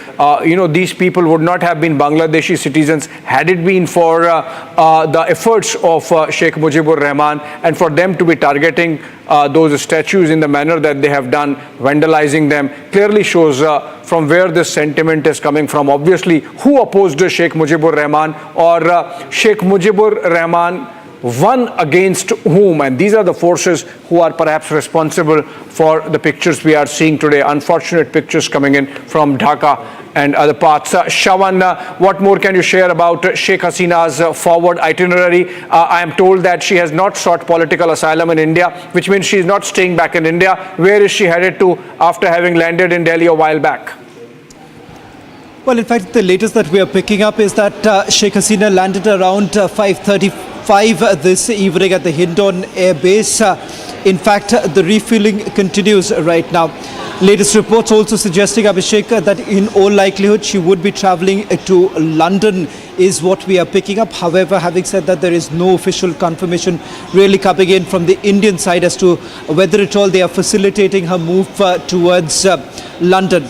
These people would not have been Bangladeshi citizens had it been for the efforts of Sheikh Mujibur Rahman, and for them to be targeting those statues in the manner that they have done, vandalizing them, clearly shows from where this sentiment is coming from. Obviously, who opposed Sheikh Mujibur Rahman, or Sheikh Mujibur Rahman won against whom? And these are the forces who are perhaps responsible for the pictures we are seeing today, unfortunate pictures coming in from Dhaka and other parts. Shawan, what more can you share about Sheikh Hasina's forward itinerary? I am told that she has not sought political asylum in India, which means she is not staying back in India. Where is she headed to after having landed in Delhi a while back? Well, in fact, the latest that we are picking up is that Sheikh Hasina landed around 5:35 this evening at the Hindon Air Base. In fact, the refueling continues right now. Latest reports also suggesting, Abhishek, that in all likelihood she would be travelling to London is what we are picking up. However, having said that, there is no official confirmation really coming in from the Indian side as to whether at all they are facilitating her move towards London.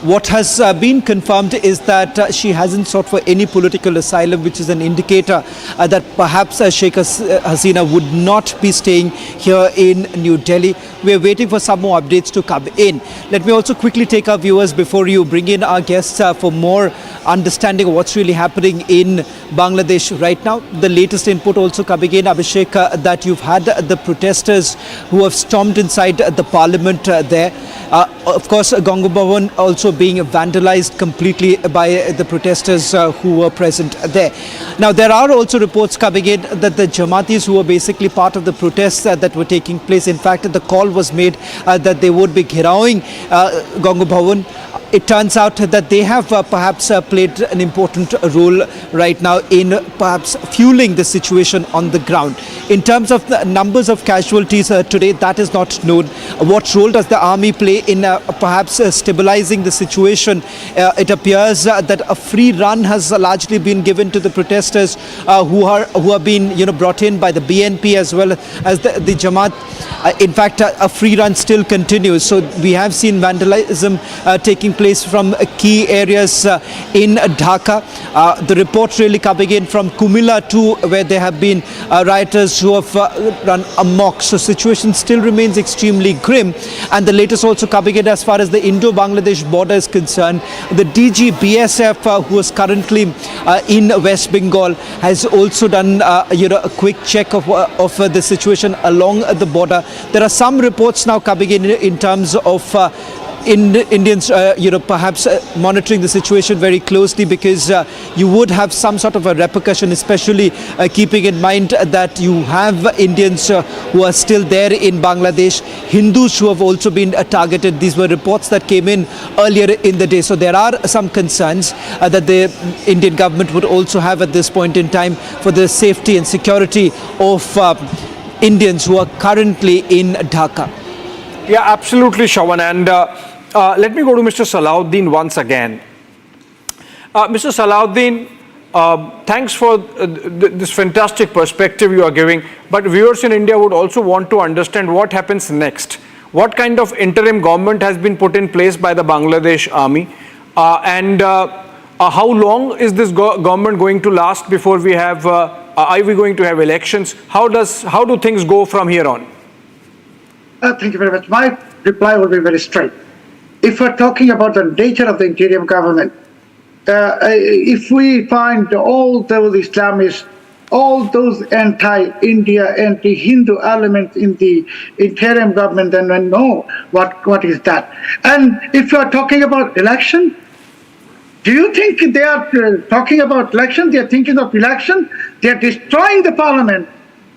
What has been confirmed is that she hasn't sought for any political asylum, which is an indicator that perhaps Sheikh Hasina would not be staying here in New Delhi. We are waiting for some more updates to come in. Let me also quickly take our viewers before you bring in our guests for more understanding of what's really happening in Bangladesh right now. The latest input also coming in, Abhishek, that you've had the protesters who have stormed inside the parliament there. Of course, Gangu Bhavan also being vandalized completely by the protesters who were present there. Now, there are also reports coming in that the Jamatis who were basically part of the protests that were taking place, in fact, the call was made that they would be gheraoing Gangu Bhavan. It turns out that they have perhaps played an important role right now in perhaps fueling the situation on the ground. In terms of the numbers of casualties today, that is not known. What role does the army play in perhaps stabilizing the situation? It appears that a free run has largely been given to the protesters who are being brought in by the BNP as well as the Jamaat. In fact, a free run still continues. So we have seen vandalism taking place from key areas in Dhaka. The report really coming in from Kumila too, where there have been rioters who have run amok. So situation still remains extremely grim. And the latest also coming in as far as the Indo-Bangladesh border is concerned. The DG BSF, who is currently in West Bengal, has also done a quick check of the situation along the border. There are some reports now coming in terms of Indians, perhaps monitoring the situation very closely, because you would have some sort of a repercussion, especially keeping in mind that you have Indians who are still there in Bangladesh, Hindus who have also been targeted. These were reports that came in earlier in the day. So there are some concerns that the Indian government would also have at this point in time for the safety and security of Indians who are currently in Dhaka. Yeah, absolutely, Shawan. And let me go to Mr. Salahuddin once again. Mr. Salahuddin, thanks for this fantastic perspective you are giving. But viewers in India would also want to understand what happens next. What kind of interim government has been put in place by the Bangladesh army? And how long is this government going to last before we have, are we going to have elections? How do things go from here on? Thank you very much. My reply will be very straight. If we're talking about the nature of the interim government, if we find all those Islamists, all those anti-India, anti-Hindu elements in the interim government, then we know what is that. And if you are talking about election, do you think they are talking about election? They are thinking of election. They are destroying the parliament.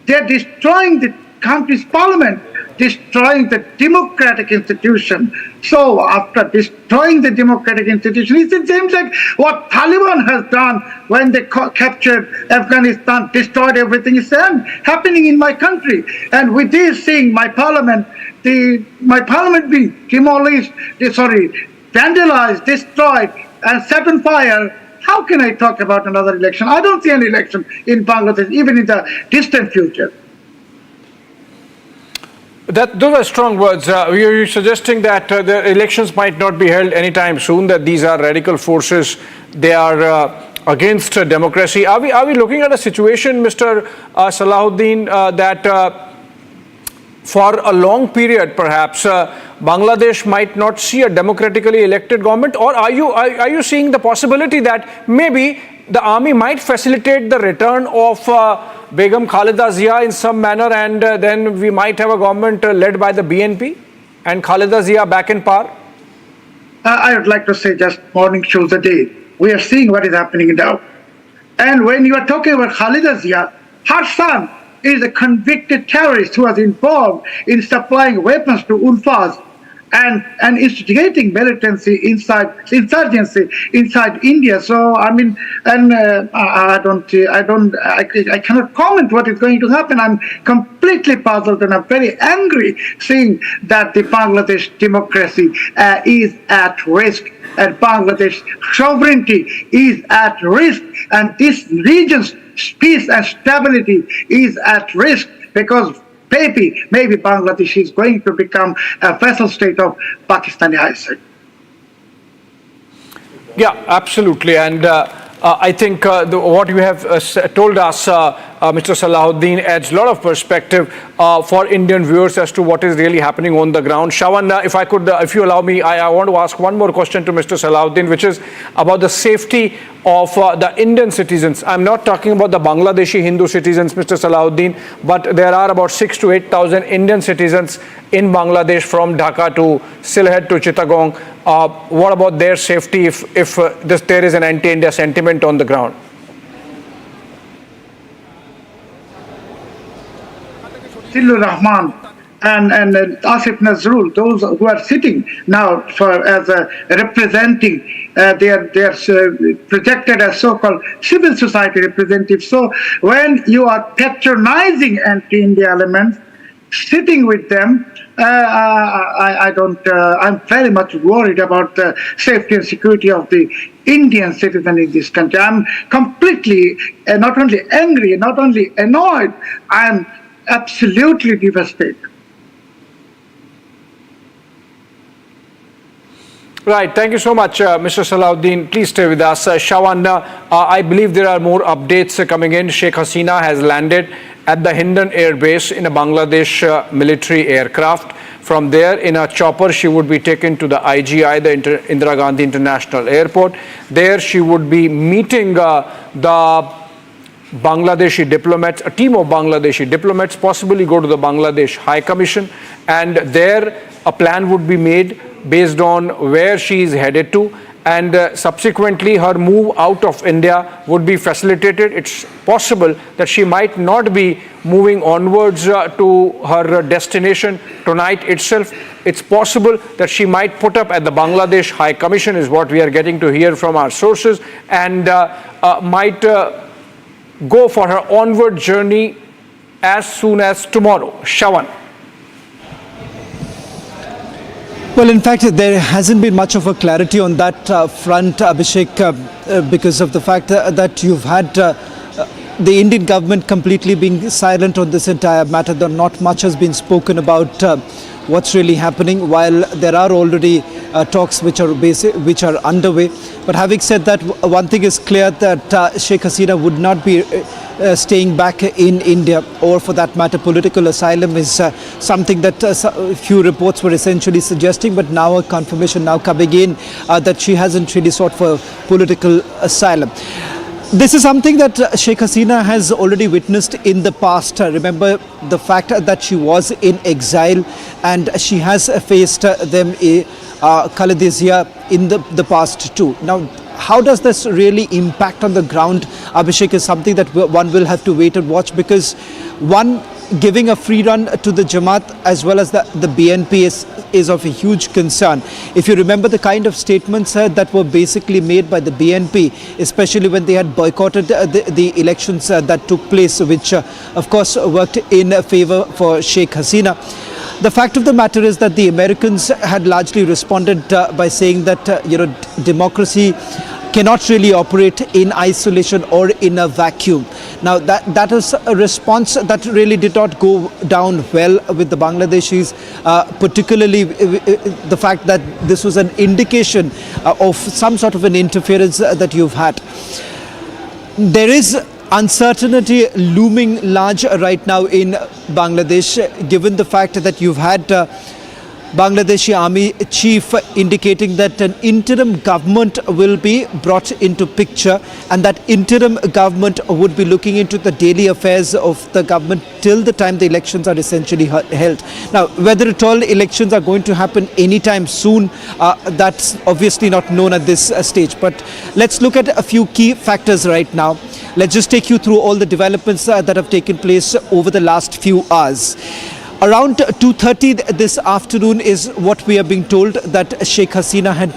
They are destroying the country's parliament, destroying the democratic institution. So after destroying the democratic institution, it seems like what Taliban has done when they captured Afghanistan, destroyed everything, is happening in my country. And with this, seeing my parliament being demolished, vandalized, destroyed, and set on fire, how can I talk about another election? I don't see any election in Bangladesh, even in the distant future. Those are strong words. You're suggesting that the elections might not be held anytime soon, that these are radical forces, they are against democracy. Are we looking at a situation, Mr. Salahuddin, that for a long period perhaps Bangladesh might not see a democratically elected government? Or are you seeing the possibility that maybe the army might facilitate the return of Begum Khaleda Zia in some manner, and then we might have a government led by the BNP and Khaleda Zia back in power? I would like to say just morning shows the day. We are seeing what is happening now. And when you are talking about Khaleda Zia, her son is a convicted terrorist who was involved in supplying weapons to Ulfas. and instigating insurgency inside India. So I mean, and I cannot comment what is going to happen. I'm completely puzzled and I'm very angry seeing that the Bangladesh democracy is at risk and Bangladesh sovereignty is at risk, and this region's peace and stability is at risk because maybe Bangladesh is going to become a vassal state of Pakistani ISIL. Yeah, absolutely. And I think what you have told us, Mr. Salahuddin, adds a lot of perspective for Indian viewers as to what is really happening on the ground. Shawan, if you allow me, I want to ask one more question to Mr. Salahuddin, which is about the safety of the Indian citizens. I'm not talking about the Bangladeshi Hindu citizens, Mr. Salahuddin, but there are about 6,000 to 8,000 Indian citizens in Bangladesh from Dhaka to Sylhet to Chittagong. What about their safety if there is an anti-India sentiment on the ground? Silur Rahman and Asif Nazrul, those who are sitting now as representing, they are projected as so-called civil society representatives. So when you are patronizing anti-India elements, sitting with them, I'm very much worried about the safety and security of the Indian citizen in this country. I'm completely not only angry, not only annoyed, I'm absolutely devastated. Right. Thank you so much, Mr. Salahuddin. Please stay with us. Shawan, I believe there are more updates coming in. Sheikh Hasina has landed at the Hindon Air Base in a Bangladesh military aircraft. From there, in a chopper, she would be taken to the IGI, the Indira Gandhi International Airport. There, she would be meeting the Bangladeshi diplomats, a team of Bangladeshi diplomats, possibly go to the Bangladesh High Commission, and there a plan would be made based on where she is headed to, and subsequently her move out of India would be facilitated. It's possible that she might not be moving onwards to her destination tonight itself. It's possible that she might put up at the Bangladesh High Commission, is what we are getting to hear from our sources, and might go for her onward journey as soon as tomorrow. Shawan. Well, in fact, there hasn't been much of a clarity on that front, Abhishek, because of the fact that you've had the Indian government completely being silent on this entire matter. Not much has been spoken about what's really happening, while there are already talks which are underway. But having said that, one thing is clear, that Sheikh Hasina would not be staying back in India, or for that matter political asylum is something that few reports were essentially suggesting, but now a confirmation now coming in that she hasn't really sought for political asylum. This is something that Sheikh Hasina has already witnessed in the past. Remember the fact that she was in exile and she has faced them Khalidizia in the past too. Now, how does this really impact on the ground, Abhishek, is something that one will have to wait and watch, because one, giving a free run to the Jamaat as well as the BNP is of a huge concern. If you remember the kind of statements that were basically made by the BNP, especially when they had boycotted the elections that took place, which of course worked in favor for Sheikh Hasina. The fact of the matter is that the Americans had largely responded by saying that democracy cannot really operate in isolation or in a vacuum. Now that is a response that really did not go down well with the Bangladeshis, particularly the fact that this was an indication of some sort of an interference that you've had. There is uncertainty looming large right now in Bangladesh, given the fact that you've had Bangladeshi army chief indicating that an interim government will be brought into picture, and that interim government would be looking into the daily affairs of the government till the time the elections are essentially held. Now, whether at all elections are going to happen anytime soon, that's obviously not known at this stage. But let's look at a few key factors right now. Let's just take you through all the developments that have taken place over the last few hours. Around 2:30 this afternoon is what we are being told, that Sheikh Hasina had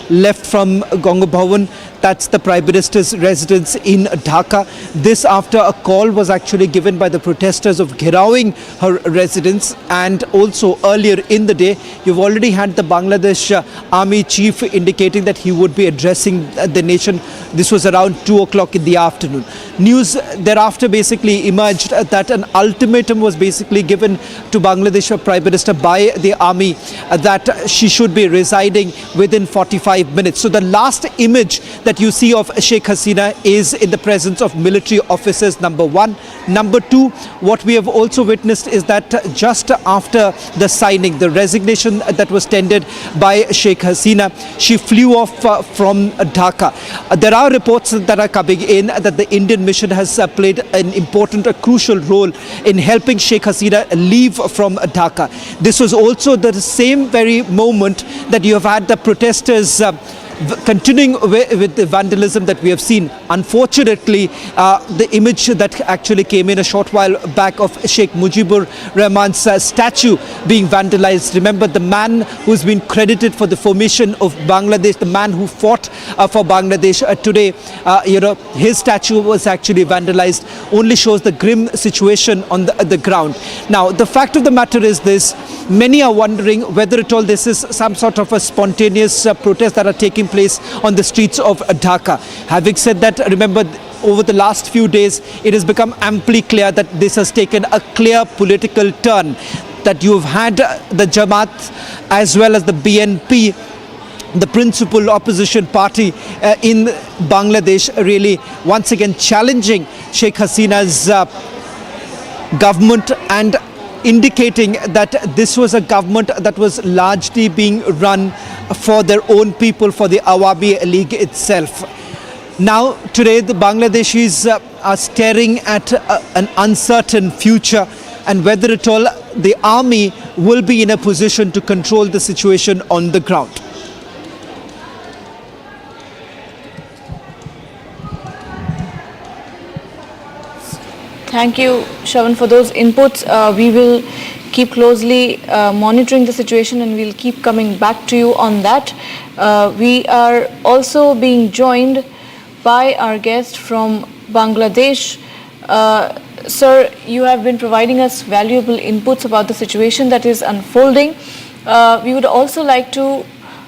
left from Govt Bhavan. That's the Prime Minister's residence in Dhaka. This after a call was actually given by the protesters of ghirawing her residence. And also earlier in the day, you've already had the Bangladesh Army Chief indicating that he would be addressing the nation. This was around 2 o'clock in the afternoon. News thereafter basically emerged that an ultimatum was basically given to Bangladesh Prime Minister by the army that she should be residing within 45 minutes. So the last image that you see of Sheikh Hasina is in the presence of military officers, number one. Number two, what we have also witnessed is that just after the signing, the resignation that was tendered by Sheikh Hasina, she flew off from Dhaka. There are reports that are coming in that the Indian mission has played an important, a crucial role in helping Sheikh Hasina leave from Dhaka. This was also the same very moment that you have had the protesters continuing with the vandalism that we have seen. Unfortunately, the image that actually came in a short while back of Sheikh Mujibur Rahman's statue being vandalized. Remember, the man who's been credited for the formation of Bangladesh, the man who fought for Bangladesh today, his statue was actually vandalized. Only shows the grim situation on the ground. Now, the fact of the matter is this: many are wondering whether at all this is some sort of a spontaneous protest that are taking place on the streets of Dhaka. Having said that, remember, over the last few days, it has become amply clear that this has taken a clear political turn, that you've had the Jamaat as well as the BNP, the principal opposition party in Bangladesh, really once again challenging Sheikh Hasina's government and indicating that this was a government that was largely being run for their own people, for the Awami League itself. Now, today, the Bangladeshis are staring at an uncertain future, and whether at all the army will be in a position to control the situation on the ground. Thank you, Shravan, for those inputs. We will keep closely monitoring the situation and we'll keep coming back to you on that. We are also being joined by our guest from Bangladesh. Sir, you have been providing us valuable inputs about the situation that is unfolding. We would also like to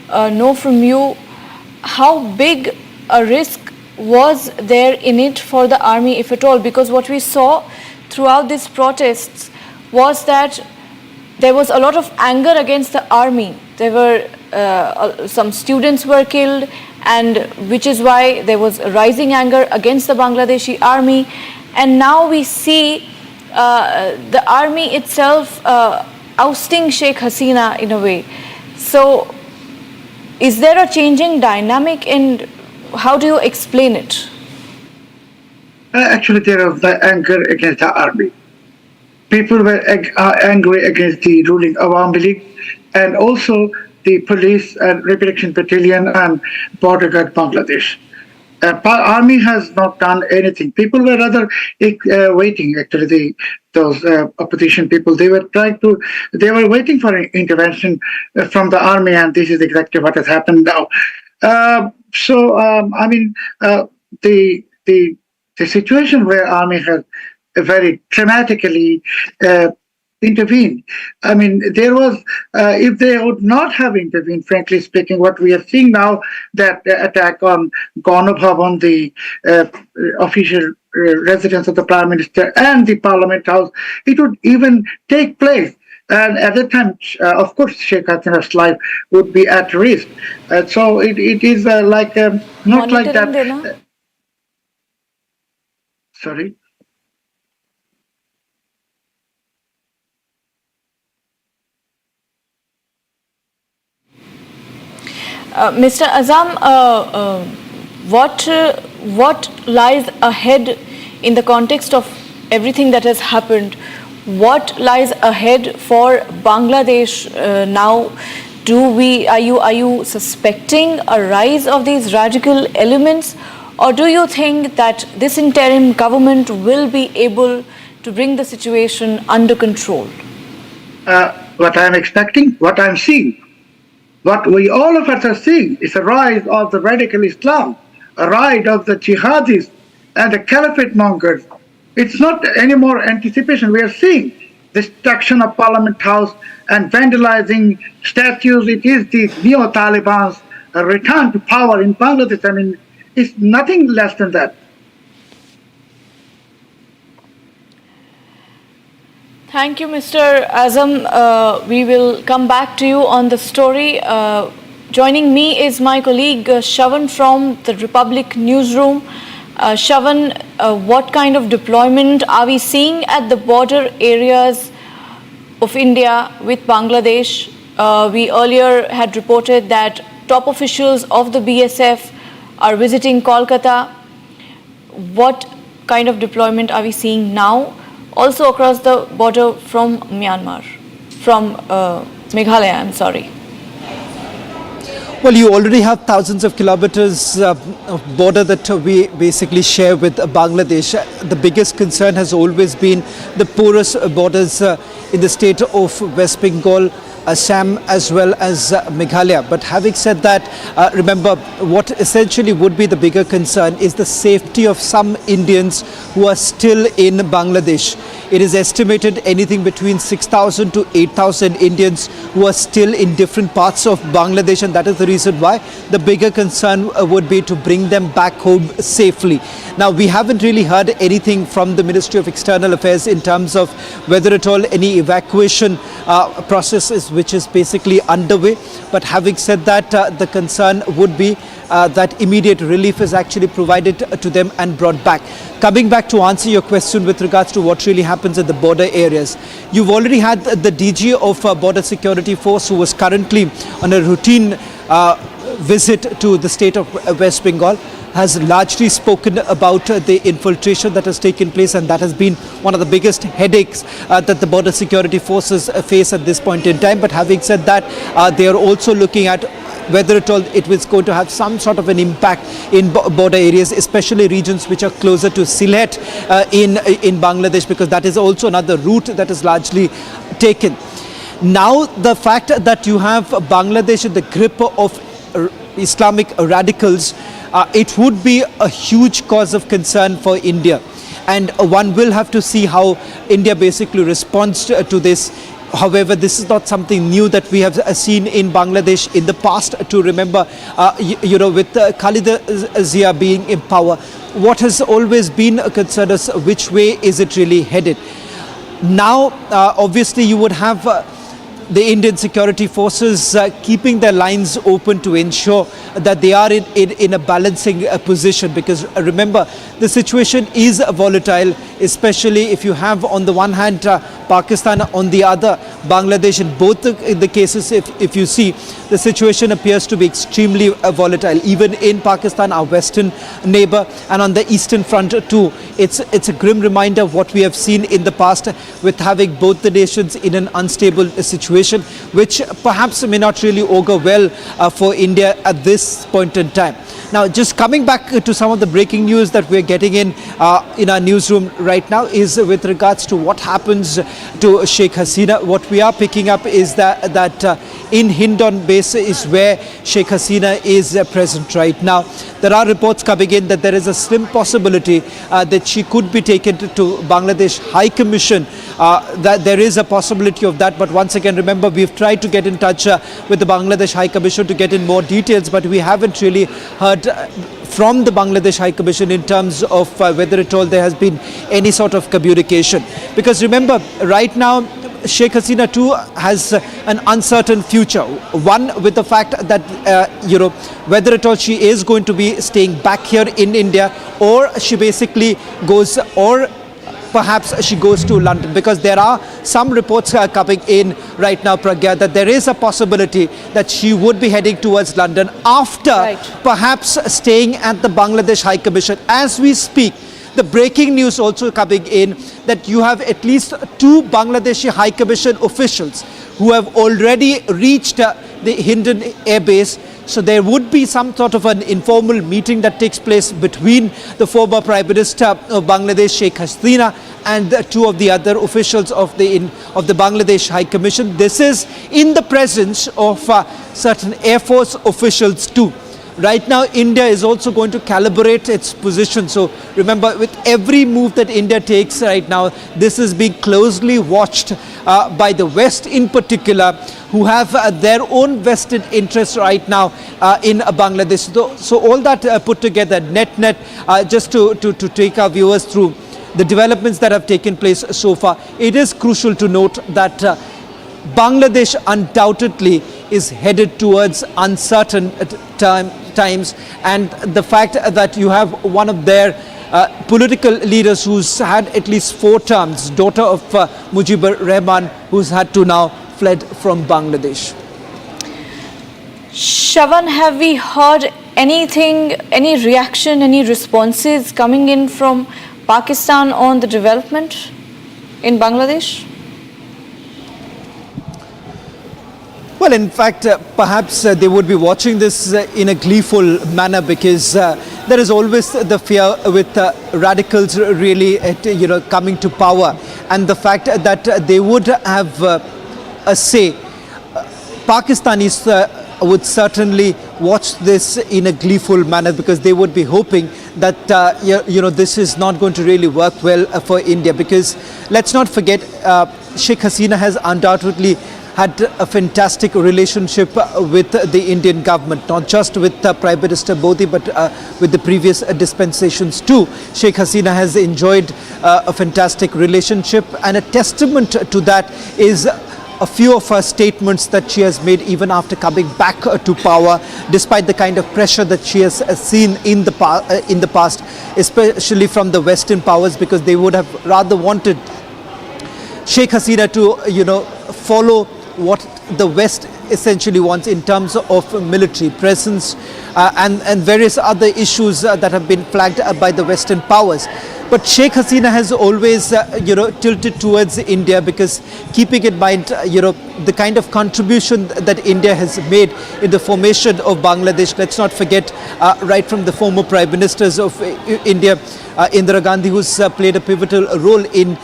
know from you how big a risk was there in it for the army, if at all, because what we saw throughout these protests was that there was a lot of anger against the army. There were some students were killed, and which is why there was rising anger against the Bangladeshi army. And now we see the army itself ousting Sheikh Hasina in a way. So is there a changing dynamic, and how do you explain it? Actually, there was the anger against the army. People were angry against the ruling Awami League and also the police and repression battalion and border guard Bangladesh. Army has not done anything. People were rather waiting. Actually, those opposition people, they were waiting for an intervention from the army, and this is exactly what has happened now. The situation where army has very dramatically intervened. I mean, there was, if they would not have intervened, frankly speaking, what we are seeing now, that attack on Govt Bhavan, the official residence of the Prime Minister, and the Parliament House, it would even take place. And at that time, of course, Sheikh Hasina's life would be at risk. So it is like, not like that. Sorry? Mr. Azam, what lies ahead in the context of everything that has happened? What lies ahead for Bangladesh now? Are you suspecting a rise of these radical elements, or do you think that this interim government will be able to bring the situation under control? what I'm expecting, what I'm seeing. What we all of us are seeing is a rise of the radical Islam, a rise of the jihadis and the caliphate mongers. It's not any more anticipation. We are seeing destruction of Parliament House and vandalizing statues. It is the neo-Taliban's return to power in Bangladesh. I mean, it's nothing less than that. Thank you, Mr. Azam. We will come back to you on the story. Joining me is my colleague Shavan from the Republic newsroom. Shavan, what kind of deployment are we seeing at the border areas of India with Bangladesh? We earlier had reported that top officials of the BSF are visiting Kolkata. What kind of deployment are we seeing now? Also across the border from Myanmar, from Meghalaya, I'm sorry. Well, you already have thousands of kilometers of border that we basically share with Bangladesh. The biggest concern has always been the porous borders in the state of West Bengal, Assam as well as Meghalaya. But having said that, remember what essentially would be the bigger concern is the safety of some Indians who are still in Bangladesh. It is estimated anything between 6,000 to 8,000 Indians who are still in different parts of Bangladesh, and that is the reason why the bigger concern would be to bring them back home safely. Now, we haven't really heard anything from the Ministry of External Affairs in terms of whether at all any evacuation process is which is basically underway. But having said that, the concern would be that immediate relief is actually provided to them and brought back. Coming back to answer your question with regards to what really happens at the border areas, you've already had the DG of Border Security Force who was currently on a routine visit to the state of West Bengal, has largely spoken about the infiltration that has taken place, and that has been one of the biggest headaches that the border security forces face at this point in time. But having said that, they are also looking at whether at all it was going to have some sort of an impact in border areas, especially regions which are closer to Sylhet in Bangladesh, because that is also another route that is largely taken. Now, the fact that you have Bangladesh in the grip of Islamic radicals, it would be a huge cause of concern for India, and one will have to see how India basically responds to this. However, this is not something new that we have seen in Bangladesh in the past. To remember, with Khalida Zia being in power, what has always been a concern is which way is it really headed. Now, obviously, you would have the Indian security forces keeping their lines open to ensure that they are in a balancing position, because remember, the situation is volatile, especially if you have on the one hand Pakistan, on the other Bangladesh. In both the cases, if you see, the situation appears to be extremely volatile, even in Pakistan, our western neighbor, and on the eastern front too. It's a grim reminder of what we have seen in the past, with having both the nations in an unstable situation, which perhaps may not really augur well for India at this point in time. Now, just coming back to some of the breaking news that we're getting in our newsroom right now is with regards to what happens to Sheikh Hasina. What we are picking up is that in Hindon base is where Sheikh Hasina is present right now. There are reports coming in that there is a slim possibility that she could be taken to Bangladesh High Commission. That there is a possibility of that, but once again, remember, we've tried to get in touch with the Bangladesh High Commission to get in more details, but we haven't really heard from the Bangladesh High Commission in terms of whether at all there has been any sort of communication. Because remember, right now, Sheikh Hasina too has an uncertain future. One, with the fact that, whether at all she is going to be staying back here in India, or she basically goes, or perhaps she goes to London, because there are some reports coming in right now, Pragya, that there is a possibility that she would be heading towards London after perhaps staying at the Bangladesh High Commission. As we speak, the breaking news also coming in that you have at least 2 Bangladeshi High Commission officials who have already reached the Hindon Air Base. So there would be some sort of an informal meeting that takes place between the former Prime Minister of Bangladesh, Sheikh Hasina, and two of the other officials of the Bangladesh High Commission. This is in the presence of certain Air Force officials too. Right now, India is also going to calibrate its position. So remember, with every move that India takes right now, this is being closely watched by the West in particular, who have their own vested interests right now in Bangladesh. So all that put together, net, just to take our viewers through the developments that have taken place so far, it is crucial to note that Bangladesh undoubtedly is headed towards uncertain times, and the fact that you have one of their political leaders who's had at least 4 terms, daughter of Mujibur Rahman, who's had to now fled from Bangladesh. Shravan, have we heard anything, any reaction, any responses coming in from Pakistan on the development in Bangladesh? Well, in fact, perhaps they would be watching this in a gleeful manner, because there is always the fear with radicals really coming to power, and the fact that they would have a say. Pakistanis would certainly watch this in a gleeful manner, because they would be hoping that this is not going to really work well for India, because let's not forget, Sheikh Hasina has undoubtedly had a fantastic relationship with the Indian government, not just with Prime Minister Modi, but with the previous dispensations too. Sheikh Hasina has enjoyed a fantastic relationship, and a testament to that is a few of her statements that she has made even after coming back to power, despite the kind of pressure that she has seen in the past, especially from the Western powers, because they would have rather wanted Sheikh Hasina to follow what the West essentially wants in terms of military presence and various other issues that have been flagged by the Western powers. But Sheikh Hasina has always, tilted towards India, because keeping in mind, the kind of contribution that India has made in the formation of Bangladesh. Let's not forget, right from the former Prime Ministers of India, Indira Gandhi, who's played a pivotal role in,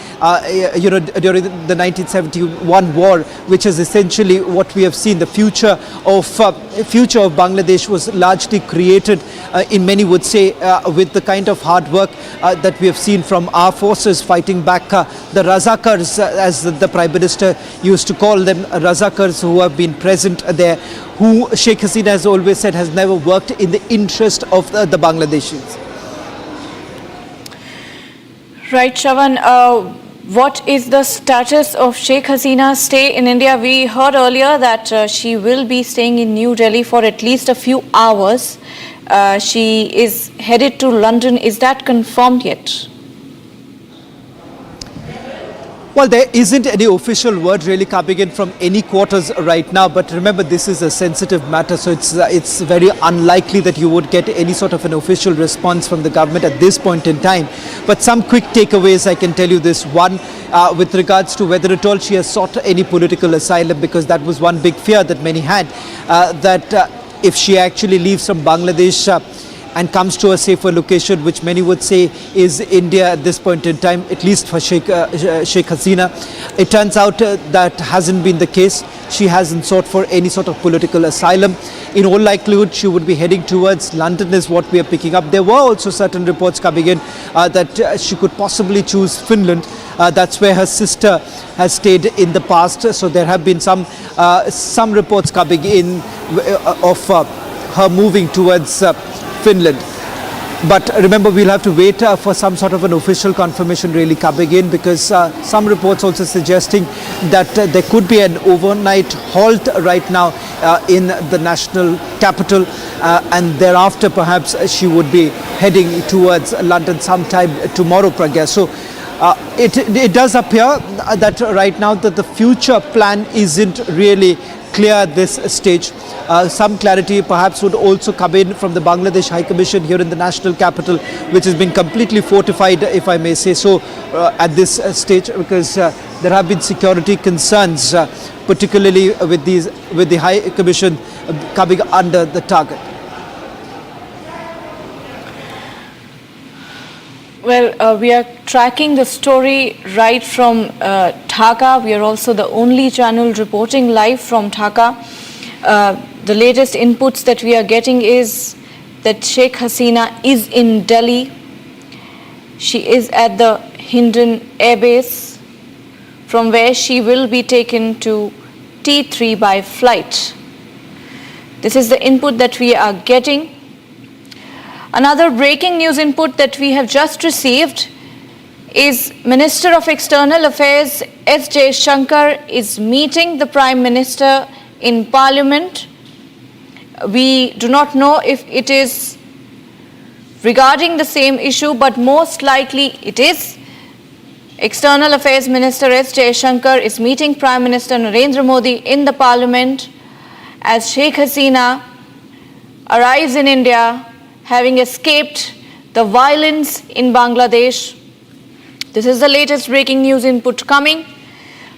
during the 1971 war, which is essentially what we have seen. The future of Bangladesh was largely created, in many would say, with the kind of hard work that we have seen from our forces fighting back the Razakars, as the Prime Minister used to call them, Razakars, who have been present there, who Sheikh Hasina has always said has never worked in the interest of the Bangladeshis. Right, Shravan, what is the status of Sheikh Hasina's stay in India? We heard earlier that she will be staying in New Delhi for at least a few hours. She is headed to London. Is that confirmed yet? Well, there isn't any official word really coming in from any quarters right now, but remember, this is a sensitive matter, so it's very unlikely that you would get any sort of an official response from the government at this point in time. But some quick takeaways, I can tell you this. One, with regards to whether at all she has sought any political asylum, because that was one big fear that many had, that if she actually leaves from Bangladesh and comes to a safer location, which many would say is India at this point in time, at least for Sheikh Hasina. It turns out that hasn't been the case. She hasn't sought for any sort of political asylum. In all likelihood, she would be heading towards London, is what we are picking up. There were also certain reports coming in that she could possibly choose Finland. That's where her sister has stayed in the past. So there have been some reports coming in of her moving towards Finland. But remember, we'll have to wait for some sort of an official confirmation really coming in, because some reports also suggesting that there could be an overnight halt right now in the national capital, and thereafter perhaps she would be heading towards London sometime tomorrow, Pragya. So it does appear that right now that the future plan isn't really clear at this stage. Some clarity perhaps would also come in from the Bangladesh High Commission here in the national capital, which has been completely fortified, if I may say so, at this stage, because there have been security concerns, particularly with the High Commission coming under the target? Well, we are tracking the story right from Dhaka. We are also the only channel reporting live from Dhaka. The latest inputs that we are getting is that Sheikh Hasina is in Delhi. She is at the Hindon Air Base, from where she will be taken to T3 by flight. This is the input that we are getting. Another breaking news input that we have just received is Minister of External Affairs S. Shankar is meeting the Prime Minister in Parliament. We do not know if it is regarding the same issue, but most likely it is. External Affairs Minister S. Shankar is meeting Prime Minister Narendra Modi in the Parliament as Sheikh Hasina arrives in India, having escaped the violence in Bangladesh. This is the latest breaking news input coming.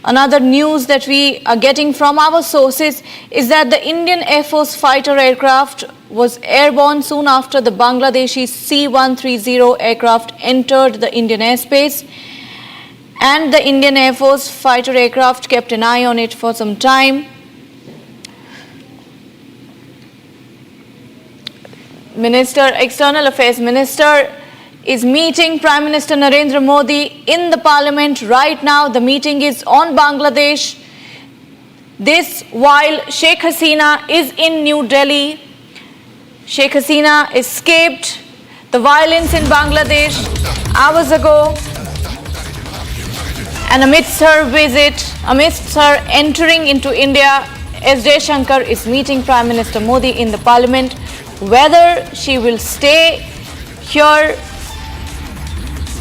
Another news that we are getting from our sources is that the Indian Air Force fighter aircraft was airborne soon after the Bangladeshi C-130 aircraft entered the Indian airspace, and the Indian Air Force fighter aircraft kept an eye on it for some time. External Affairs Minister is meeting Prime Minister Narendra Modi in the Parliament right now. The meeting is on Bangladesh. This while Sheikh Hasina is in New Delhi. Sheikh Hasina escaped the violence in Bangladesh hours ago. And amidst her visit, amidst her entering into India, S. Shankar is meeting Prime Minister Modi in the Parliament. Whether she will stay here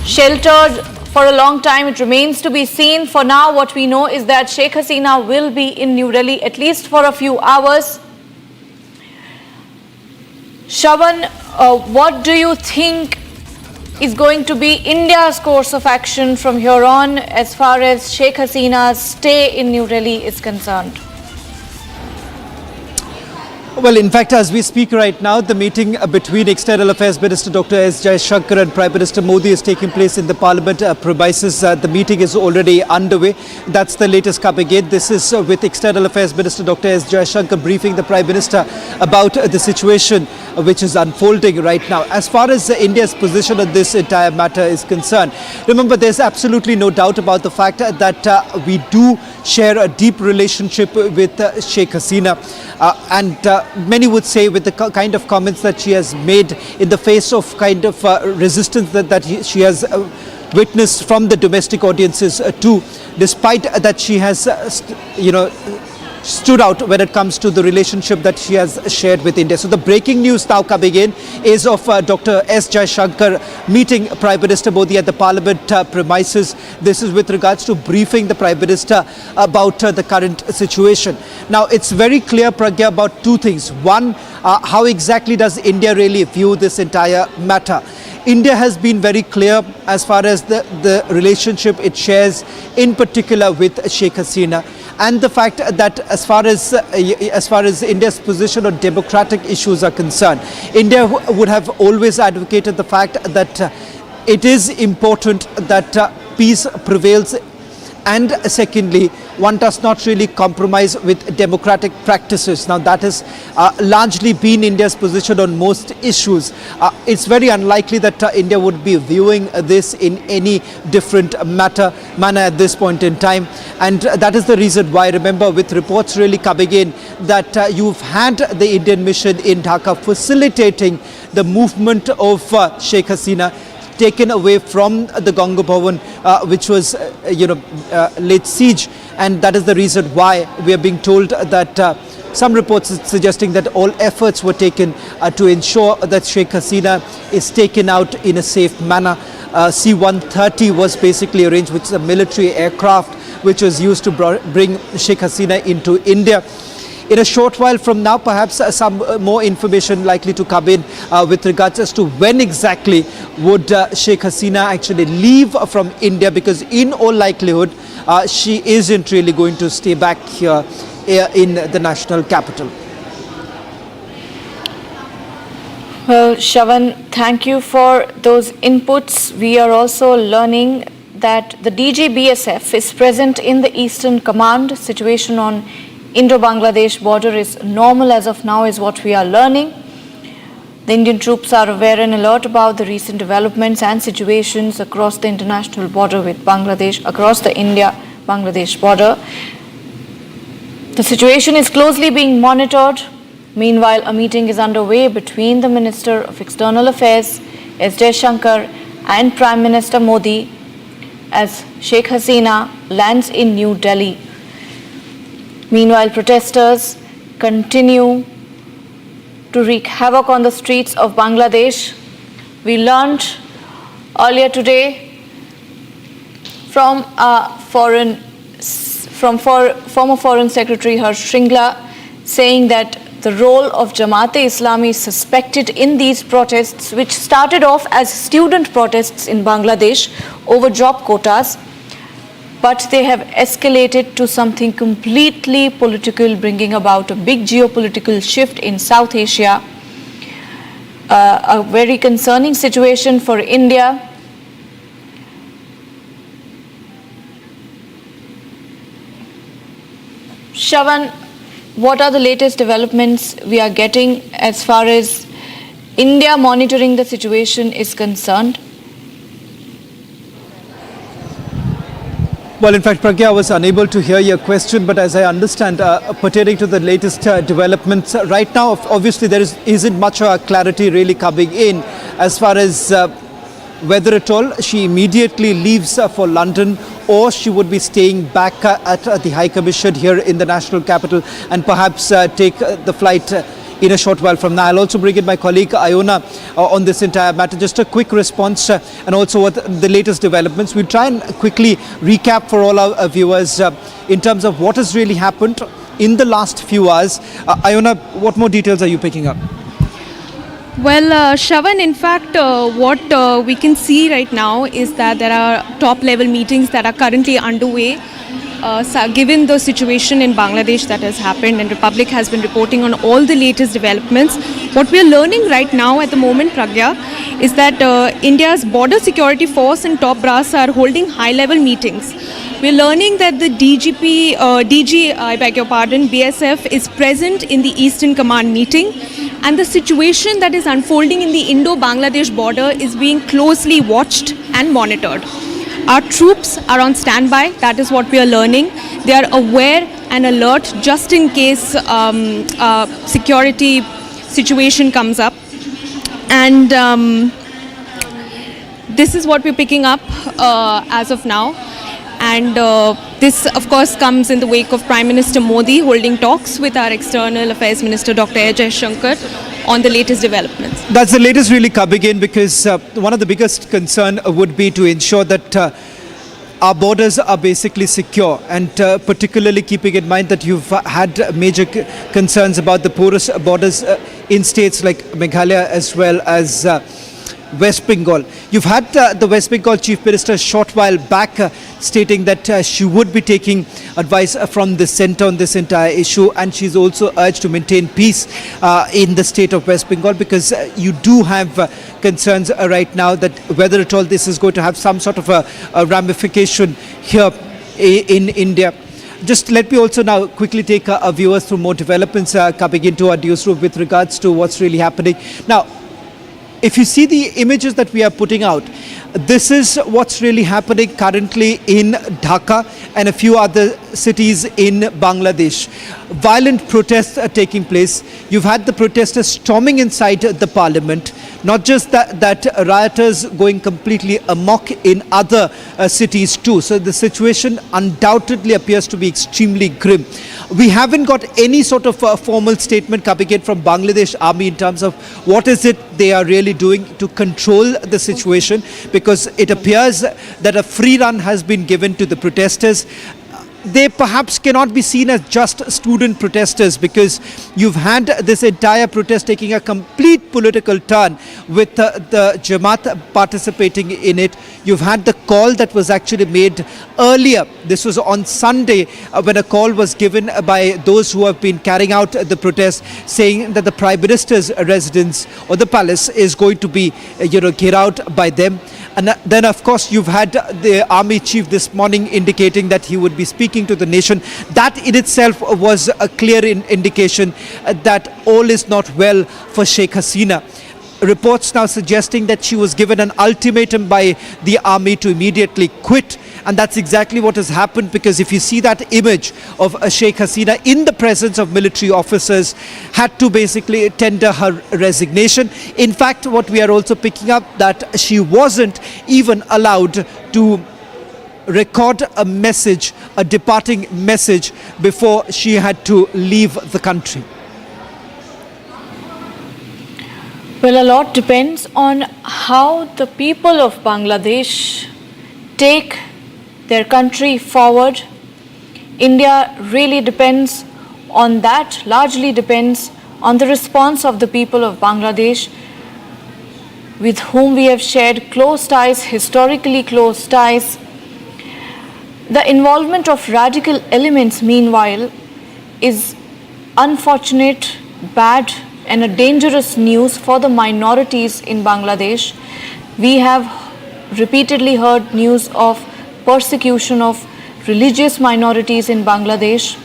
sheltered for a long time, it remains to be seen. For now, what we know is that Sheikh Hasina will be in New Delhi at least for a few hours. Shravan, what do you think is going to be India's course of action from here on as far as Sheikh Hasina's stay in New Delhi is concerned? Well, in fact, as we speak right now, the meeting between External Affairs Minister Dr. S. Shankar and Prime Minister Modi is taking place in the Parliament premises. The meeting is already underway. That's the latest coming in. This is with External Affairs Minister Dr. S. Shankar briefing the Prime Minister about the situation which is unfolding right now. As far as India's position on this entire matter is concerned, remember, there's absolutely no doubt about the fact that we do share a deep relationship with Sheikh Hasina, and many would say with the kind of comments that she has made in the face of kind of resistance that she has witnessed from the domestic audiences too, despite that she has stood out when it comes to the relationship that she has shared with India. So the breaking news now coming in is of Dr. S. Shankar meeting Prime Minister Modi at the Parliament premises. This is with regards to briefing the Prime Minister about the current situation. Now, it's very clear, Pragya, about two things. One, how exactly does India really view this entire matter? India has been very clear as far as the relationship it shares, in particular with Sheikh Hasina, and the fact that as far as India's position on democratic issues are concerned, India would have always advocated the fact that it is important that peace prevails, and secondly, one does not really compromise with democratic practices. Now, that has largely been India's position on most issues. It's very unlikely that India would be viewing this in any different manner at this point in time. And that is the reason why, remember, with reports really coming in that you've had the Indian mission in Dhaka facilitating the movement of Sheikh Hasina taken away from the Ganga Bhavan, which was, laid siege. And that is the reason why we are being told that some reports are suggesting that all efforts were taken to ensure that Sheikh Hasina is taken out in a safe manner. C-130 was basically arranged, which is a military aircraft which was used to bring Sheikh Hasina into India. In a short while from now, perhaps some more information likely to come in with regards as to when exactly would Sheikh Hasina actually leave from India, because in all likelihood she isn't really going to stay back here in the national capital. Well, Shravan, thank you for those inputs. We are also learning that the DGBSF is present in the Eastern Command. Situation on Indo-Bangladesh border is normal as of now, is what we are learning. The Indian troops are aware and alert about the recent developments and situations across the international border with Bangladesh, across the India-Bangladesh border. The situation is closely being monitored. Meanwhile, a meeting is underway between the Minister of External Affairs, S. Jaishankar, and Prime Minister Modi as Sheikh Hasina lands in New Delhi. Meanwhile, protesters continue to wreak havoc on the streets of Bangladesh. We learned earlier today from former Foreign Secretary Harsh Shringla saying that the role of Jamaat-e-Islami is suspected in these protests, which started off as student protests in Bangladesh over job quotas, but they have escalated to something completely political, bringing about a big geopolitical shift in South Asia, a very concerning situation for India. Shravan, what are the latest developments we are getting as far as India monitoring the situation is concerned? Well, in fact, Pragya, I was unable to hear your question, but as I understand, pertaining to the latest developments, right now, obviously there isn't much clarity really coming in as far as whether at all she immediately leaves for London or she would be staying back at the High Commission here in the national capital and perhaps take the flight in a short while from now. I'll also bring in my colleague Iona on this entire matter. Just a quick response and also what the latest developments. We'll try and quickly recap for all our viewers in terms of what has really happened in the last few hours. Iona, what more details are you picking up? Well, Shravan, in fact, what we can see right now is that there are top-level meetings that are currently underway. Given the situation in Bangladesh that has happened, and Republic has been reporting on all the latest developments, what we are learning right now at the moment, Pragya, is that India's border security force and top brass are holding high-level meetings. We're learning that the BSF is present in the Eastern Command meeting, and the situation that is unfolding in the Indo-Bangladesh border is being closely watched and monitored. Our troops are on standby, that is what we are learning. They are aware and alert just in case security situation comes up. And this is what we're picking up as of now. And this, of course, comes in the wake of Prime Minister Modi holding talks with our External Affairs Minister Dr. S. Jaishankar on the latest developments. That's the latest really coming in, because one of the biggest concern would be to ensure that our borders are basically secure, and particularly keeping in mind that you've had major concerns about the porous borders in states like Meghalaya as well as West Bengal. You've had the West Bengal Chief Minister a short while back stating that she would be taking advice from the centre on this entire issue, and she's also urged to maintain peace in the state of West Bengal, because you do have concerns right now that whether at all this is going to have some sort of a ramification here in India. Just let me also now quickly take our viewers through more developments coming into our newsroom with regards to what's really happening. Now, if you see the images that we are putting out, this is what's really happening currently in Dhaka and a few other cities in Bangladesh. Violent protests are taking place. You've had the protesters storming inside the parliament. Not just that rioters going completely amok in other cities too. So the situation undoubtedly appears to be extremely grim. We haven't got any sort of formal statement coming in from Bangladesh Army in terms of what is it they are really doing to control the situation, because it appears that a free run has been given to the protesters. they perhaps cannot be seen as just student protesters, because you've had this entire protest taking a complete political turn with the Jamaat participating in it. You've had the call that was actually made earlier. This was on Sunday when a call was given by those who have been carrying out the protest, saying that the Prime Minister's residence or the palace is going to be carried out by them. And then, of course, you've had the army chief this morning indicating that he would be speaking to the nation. That in itself was a clear indication that all is not well for Sheikh Hasina. Reports now suggesting that she was given an ultimatum by the army to immediately quit. And that's exactly what has happened, because if you see that image of Sheikh Hasina in the presence of military officers, had to basically tender her resignation. In fact, what we are also picking up, that she wasn't even allowed to record a message, a departing message, before she had to leave the country. Well, a lot depends on how the people of Bangladesh take their country forward. India really depends on that, largely depends on the response of the people of Bangladesh, with whom we have shared close ties, historically close ties. The involvement of radical elements, meanwhile, is unfortunate, bad, and a dangerous news for the minorities in Bangladesh. We have repeatedly heard news of persecution of religious minorities in Bangladesh.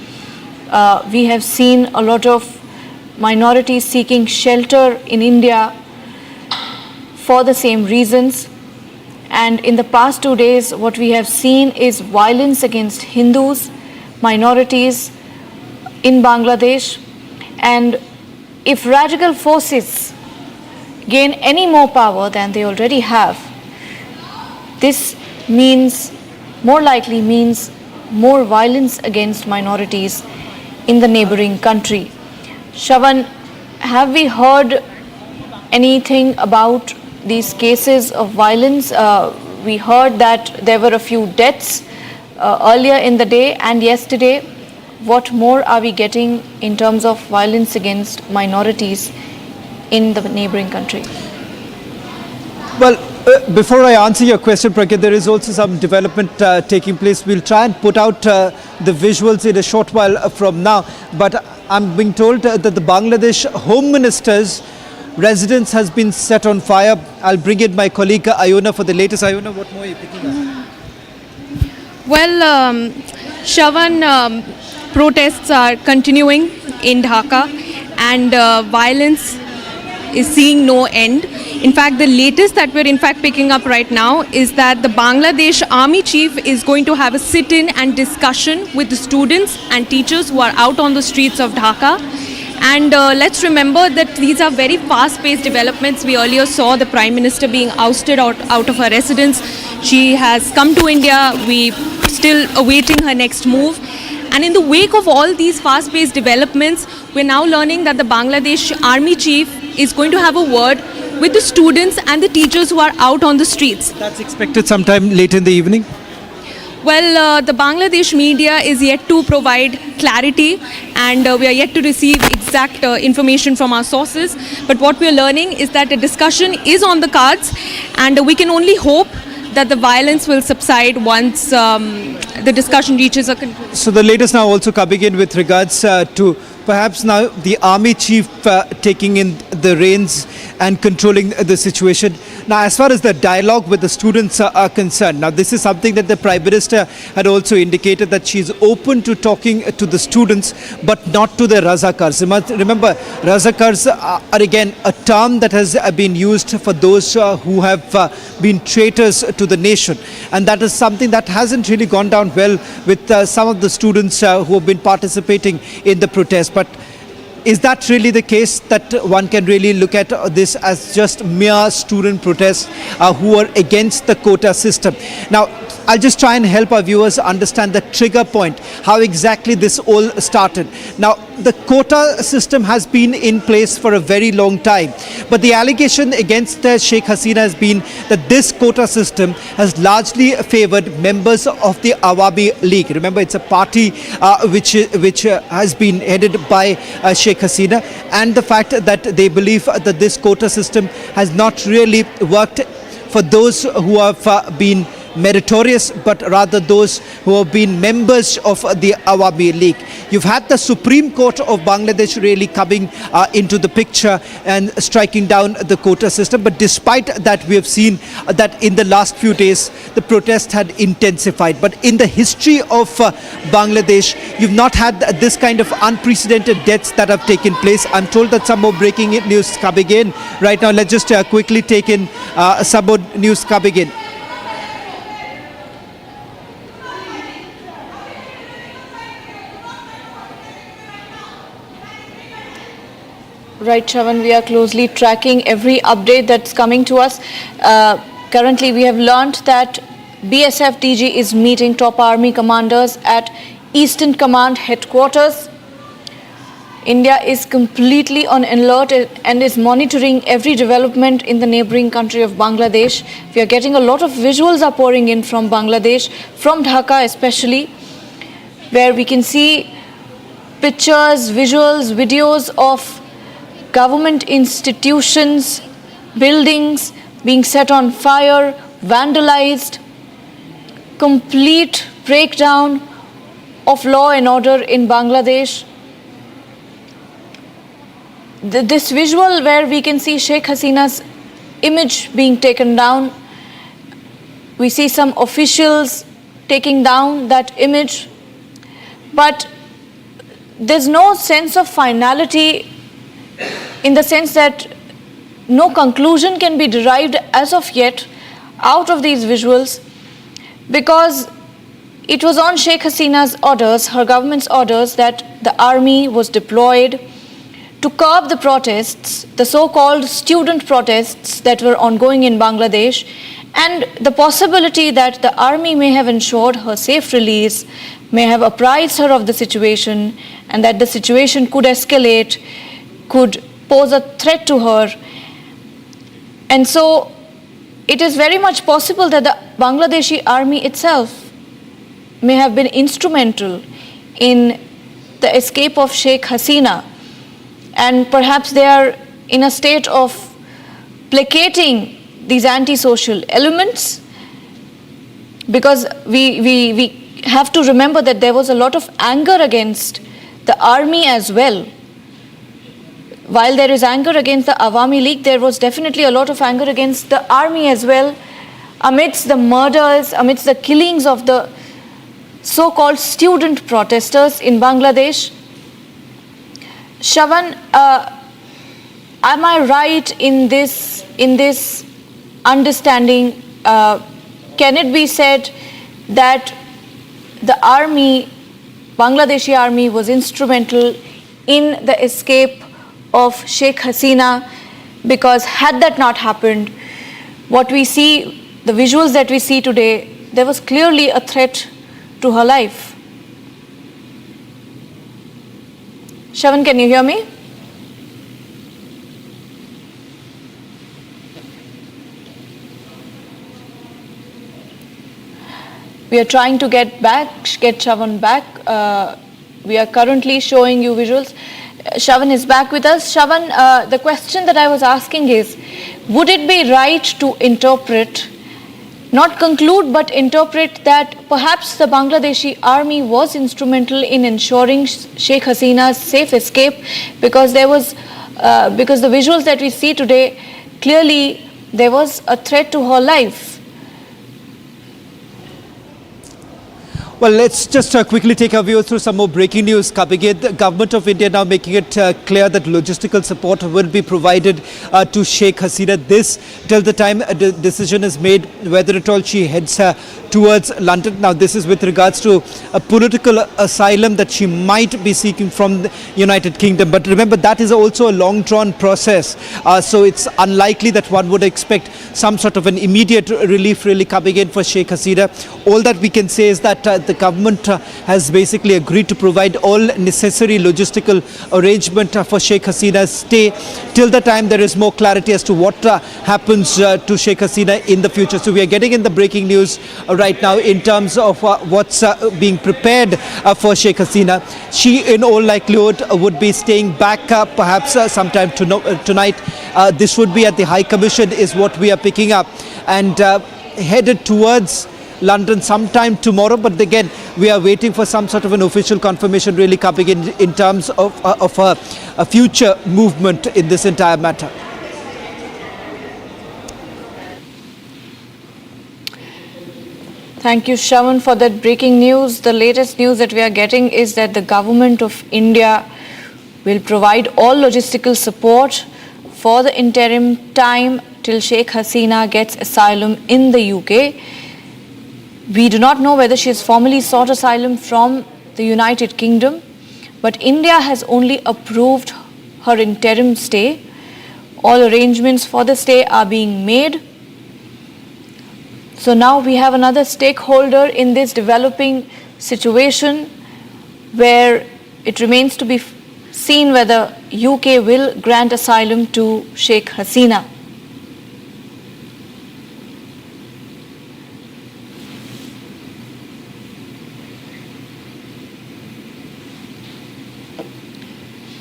We have seen a lot of minorities seeking shelter in India for the same reasons. And in the past 2 days, what we have seen is violence against Hindus, minorities in Bangladesh. And if radical forces gain any more power than they already have, this more likely means more violence against minorities in the neighboring country. Shravan, have we heard anything about these cases of violence? We heard that there were a few deaths earlier in the day and yesterday. What more are we getting in terms of violence against minorities in the neighboring country? Well, before I answer your question, Prakrit, there is also some development taking place. We'll try and put out the visuals in a short while from now. But I'm being told that the Bangladesh Home Minister's residence has been set on fire. I'll bring in my colleague Ayona for the latest. Ayona, what more are you picking up? Well, Shravan, protests are continuing in Dhaka, and violence is seeing no end. In fact, the latest that we're picking up right now is that the Bangladesh Army Chief is going to have a sit-in and discussion with the students and teachers who are out on the streets of Dhaka. And let's remember that these are very fast-paced developments. We earlier saw the Prime Minister being ousted out of her residence. She has come to India. We're still awaiting her next move. And in the wake of all these fast-paced developments, we're now learning that the Bangladesh Army Chief is going to have a word with the students and the teachers who are out on the streets. That's expected sometime late in the evening? Well, the Bangladesh media is yet to provide clarity, and we are yet to receive exact information from our sources. But what we are learning is that a discussion is on the cards, and we can only hope that the violence will subside once the discussion reaches a conclusion. So the latest now also coming in with regards to perhaps now the army chief taking in the reins and controlling the situation. Now, as far as the dialogue with the students are concerned, now this is something that the Prime Minister had also indicated, that she is open to talking to the students, but not to the Razakars. Remember, Razakars are again a term that has been used for those who have been traitors to the nation. And that is something that hasn't really gone down well with some of the students who have been participating in the protest. But is that really the case, that one can really look at this as just mere student protests who are against the quota system? Now, I'll just try and help our viewers understand the trigger point, how exactly this all started. Now, the quota system has been in place for a very long time. But the allegation against Sheikh Hasina has been that this quota system has largely favored members of the Awami League. Remember, it's a party which has been headed by Sheikh Hasina, and the fact that they believe that this quota system has not really worked for those who have been meritorious, but rather those who have been members of the Awami League. You've had the Supreme Court of Bangladesh really coming into the picture and striking down the quota system. But despite that, we have seen that in the last few days, the protest had intensified. But in the history of Bangladesh, you've not had this kind of unprecedented deaths that have taken place. I'm told that some more breaking news coming in right now. Let's just quickly take in some more news coming in. Right, Shravan, we are closely tracking every update that's coming to us. Currently, we have learnt that BSF DG is meeting top army commanders at Eastern Command headquarters. India is completely on alert and is monitoring every development in the neighboring country of Bangladesh. We are getting a lot of visuals are pouring in from Bangladesh, from Dhaka especially, where we can see pictures, visuals, videos of government institutions, buildings being set on fire, vandalized, complete breakdown of law and order in Bangladesh. This visual where we can see Sheikh Hasina's image being taken down, we see some officials taking down that image, but there's no sense of finality, in the sense that no conclusion can be derived as of yet out of these visuals, because it was on Sheikh Hasina's orders, her government's orders, that the army was deployed to curb the protests, the so-called student protests that were ongoing in Bangladesh, and the possibility that the army may have ensured her safe release, may have apprised her of the situation, and that the situation could escalate, could pose a threat to her. And so it is very much possible that the Bangladeshi army itself may have been instrumental in the escape of Sheikh Hasina, and perhaps they are in a state of placating these anti-social elements, because we have to remember that there was a lot of anger against the army as well. While there is anger against the Awami League, there was definitely a lot of anger against the army as well, amidst the murders, amidst the killings of the so-called student protesters in Bangladesh. Shravan, am I right in this understanding? Can it be said that the army, Bangladeshi army, was instrumental in the escape of Sheikh Hasina? Because had that not happened, what we see, the visuals that we see today, there was clearly a threat to her life. Shravan, can you hear me? We are trying to get Shravan back. We are currently showing you visuals. Shravan is back with us. Shravan, the question that I was asking is, would it be right to interpret, not conclude, but interpret that perhaps the Bangladeshi army was instrumental in ensuring Sheikh Hasina's safe escape, because there was, because the visuals that we see today, clearly there was a threat to her life. Well, let's just quickly take a view through some more breaking news coming in. The government of India now making it clear that logistical support will be provided to Sheikh Hasina. This till the time the decision is made whether at all she heads towards London. Now, this is with regards to a political asylum that she might be seeking from the United Kingdom. But remember, that is also a long-drawn process. So it's unlikely that one would expect some sort of an immediate relief really coming in for Sheikh Hasina. All that we can say is that the the government has basically agreed to provide all necessary logistical arrangement for Sheikh Hasina's stay till the time there is more clarity as to what happens to Sheikh Hasina in the future. So we are getting in the breaking news right now in terms of what's being prepared for Sheikh Hasina. She in all likelihood would be staying back perhaps sometime tonight. This would be at the High Commission is what we are picking up, and headed towards London sometime tomorrow. But again, we are waiting for some sort of an official confirmation really coming in terms of a future movement in this entire matter. Thank you, Shravan, for that breaking news. The latest news that we are getting is that the government of India will provide all logistical support for the interim time till Sheikh Hasina gets asylum in the UK. We do not know whether she has formally sought asylum from the United Kingdom, but India has only approved her interim stay. All arrangements for the stay are being made. So now we have another stakeholder in this developing situation where it remains to be seen whether UK will grant asylum to Sheikh Hasina.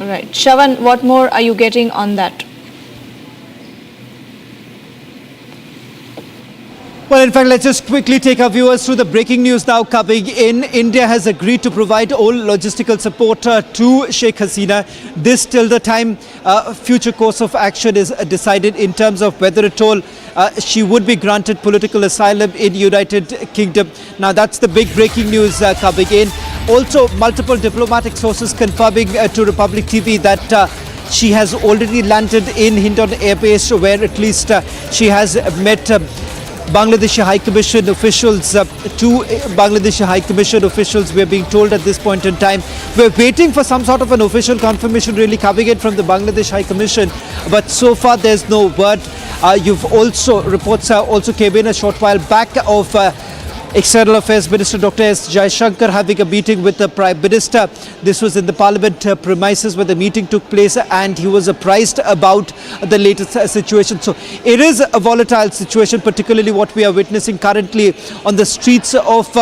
All right, Shravan, what more are you getting on that? Well, in fact, let's just quickly take our viewers through the breaking news now coming in. India has agreed to provide all logistical support to Sheikh Hasina. This till the time future course of action is decided in terms of whether at all she would be granted political asylum in United Kingdom. Now, that's the big breaking news coming in. Also, multiple diplomatic sources confirming to Republic TV that she has already landed in Hindon Air Base, where at least she has met Bangladeshi High Commission officials. Two Bangladeshi High Commission officials, we're being told at this point in time. We're waiting for some sort of an official confirmation really coming in from the Bangladesh High Commission, but so far there's no word. Reports also came in a short while back of External Affairs Minister Dr. S. Jaishankar having a meeting with the Prime Minister. This was in the Parliament premises where the meeting took place, and he was apprised about the latest situation. So it is a volatile situation, particularly what we are witnessing currently on the streets of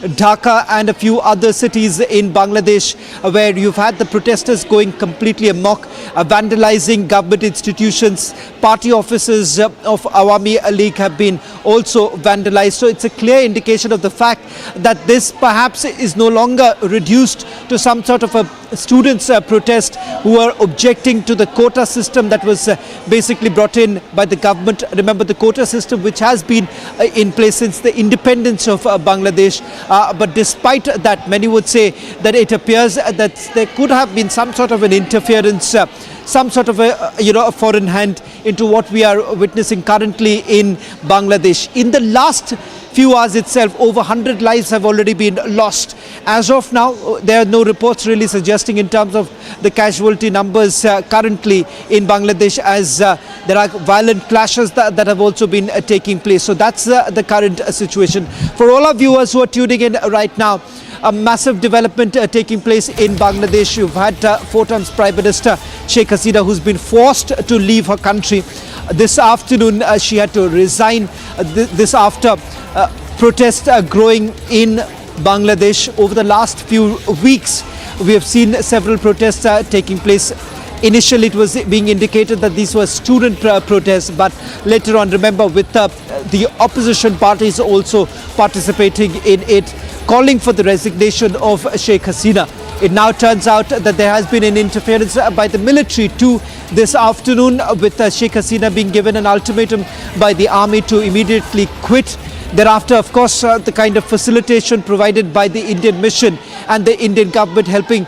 Dhaka and a few other cities in Bangladesh, where you've had the protesters going completely amok, vandalizing government institutions. Party offices of Awami League have been also vandalized. So it's a clear indication of the fact that this perhaps is no longer reduced to some sort of a students' protest who are objecting to the quota system that was basically brought in by the government. Remember, the quota system which has been in place since the independence of Bangladesh. But despite that, many would say that it appears that there could have been some sort of an interference, some sort of a foreign hand into what we are witnessing currently in Bangladesh. In the last few hours itself, over 100 lives have already been lost. As of now, there are no reports really suggesting in terms of the casualty numbers currently in Bangladesh, as there are violent clashes that have also been taking place. So that's the current situation. For all our viewers who are tuning in right now, a massive development taking place in Bangladesh. You've had 4 times Prime Minister Sheikh Hasina, who's been forced to leave her country. This afternoon, she had to resign. This after protests growing in Bangladesh. Over the last few weeks, we have seen several protests taking place. Initially, it was being indicated that these were student protests, but later on, remember, with the opposition parties also participating in it, calling for the resignation of Sheikh Hasina. It now turns out that there has been an interference by the military too this afternoon, with Sheikh Hasina being given an ultimatum by the army to immediately quit. Thereafter, of course, the kind of facilitation provided by the Indian mission and the Indian government helping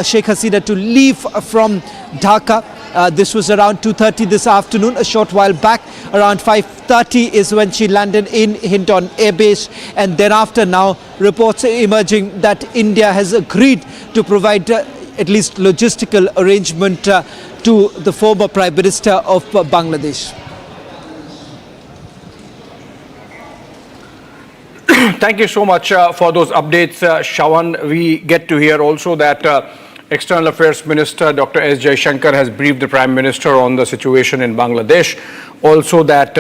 Sheikh Hasina to leave from Dhaka. This was around 2:30 this afternoon. A short while back, around 5:30 is when she landed in Hindon Air Base. And thereafter now, reports are emerging that India has agreed to provide at least logistical arrangement to the former Prime Minister of Bangladesh. Thank you so much for those updates, Shawan. We get to hear also that External Affairs Minister Dr. S. Jaishankar has briefed the Prime Minister on the situation in Bangladesh. Also that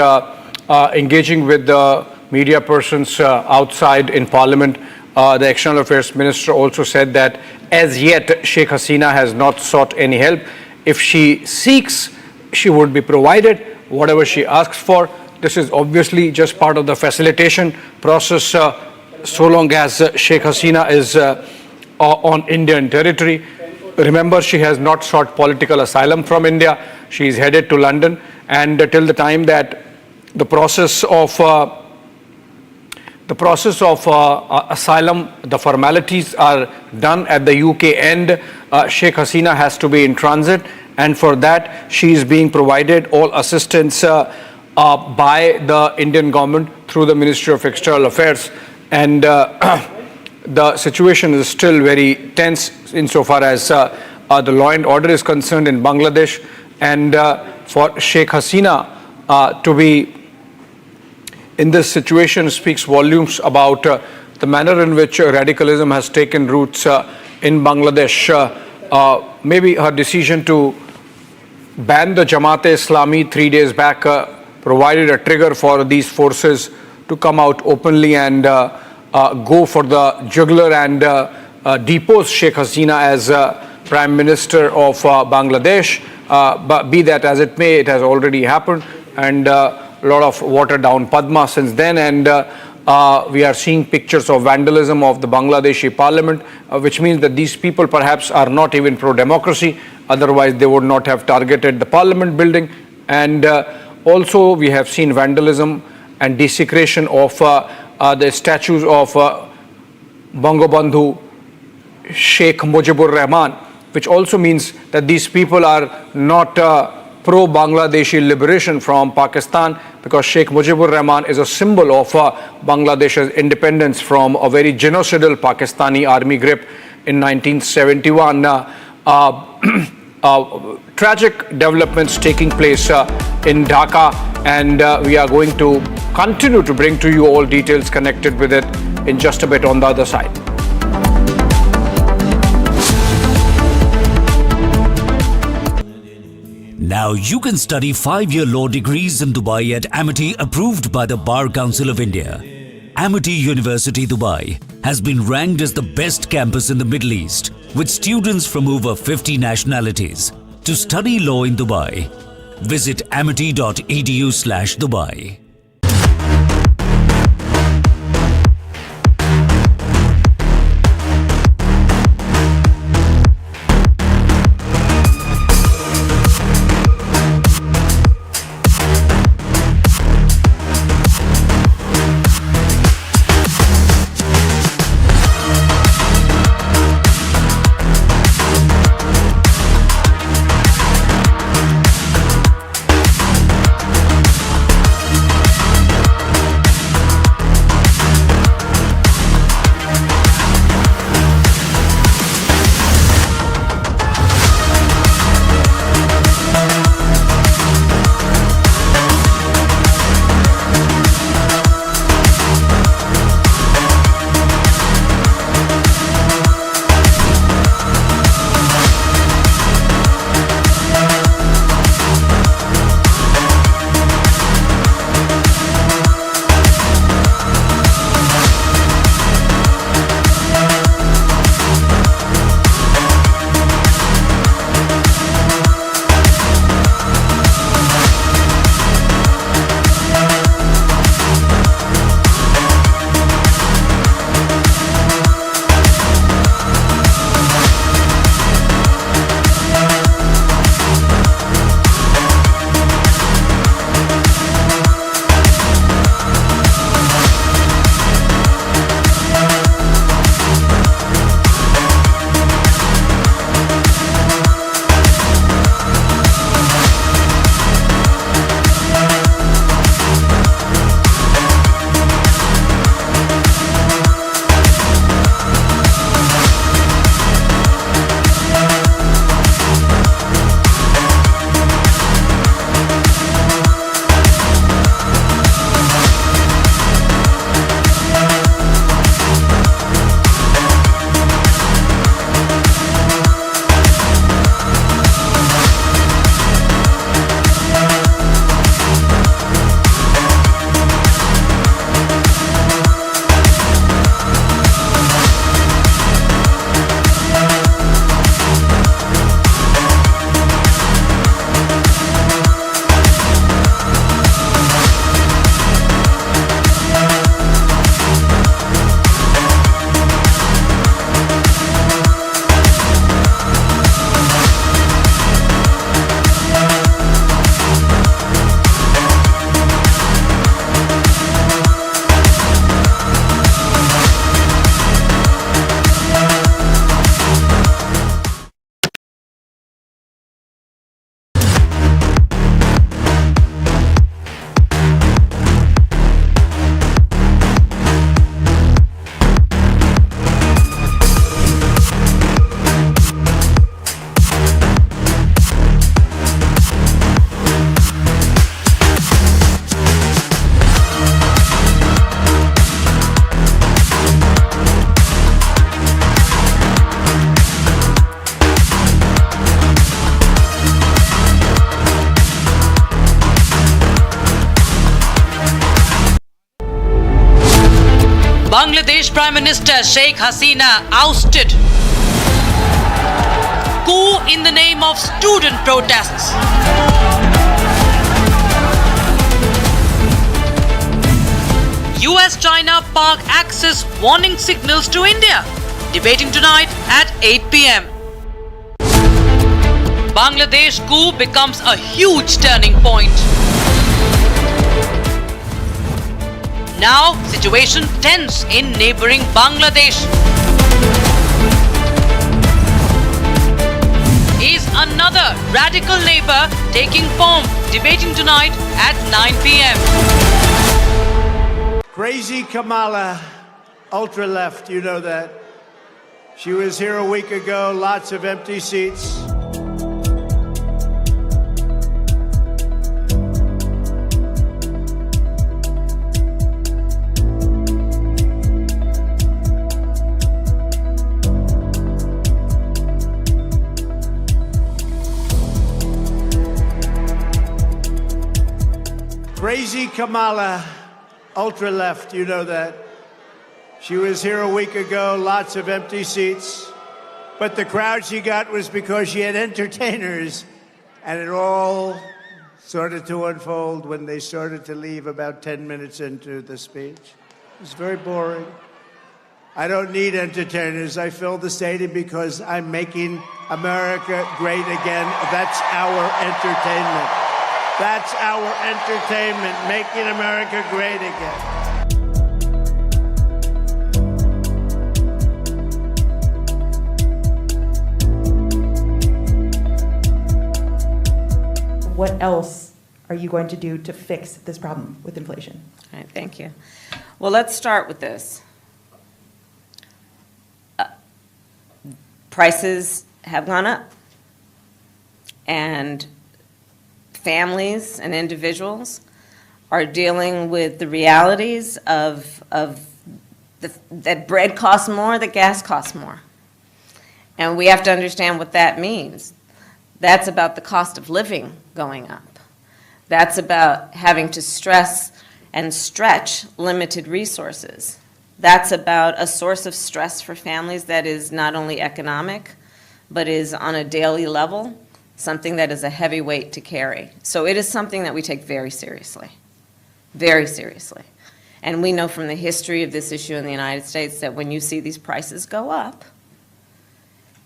engaging with the media persons outside in Parliament, the External Affairs Minister also said that as yet Sheikh Hasina has not sought any help. If she seeks, she would be provided whatever she asks for. This is obviously just part of the facilitation process so long as Sheikh Hasina is on Indian territory. Remember, she has not sought political asylum from India. She is headed to London, and till the time that the process of asylum, the formalities are done at the UK end, Sheikh Hasina has to be in transit, and for that she is being provided all assistance by the Indian government through the Ministry of External Affairs. And the situation is still very tense insofar as the law and order is concerned in Bangladesh. And for Sheikh Hasina to be in this situation speaks volumes about the manner in which radicalism has taken roots in Bangladesh. Maybe her decision to ban the Jamaat-e-Islami 3 days back provided a trigger for these forces to come out openly and go for the jugular and depose Sheikh Hasina as Prime Minister of Bangladesh. But be that as it may, it has already happened, and a lot of watered down Padma since then, and we are seeing pictures of vandalism of the Bangladeshi parliament, which means that these people perhaps are not even pro-democracy, otherwise they would not have targeted the parliament building. And also we have seen vandalism and desecration of the statues of Bangabandhu Sheikh Mujibur Rahman, which also means that these people are not pro-Bangladeshi liberation from Pakistan, because Sheikh Mujibur Rahman is a symbol of Bangladesh's independence from a very genocidal Pakistani army grip in 1971. Tragic developments taking place in Dhaka, and we are going to continue to bring to you all details connected with it in just a bit on the other side. Now you can study 5-year law degrees in Dubai at Amity, approved by the Bar Council of India. Amity University Dubai has been ranked as the best campus in the Middle East, with students from over 50 nationalities. To study law in Dubai, visit amity.edu/Dubai. Bangladesh Prime Minister Sheikh Hasina ousted. Coup in the name of student protests. US-China park access warning signals to India. Debating tonight at 8 p.m. Bangladesh coup becomes a huge turning point. Now, situation tense in neighboring Bangladesh. Is another radical neighbor taking form? Debating tonight at 9 p.m. Crazy Kamala, ultra-left, you know that. She was here a week ago, lots of empty seats. Crazy Kamala, ultra-left, you know that. She was here a week ago, lots of empty seats. But the crowd she got was because she had entertainers. And it all started to unfold when they started to leave about 10 minutes into the speech. It was very boring. I don't need entertainers. I filled the stadium because I'm making America great again. That's our entertainment. That's our entertainment, making America great again. What else are you going to do to fix this problem with inflation? All right, thank you. Well, let's start with this. Prices have gone up, and families and individuals are dealing with the realities of that bread costs more, that gas costs more. And we have to understand what that means. That's about the cost of living going up. That's about having to stress and stretch limited resources. That's about a source of stress for families that is not only economic, but is on a daily level, something that is a heavy weight to carry. So it is something that we take very seriously, very seriously. And we know from the history of this issue in the United States that when you see these prices go up,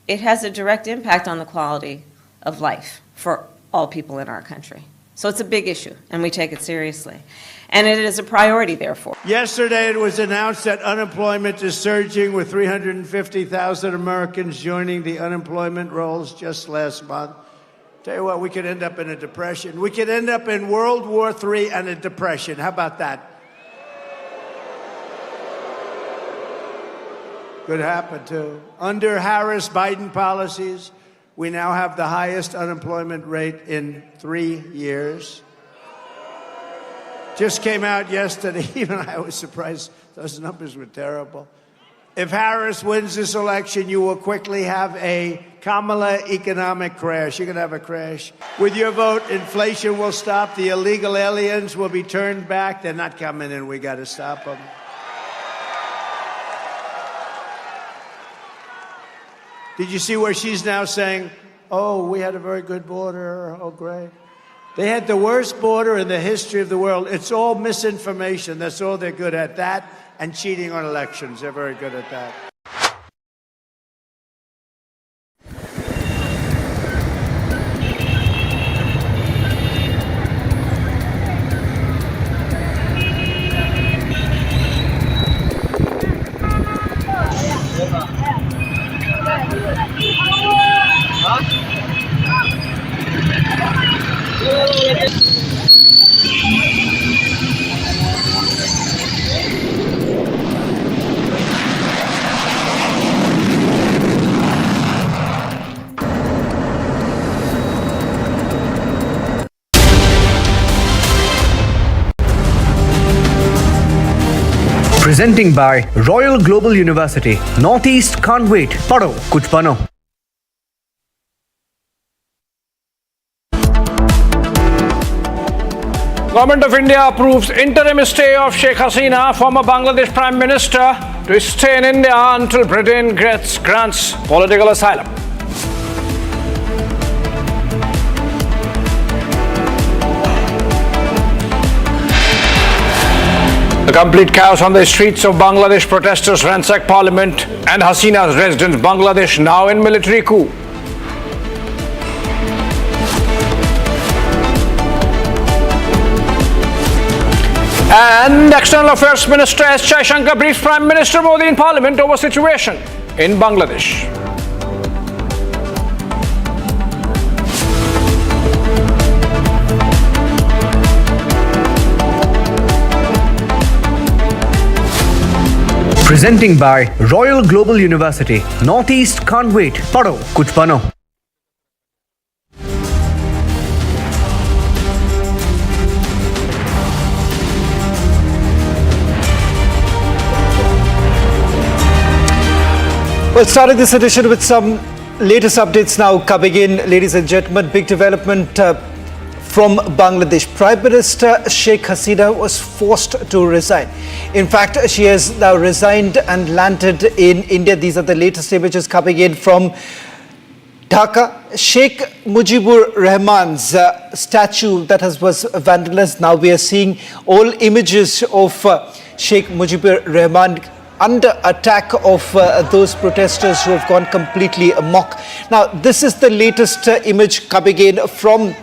it has a direct impact on the quality of life for all people in our country. So it's a big issue, and we take it seriously. And it is a priority, therefore. Yesterday, it was announced that unemployment is surging, with 350,000 Americans joining the unemployment rolls just last month. Tell you what, we could end up in a depression. We could end up in World War III and a depression. How about that? Could happen, too. Under Harris-Biden policies, we now have the highest unemployment rate in 3 years. Just came out yesterday. Even I was surprised. Those numbers were terrible. If Harris wins this election, you will quickly have a Kamala economic crash. You're going to have a crash. With your vote, inflation will stop. The illegal aliens will be turned back. They're not coming in. We got to stop them. Did you see where she's now saying, oh, we had a very good border. Oh, great. They had the worst border in the history of the world. It's all misinformation. That's all they're good at, that and cheating on elections. They're very good at that. Presenting by Royal Global University. Northeast can't wait. Padho, kuch bano. Government of India approves interim stay of Sheikh Hasina, former Bangladesh Prime Minister, to stay in India until Britain grants political asylum. A complete chaos on the streets of Bangladesh. Protesters ransack parliament and Hasina's residence. Bangladesh now in military coup. And External Affairs Minister S. Shankar briefs Prime Minister Modi in Parliament over situation in Bangladesh. Presenting by Royal Global University. Northeast can't wait. Paro, kuch bano. Well, starting this edition with some latest updates now coming in, ladies and gentlemen. Big development from Bangladesh. Prime Minister Sheikh Hasina was forced to resign. In fact, she has now resigned and landed in India. These are the latest images coming in from Dhaka. Sheikh Mujibur Rahman's statue that was vandalized. Now we are seeing all images of Sheikh Mujibur Rahman under attack of those protesters who have gone completely amok. Now, this is the latest image coming in from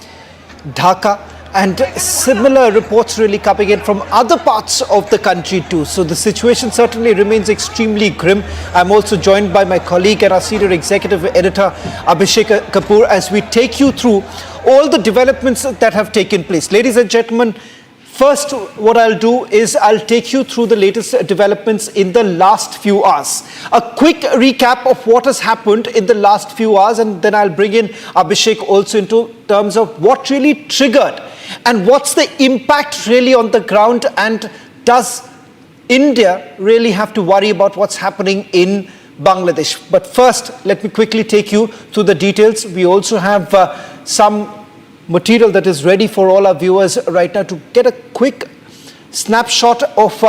Dhaka, and similar reports really coming in from other parts of the country too. So the situation certainly remains extremely grim. I'm also joined by my colleague and our senior executive editor Abhishek Kapoor as we take you through all the developments that have taken place. Ladies and gentlemen, first, what I'll do is I'll take you through the latest developments in the last few hours. A quick recap of what has happened in the last few hours, and then I'll bring in Abhishek also into terms of what really triggered and what's the impact really on the ground, and does India really have to worry about what's happening in Bangladesh. But first, let me quickly take you through the details. We also have some material that is ready for all our viewers right now to get a quick snapshot of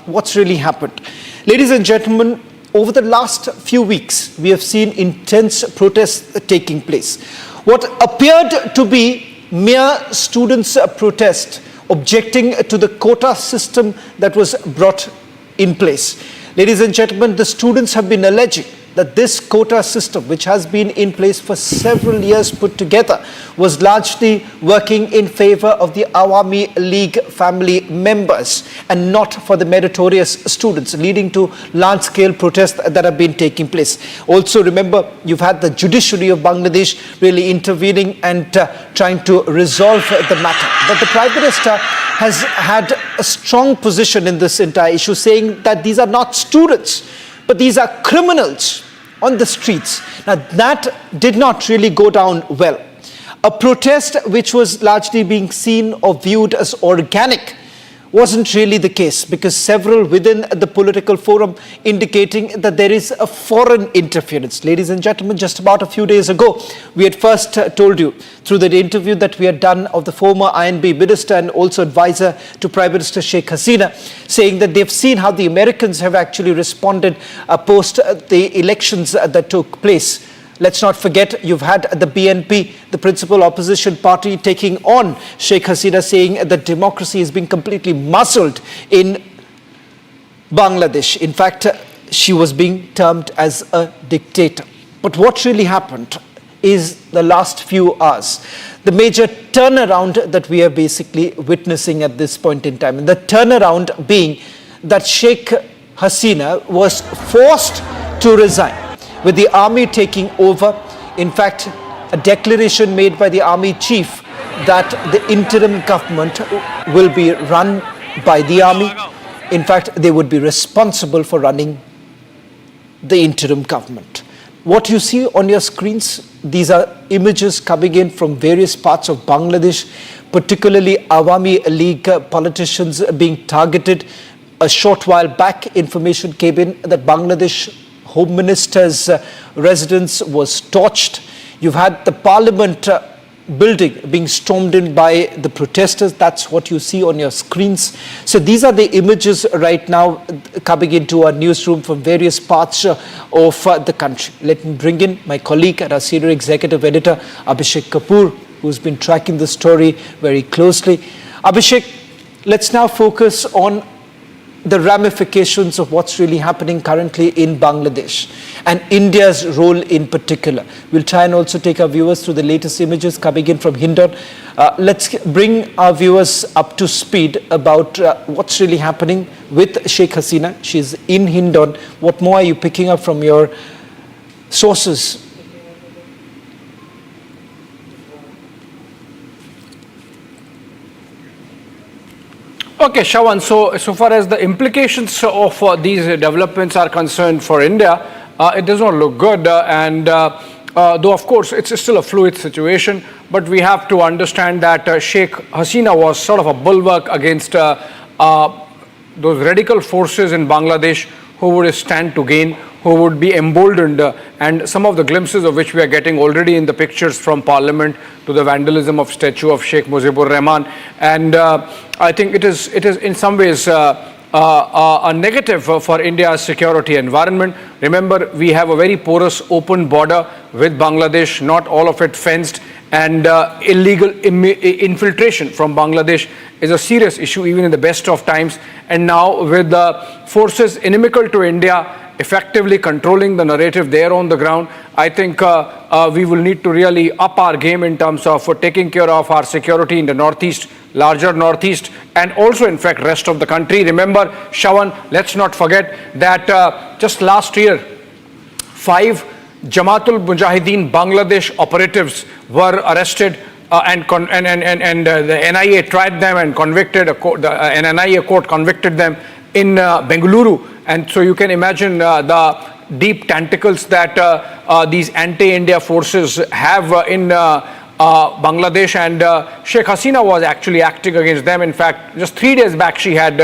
what's really happened. Ladies and gentlemen, over the last few weeks, we have seen intense protests taking place. What appeared to be mere students' protest objecting to the quota system that was brought in place. Ladies and gentlemen, the students have been alleging that this quota system, which has been in place for several years put together, was largely working in favor of the Awami League family members and not for the meritorious students, leading to large-scale protests that have been taking place. Also, remember, you've had the judiciary of Bangladesh really intervening and trying to resolve the matter. But the Prime Minister has had a strong position in this entire issue, saying that these are not students, but these are criminals on the streets. Now, that did not really go down well. A protest which was largely being seen or viewed as organic wasn't really the case, because several within the political forum indicating that there is a foreign interference. Ladies and gentlemen, just about a few days ago, we had first told you through the interview that we had done of the former INB minister and also advisor to Prime Minister Sheikh Hasina, saying that they've seen how the Americans have actually responded post the elections that took place. Let's not forget, you've had the BNP, the principal opposition party, taking on Sheikh Hasina, saying that democracy is being completely muzzled in Bangladesh. In fact, she was being termed as a dictator. But what really happened is the last few hours, the major turnaround that we are basically witnessing at this point in time. And the turnaround being that Sheikh Hasina was forced to resign, with the army taking over. In fact, a declaration made by the army chief that the interim government will be run by the army. In fact, they would be responsible for running the interim government. What you see on your screens, these are images coming in from various parts of Bangladesh, particularly Awami League politicians being targeted. A short while back, information came in that Bangladesh Home Minister's residence was torched. You've had the parliament building being stormed in by the protesters. That's what you see on your screens. So these are the images right now coming into our newsroom from various parts of the country. Let me bring in my colleague and our senior executive editor, Abhishek Kapoor, who's been tracking the story very closely. Abhishek, let's now focus on the ramifications of what's really happening currently in Bangladesh and India's role in particular. We'll try and also take our viewers through the latest images coming in from Hindon. Let's bring our viewers up to speed about what's really happening with Sheikh Hasina. She's in Hindon. What more are you picking up from your sources? Okay, Shravan, so far as the implications of these developments are concerned for India, it does not look good, though of course it's still a fluid situation, but we have to understand that Sheikh Hasina was sort of a bulwark against those radical forces in Bangladesh who would stand to gain, who would be emboldened, and some of the glimpses of which we are getting already in the pictures from Parliament to the vandalism of statue of Sheikh Mujibur Rahman. And I think it is in some ways a negative for India's security environment. Remember, we have a very porous open border with Bangladesh, not all of it fenced, and illegal infiltration from Bangladesh is a serious issue even in the best of times. And now with the forces inimical to India effectively controlling the narrative there on the ground, I think we will need to really up our game in terms of taking care of our security in the northeast, larger northeast, and also in fact rest of the country. Remember, Shravan, let's not forget that just last year 5 Jamaatul Mujahideen Bangladesh operatives were arrested and the NIA tried them and convicted, an NIA court convicted them in Bengaluru. And so you can imagine the deep tentacles that these anti-India forces have in Bangladesh, and Sheikh Hasina was actually acting against them. In fact, just 3 days back she had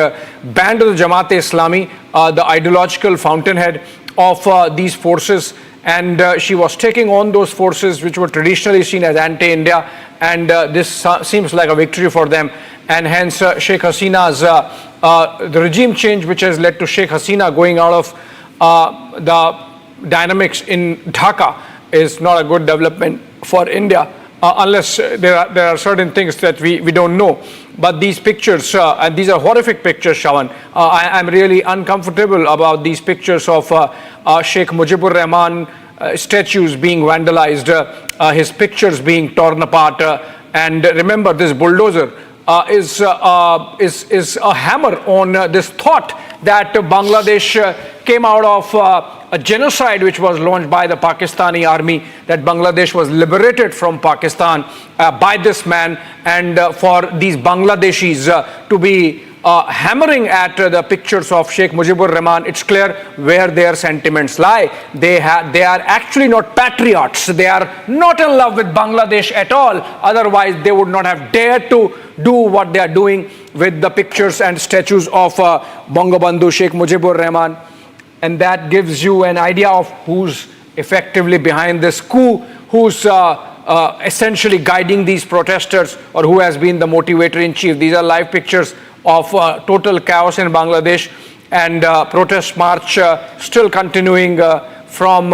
banned the Jamaat-e-Islami, the ideological fountainhead of these forces, and she was taking on those forces which were traditionally seen as anti-India, and this seems like a victory for them. And hence Sheikh Hasina's the regime change, which has led to Sheikh Hasina going out of the dynamics in Dhaka, is not a good development for India, unless there are certain things that we don't know. But these pictures, and these are horrific pictures, Shravan. I'm really uncomfortable about these pictures of Sheikh Mujibur Rahman statues being vandalized, his pictures being torn apart. And remember, this bulldozer is a hammer on this thought that Bangladesh came out of a genocide which was launched by the Pakistani army, that Bangladesh was liberated from Pakistan by this man, and for these Bangladeshis to be hammering at the pictures of Sheikh Mujibur Rahman, it's clear where their sentiments lie. They are actually not patriots. They are not in love with Bangladesh at all. Otherwise, they would not have dared to do what they are doing with the pictures and statues of Bangabandhu Sheikh Mujibur Rahman. And that gives you an idea of who's effectively behind this coup, who's essentially guiding these protesters, or who has been the motivator in chief. These are live pictures of total chaos in Bangladesh, and protest march still continuing from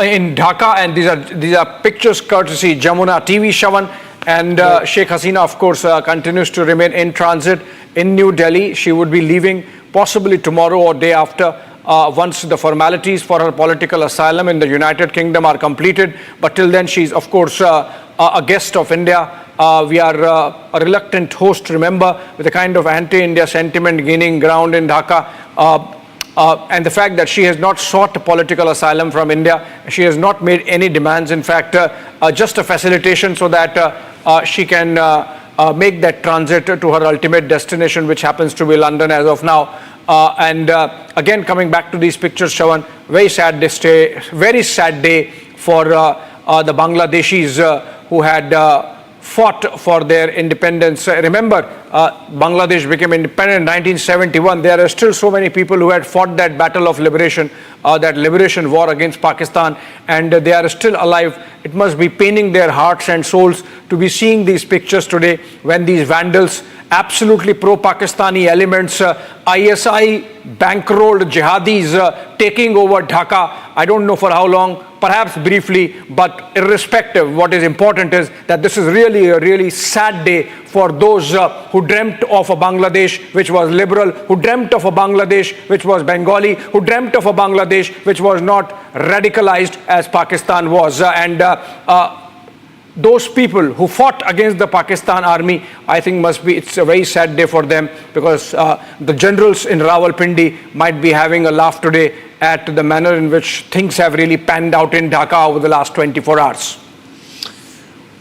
in Dhaka, and these are pictures courtesy Jamuna TV, Shravan. And Sheikh Hasina, of course, continues to remain in transit in New Delhi. She would be leaving possibly tomorrow or day after, once the formalities for her political asylum in the United Kingdom are completed. But till then, she's of course a guest of India. We are a reluctant host, remember, with the kind of anti-India sentiment gaining ground in Dhaka. And the fact that she has not sought political asylum from India, she has not made any demands, in fact, just a facilitation so that she can make that transit to her ultimate destination, which happens to be London as of now. And again, coming back to these pictures, Shravan, very sad day for the Bangladeshis who had fought for their independence. Remember, Bangladesh became independent in 1971, there are still so many people who had fought that battle of liberation, that liberation war against Pakistan, and they are still alive. It must be paining their hearts and souls to be seeing these pictures today when these vandals, absolutely pro-Pakistani elements, ISI bankrolled jihadis taking over Dhaka. I don't know for how long, perhaps briefly, but irrespective, what is important is that this is really a really sad day for those who dreamt of a Bangladesh which was liberal, who dreamt of a Bangladesh which was Bengali, who dreamt of a Bangladesh which was not radicalized as Pakistan was. Those people who fought against the Pakistan army, I think it's a very sad day for them, because the generals in Rawalpindi might be having a laugh today at the manner in which things have really panned out in Dhaka over the last 24 hours.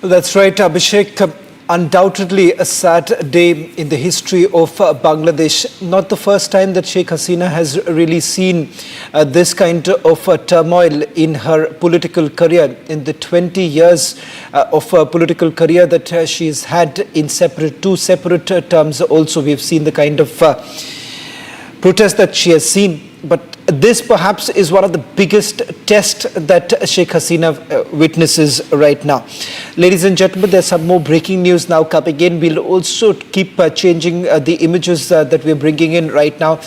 That's right, Abhishek. Undoubtedly a sad day in the history of Bangladesh. Not the first time that Sheikh Hasina has really seen this kind of turmoil in her political career. In the 20 years of political career that she's had in two separate terms also, we've seen the kind of protest that she has seen. But this perhaps is one of the biggest tests that Sheikh Hasina witnesses right now. Ladies and gentlemen, there's some more breaking news now coming in. We'll also keep changing the images that we're bringing in right now.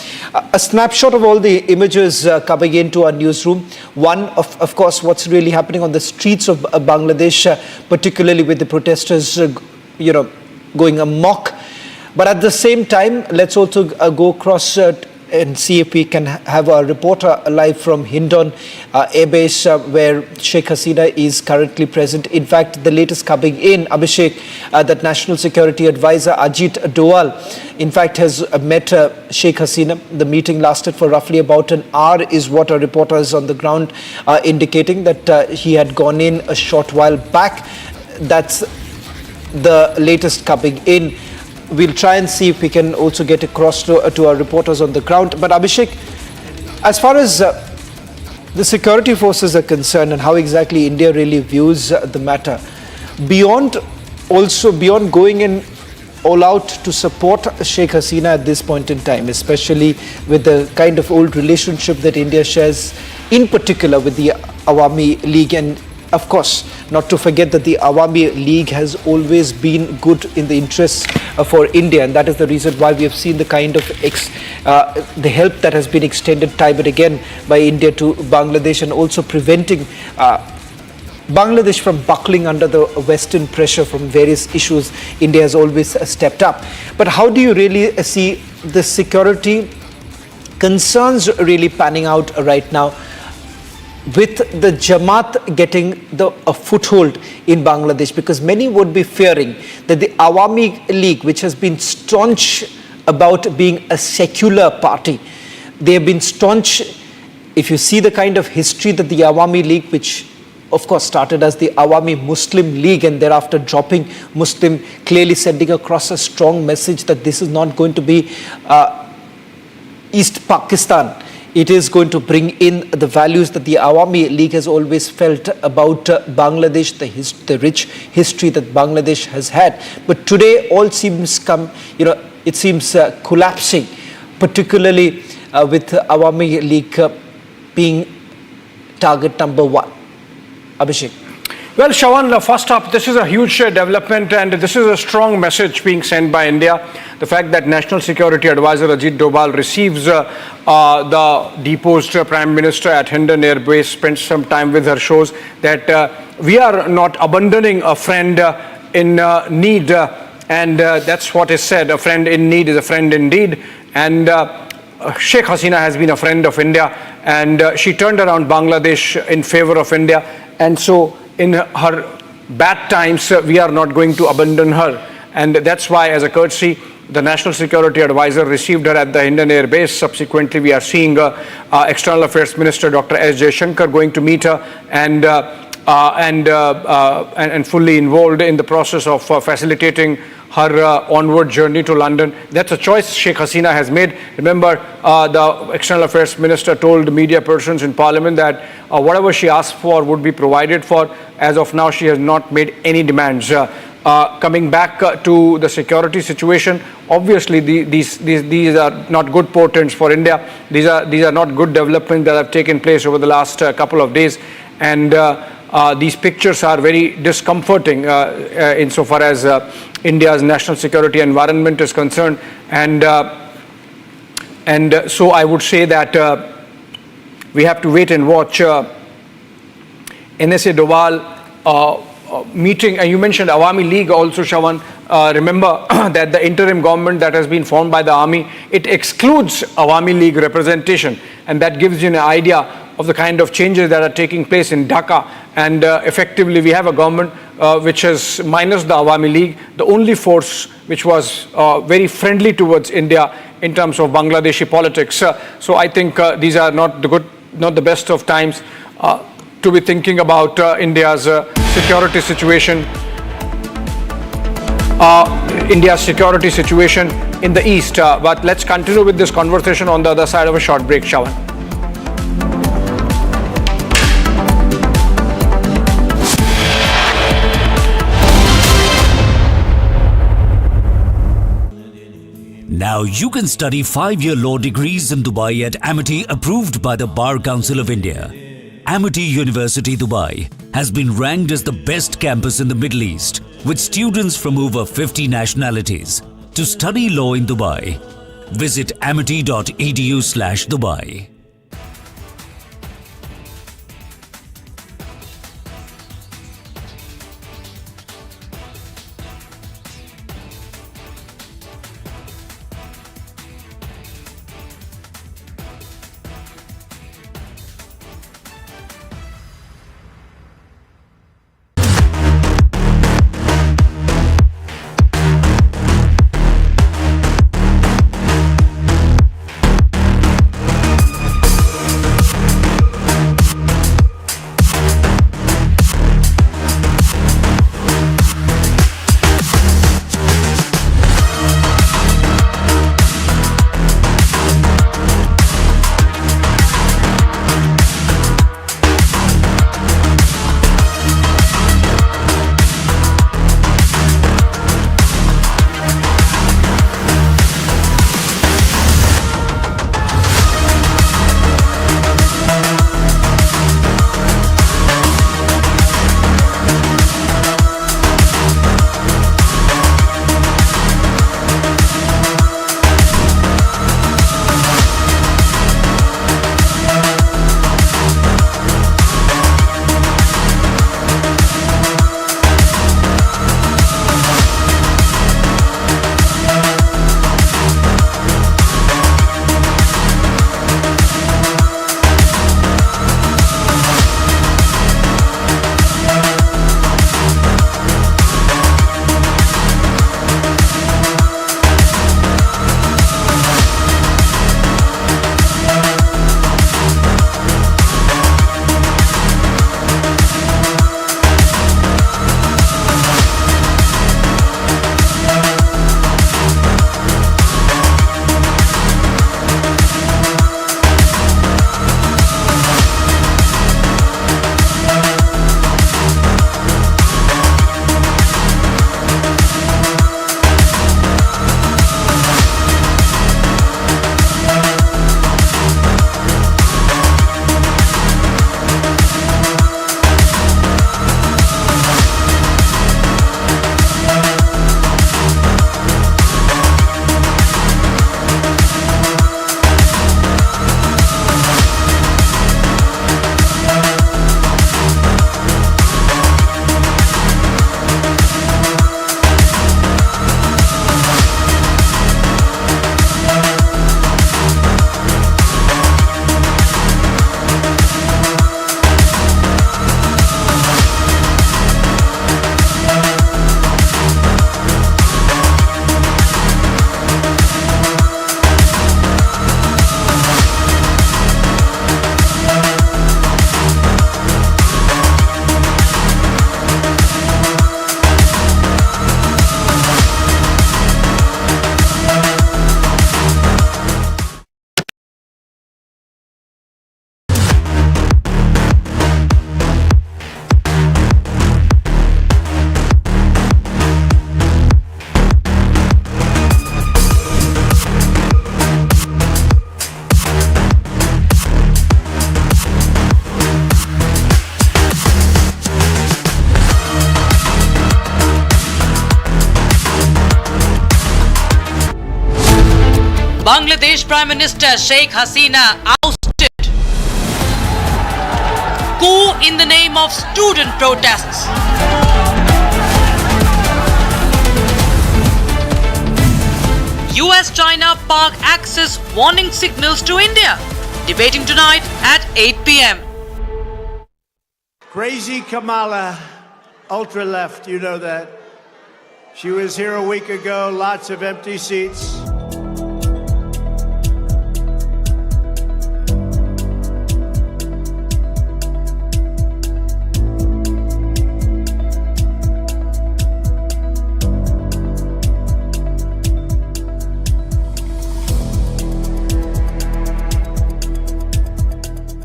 A snapshot of all the images coming into our newsroom. One, of course, what's really happening on the streets of Bangladesh, particularly with the protesters, going amok. But at the same time, let's also go across and see if we can have a reporter live from Hindon airbase where Sheikh Hasina is currently present. In fact, the latest coming in, Abhishek, that National Security Advisor Ajit Doval, in fact, has met Sheikh Hasina. The meeting lasted for roughly about an hour, is what our reporters on the ground are indicating, that he had gone in a short while back. That's the latest coming in. We'll try and see if we can also get across to our reporters on the ground. But Abhishek, as far as the security forces are concerned and how exactly India really views the matter, beyond going in all out to support Sheikh Hasina at this point in time, especially with the kind of old relationship that India shares, in particular with the Awami League, and of course, not to forget that the Awami League has always been good in the interests for India, and that is the reason why we have seen the kind of the help that has been extended time and again by India to Bangladesh, and also preventing Bangladesh from buckling under the Western pressure from various issues. India has always stepped up. But how do you really see the security concerns really panning out right now, with the Jamaat getting a foothold in Bangladesh? Because many would be fearing that the Awami League, which has been staunch about being a secular party, they have been staunch. If you see the kind of history that the Awami League, which of course started as the Awami Muslim League and thereafter dropping Muslim, clearly sending across a strong message that this is not going to be East Pakistan. It is going to bring in the values that the Awami League has always felt about Bangladesh, the rich history that Bangladesh has had. But today all seems it seems collapsing, particularly with Awami League being target number one. Abhishek. Well, Shawan, first up, this is a huge development, and this is a strong message being sent by India. The fact that National Security Advisor Ajit Doval receives the deposed Prime Minister at Hindon Air Base, spends some time with her, shows that we are not abandoning a friend in need, and that's what is said. A friend in need is a friend indeed. And Sheikh Hasina has been a friend of India, and she turned around Bangladesh in favor of India. And so in her bad times, we are not going to abandon her. And that's why, as a courtesy, the National Security Advisor received her at the Hindon Air Base. Subsequently, we are seeing External Affairs Minister Dr. S. Jaishankar going to meet her and fully involved in the process of facilitating her onward journey to London. That's a choice Sheikh Hasina has made. Remember, the External Affairs Minister told media persons in Parliament that whatever she asked for would be provided for. As of now, she has not made any demands. Coming back to the security situation, obviously these are not good portents for India. These are not good developments that have taken place over the last couple of days, and these pictures are very discomforting insofar as India's national security environment is concerned, and so I would say that we have to wait and watch NSA Doval meeting. And you mentioned Awami League also, Shravan. Remember that the interim government that has been formed by the army, it excludes Awami League representation, and that gives you an idea of the kind of changes that are taking place in Dhaka. And effectively we have a government which is minus the Awami League, the only force which was very friendly towards India in terms of Bangladeshi politics. So I think these are not the best of times to be thinking about India's security situation. India's security situation in the east. But let's continue with this conversation on the other side of a short break, Shravan. Now you can study 5-year law degrees in Dubai at Amity, approved by the Bar Council of India. Amity University Dubai has been ranked as the best campus in the Middle East, with students from over 50 nationalities. To study law in Dubai, visit amity.edu/Dubai. Bangladesh Prime Minister Sheikh Hasina ousted. Coup in the name of student protests. US-China park access warning signals to India. Debating tonight at 8 p.m. Crazy Kamala, ultra left, you know that. She was here a week ago, lots of empty seats.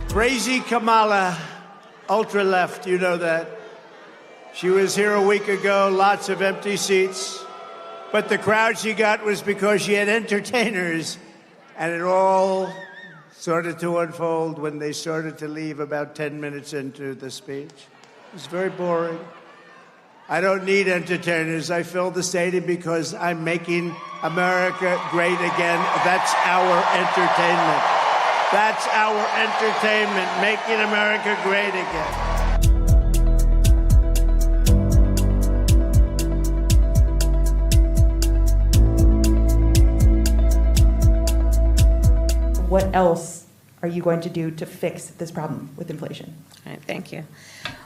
Crazy Kamala, ultra left, you know that. She was here a week ago, lots of empty seats. But the crowd she got was because she had entertainers. And it all started to unfold when they started to leave about 10 minutes into the speech. It was very boring. I don't need entertainers. I filled the stadium because I'm making America great again. That's our entertainment. That's our entertainment, making America great again. What else are you going to do to fix this problem with inflation? All right, thank you.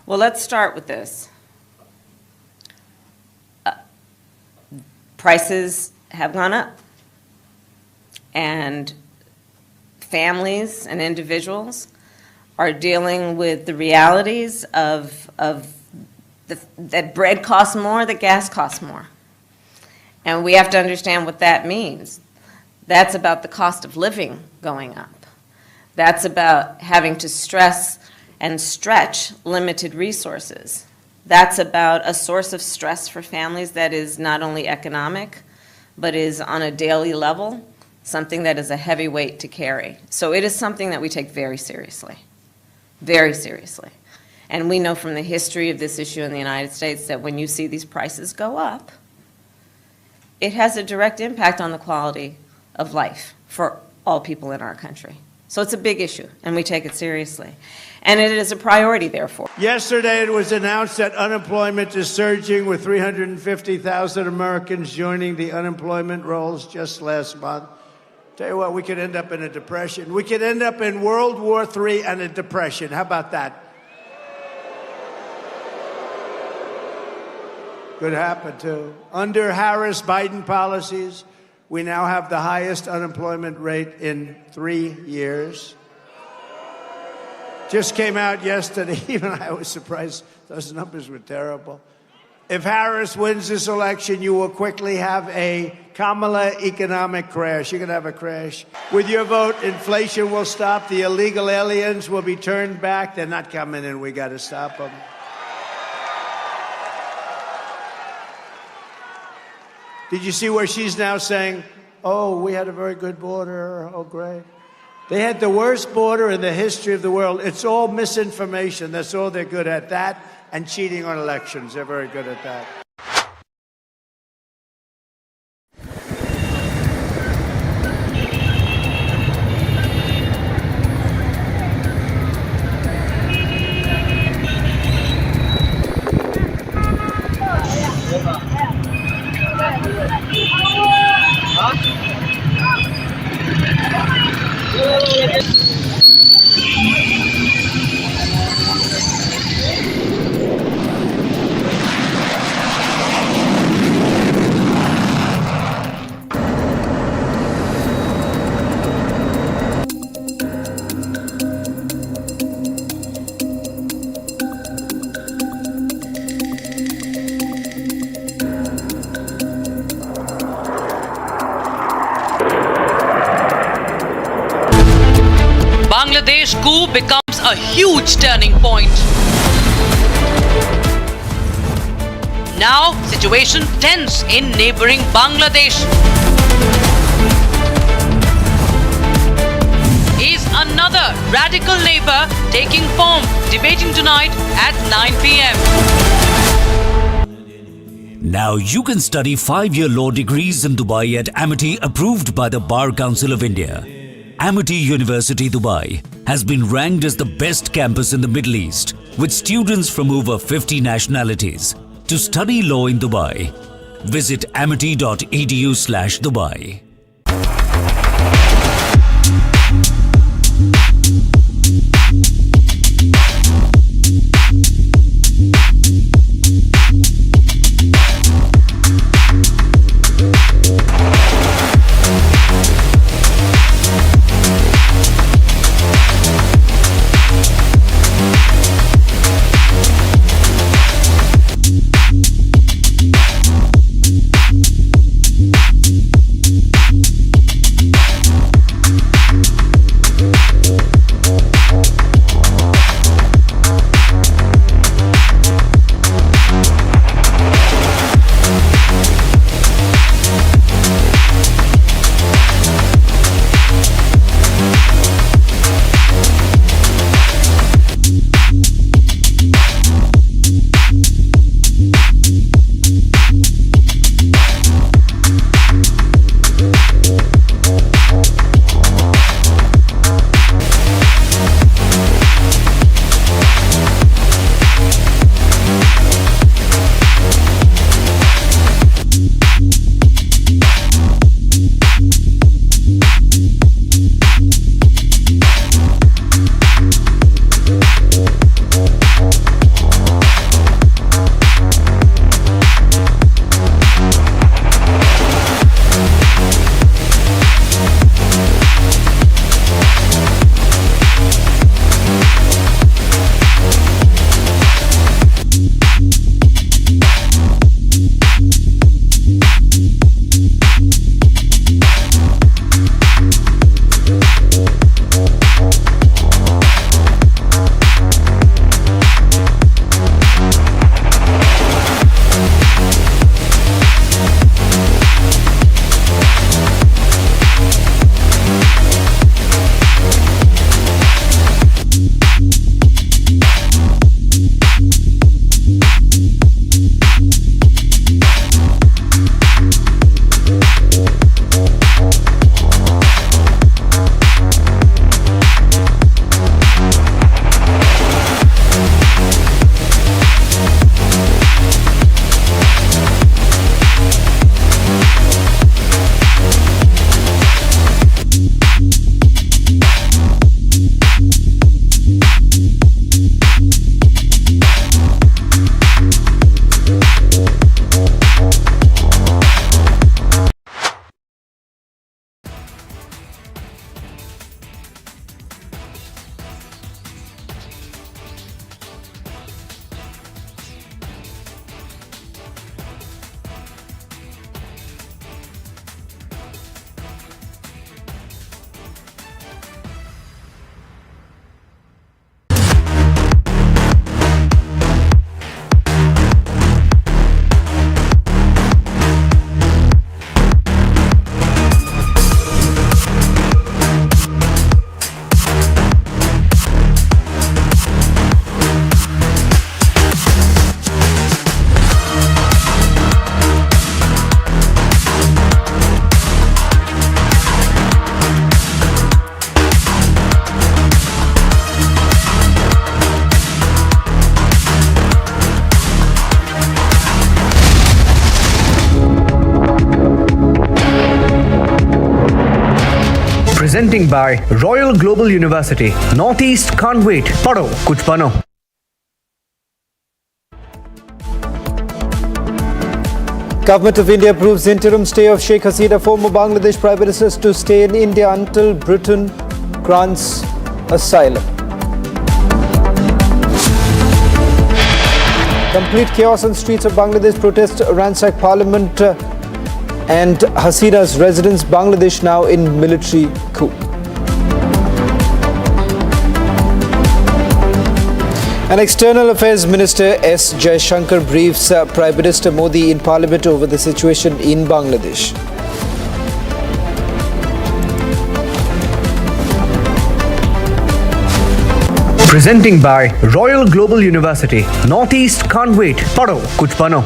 Well, let's start with this. Prices have gone up, and families and individuals are dealing with the realities of that bread costs more, that gas costs more. And we have to understand what that means. That's about the cost of living going up. That's about having to stress and stretch limited resources. That's about a source of stress for families that is not only economic, but is on a daily level, something that is a heavy weight to carry. So it is something that we take very seriously, very seriously. And we know from the history of this issue in the United States that when you see these prices go up, it has a direct impact on the quality of life for all people in our country. So it's a big issue, and we take it seriously. And it is a priority, therefore. Yesterday, it was announced that unemployment is surging, with 350,000 Americans joining the unemployment rolls just last month. Tell you what, we could end up in a depression. We could end up in World War III and a depression. How about that? Could happen, too. Under Harris-Biden policies, we now have the highest unemployment rate in 3 years. Just came out yesterday, even I was surprised, those numbers were terrible. If Harris wins this election, you will quickly have a Kamala economic crash. You're going to have a crash. With your vote, inflation will stop. The illegal aliens will be turned back. They're not coming in. We got to stop them. Did you see where she's now saying, oh, we had a very good border, oh, great. They had the worst border in the history of the world. It's all misinformation. That's all they're good at, that and cheating on elections. They're very good at that. Bangladesh coup becomes a huge turning point. Now, situation tense in neighboring Bangladesh. Is another radical neighbor taking form? Debating tonight at 9 p.m. Now you can study 5-year law degrees in Dubai at Amity approved by the Bar Council of India. Amity University Dubai has been ranked as the best campus in the Middle East with students from over 50 nationalities. To study law in Dubai, visit amity.edu/Dubai. Presenting by Royal Global University. Northeast can't wait. Padho, kuch bano. Government of India approves interim stay of Sheikh Hasina, former Bangladesh Prime Minister, to stay in India until Britain grants asylum. Complete chaos on streets of Bangladesh. Protests ransack parliament and Hasina's residence. Bangladesh now in military coup. An External Affairs Minister S. Jaishankar briefs Prime Minister Modi in Parliament over the situation in Bangladesh. Presenting by Royal Global University. Northeast can't wait. Padho, kuch bano.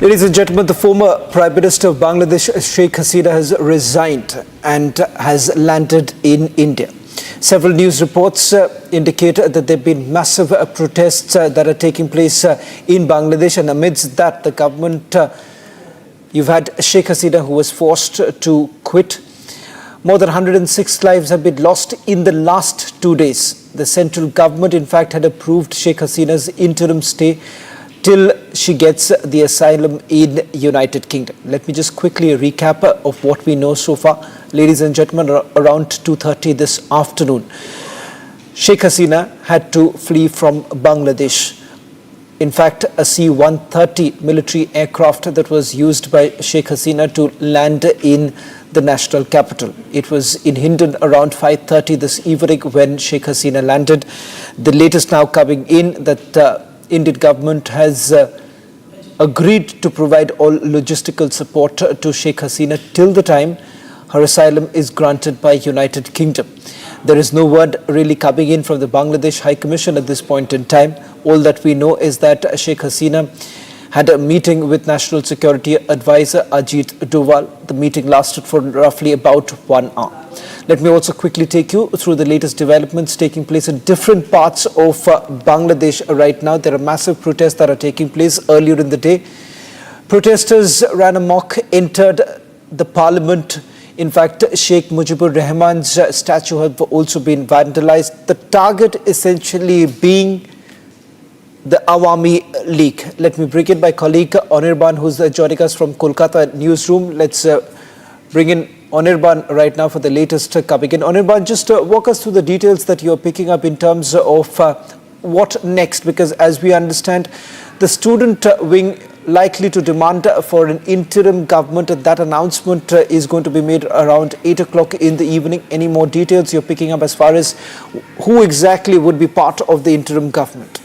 Ladies and gentlemen, the former Prime Minister of Bangladesh, Sheikh Hasina, has resigned and has landed in India. Several news reports indicate that there have been massive protests that are taking place in Bangladesh, and amidst that, the government, you've had Sheikh Hasina, who was forced to quit. More than 106 lives have been lost in the last 2 days. The central government, in fact, had approved Sheikh Hasina's interim stay till she gets the asylum in United Kingdom. Let me just quickly recap of what we know so far. Ladies and gentlemen, around 2:30 this afternoon, Sheikh Hasina had to flee from Bangladesh. In fact, a C-130 military aircraft that was used by Sheikh Hasina to land in the national capital. It was in Hindon around 5:30 this evening when Sheikh Hasina landed. The latest now coming in that Indian government has agreed to provide all logistical support to Sheikh Hasina till the time her asylum is granted by United Kingdom. There is no word really coming in from the Bangladesh High Commission at this point in time. All that we know is that Sheikh Hasina had a meeting with National Security Advisor Ajit Doval. The meeting lasted for roughly about 1 hour. Let me also quickly take you through the latest developments taking place in different parts of Bangladesh right now. There are massive protests that are taking place earlier in the day. Protesters ran amok, entered the parliament. In fact, Sheikh Mujibur Rahman's statue have also been vandalized. The target essentially being the Awami League. Let me bring in my colleague Anirban, who's joining us from Kolkata newsroom. Let's bring in Anirban right now for the latest coming in. Anirban, just walk us through the details that you're picking up in terms of what next, because as we understand, the student wing likely to demand for an interim government, and that announcement is going to be made around 8 o'clock in the evening. Any more details you're picking up as far as who exactly would be part of the interim government?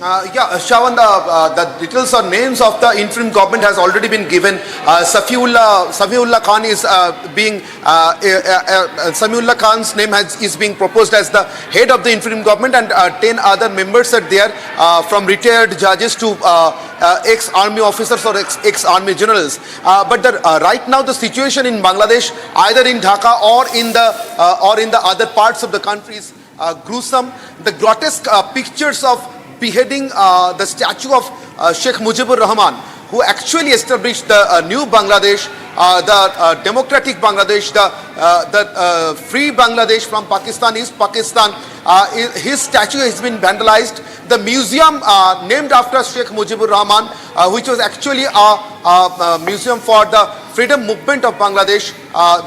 Shawan, the details or names of the interim government has already been given. Safiullah Khan is Safiullah Khan's name is being proposed as the head of the interim government, and 10 other members are there, from retired judges to ex-army officers or ex-army generals. But right now the situation in Bangladesh, either in Dhaka or in the other parts of the country, is gruesome. The grotesque pictures of beheading the statue of Sheikh Mujibur Rahman, who actually established the new Bangladesh, the democratic Bangladesh, the free Bangladesh from Pakistan, East Pakistan. His statue has been vandalized. The museum named after Sheikh Mujibur Rahman, which was actually a museum for the freedom movement of Bangladesh, all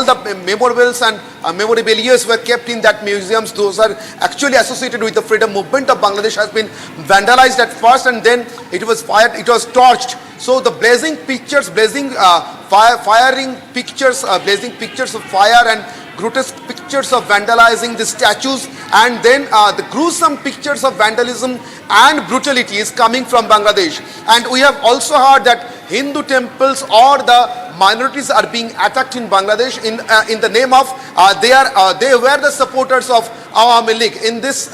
the memorables and memorabilia were kept in that museums. Those are actually associated with the freedom movement of Bangladesh, has been vandalized at first, and then it was fired, it was torched. So the blazing pictures, firing pictures, blazing pictures of fire and grotesque pictures of vandalizing the statues, and then the gruesome pictures of vandalism and brutality is coming from Bangladesh. And we have also heard that Hindu temples or the minorities are being attacked in Bangladesh in the name of they were the supporters of Awami League. In this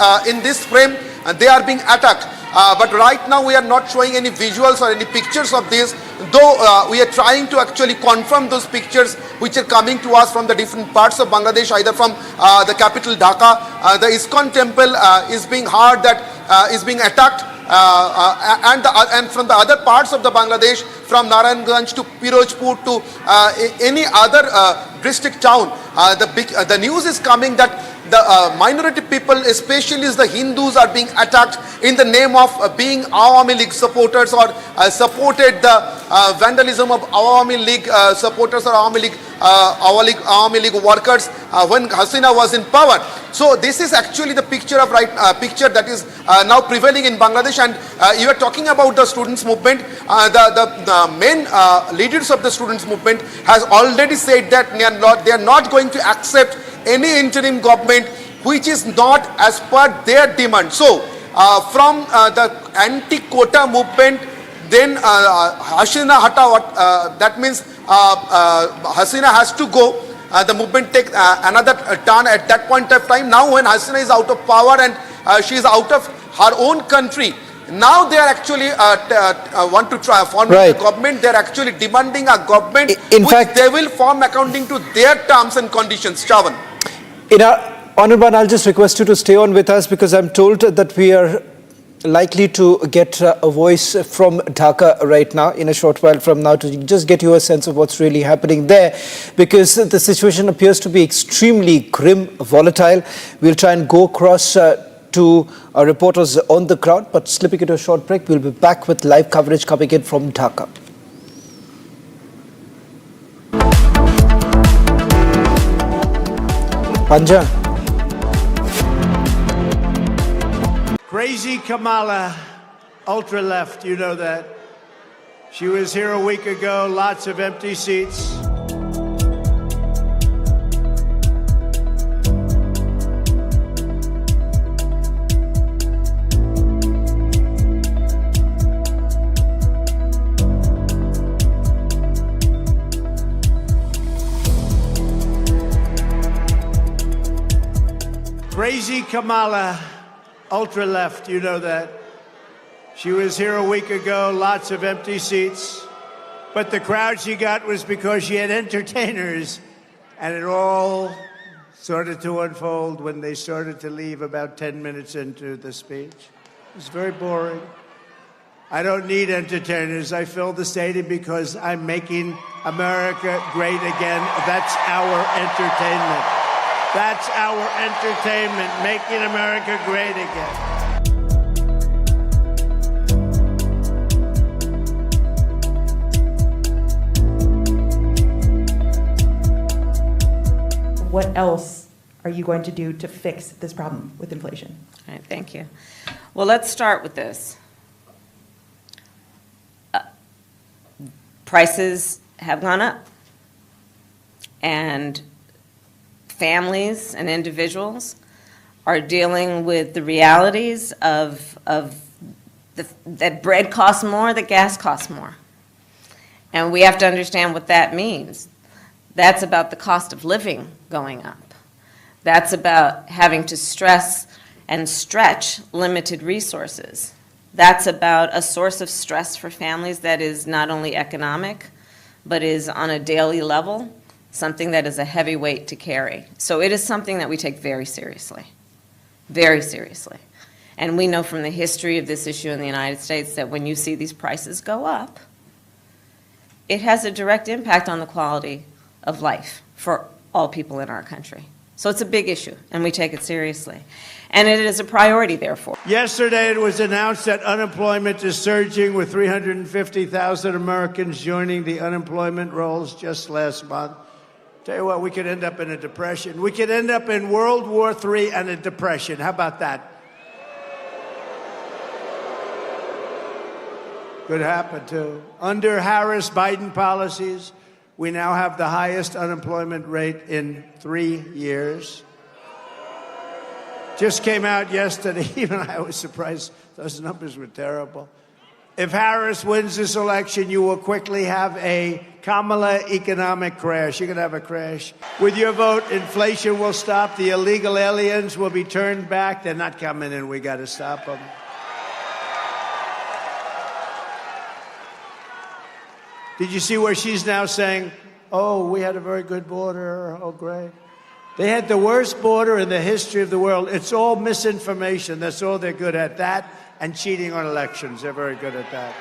frame, they are being attacked. But right now we are not showing any visuals or any pictures of this, though we are trying to actually confirm those pictures which are coming to us from the different parts of Bangladesh, either from the capital Dhaka. The ISKCON temple is being heard that is being attacked, and from the other parts of the Bangladesh, from Narayanganj to Pirojpur to any other district town, the news is coming that the minority people, especially the Hindus, are being attacked in the name of being Awami League supporters, or supported the vandalism of Awami League supporters or Awami League workers when Hasina was in power. So this is actually the picture of picture that is now prevailing in Bangladesh. And you are talking about the students movement. The main leaders of the students movement has already said that they are not going to accept any interim government which is not as per their demand. So from the anti-quota movement, then Hasina Hata, that means Hasina has to go. The movement take another turn at that point of time. Now when Hasina is out of power and she is out of her own country. Now they are actually want to try form a government. They are actually demanding a government which they will form according to their terms and conditions. Chavan. Honorable, I'll just request you to stay on with us because I'm told that we are likely to get a voice from Dhaka right now in a short while from now to just get you a sense of what's really happening there, because the situation appears to be extremely grim, volatile. We'll try and go across to our reporters on the ground, but slipping into a short break, we'll be back with live coverage coming in from Dhaka. Panja. Crazy Kamala, ultra left, you know that. She was here a week ago, lots of empty seats. Crazy Kamala, ultra left, you know that. She was here a week ago, lots of empty seats. But the crowd she got was because she had entertainers. And it all started to unfold when they started to leave about 10 minutes into the speech. It was very boring. I don't need entertainers. I filled the stadium because I'm making America great again. That's our entertainment. That's our entertainment, making America great again. What else are you going to do to fix this problem with inflation? All right, thank you. Well, let's start with this. Prices have gone up, and families and individuals are dealing with the realities of that bread costs more, that gas costs more. And we have to understand what that means. That's about the cost of living going up. That's about having to stress and stretch limited resources. That's about a source of stress for families that is not only economic, but is on a daily level, something that is a heavy weight to carry. So it is something that we take very seriously, very seriously. And we know from the history of this issue in the United States that when you see these prices go up, it has a direct impact on the quality of life for all people in our country. So it's a big issue, and we take it seriously. And it is a priority, therefore. Yesterday, it was announced that unemployment is surging, with 350,000 Americans joining the unemployment rolls just last month. Tell you what, we could end up in a depression. We could end up in World War III and a depression. How about that? Could happen, too. Under Harris-Biden policies, we now have the highest unemployment rate in 3 years. Just came out yesterday. Even I was surprised. Those numbers were terrible. If Harris wins this election, you will quickly have a Kamala economic crash. You're going to have a crash. With your vote, inflation will stop. The illegal aliens will be turned back. They're not coming in. We got to stop them. Did you see where she's now saying, oh, we had a very good border. Oh, great. They had the worst border in the history of the world. It's all misinformation. That's all they're good at, that and cheating on elections. They're very good at that.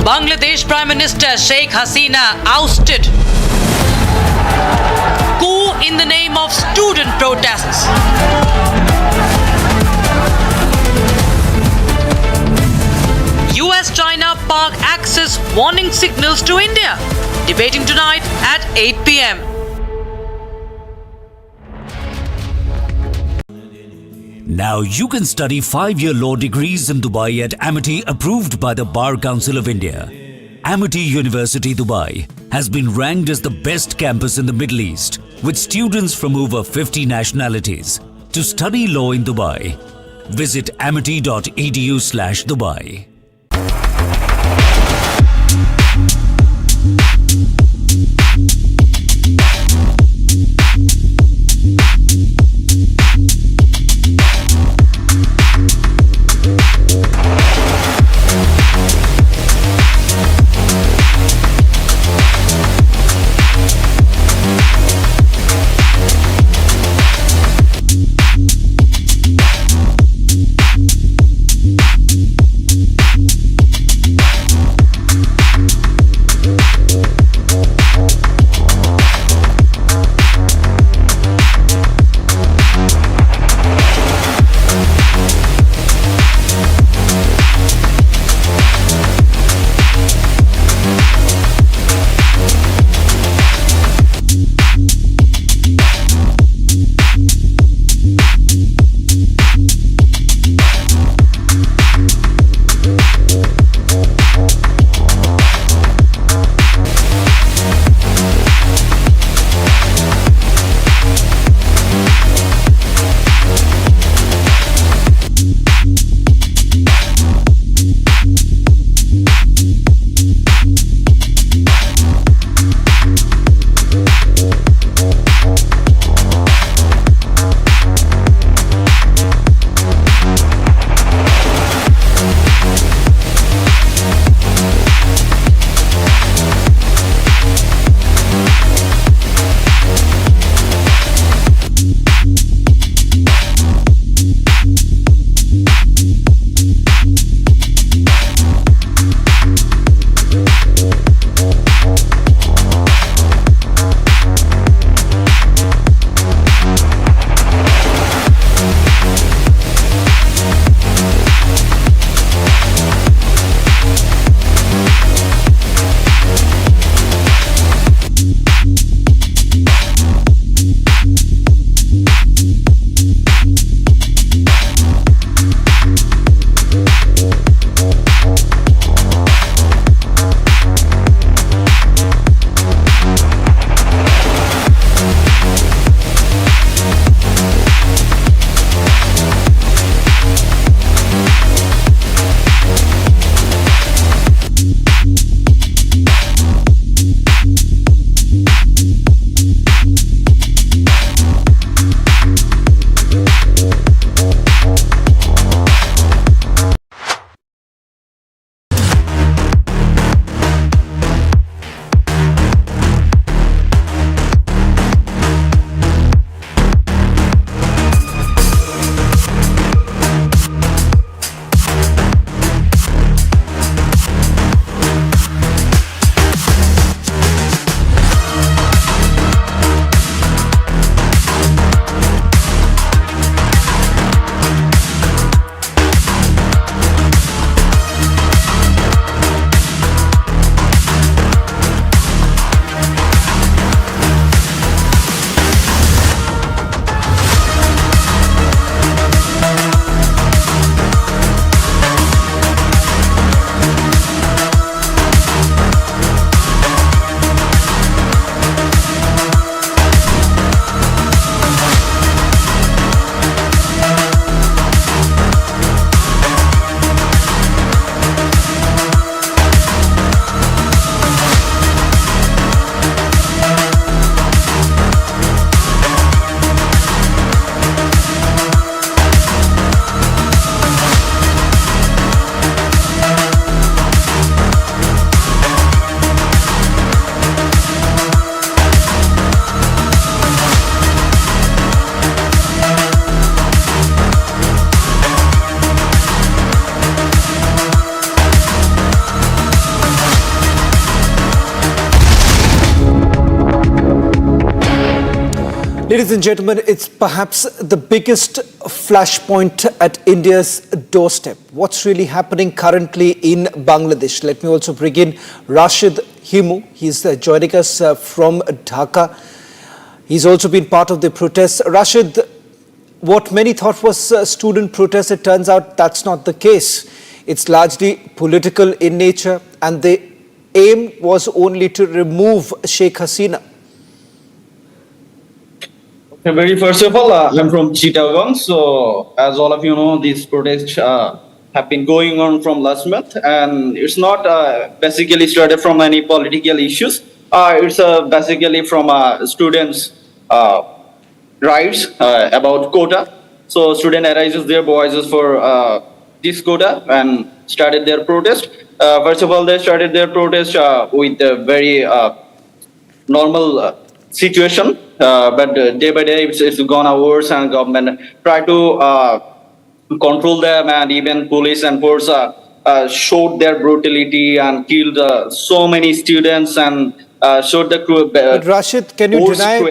Bangladesh Prime Minister Sheikh Hasina ousted. Coup in the name of student protests. US-China park access warning signals to India. Debating tonight at 8 p.m. Now you can study 5-year law degrees in Dubai at Amity, approved by the Bar Council of India. Amity University Dubai has been ranked as the best campus in the Middle East, with students from over 50 nationalities. To study law in Dubai, visit amity.edu/Dubai. Ladies and gentlemen, it's perhaps the biggest flashpoint at India's doorstep. What's really happening currently in Bangladesh? Let me also bring in Rashid Himu. He's joining us from Dhaka. He's also been part of the protests. Rashid, what many thought was a student protest, it turns out that's not the case. It's largely political in nature, and the aim was only to remove Sheikh Hasina. Very first of all, I'm from Chittagong. So, as all of you know, these protests have been going on from last month, and it's not basically started from any political issues. It's basically from students' rights about quota. So, student arises their voices for this quota and started their protest. First of all, they started their protest with a very normal situation, but day by day it's gone worse, and government try to control them, and even police and force showed their brutality and killed so many students and showed the crew. But Rashid, can you deny?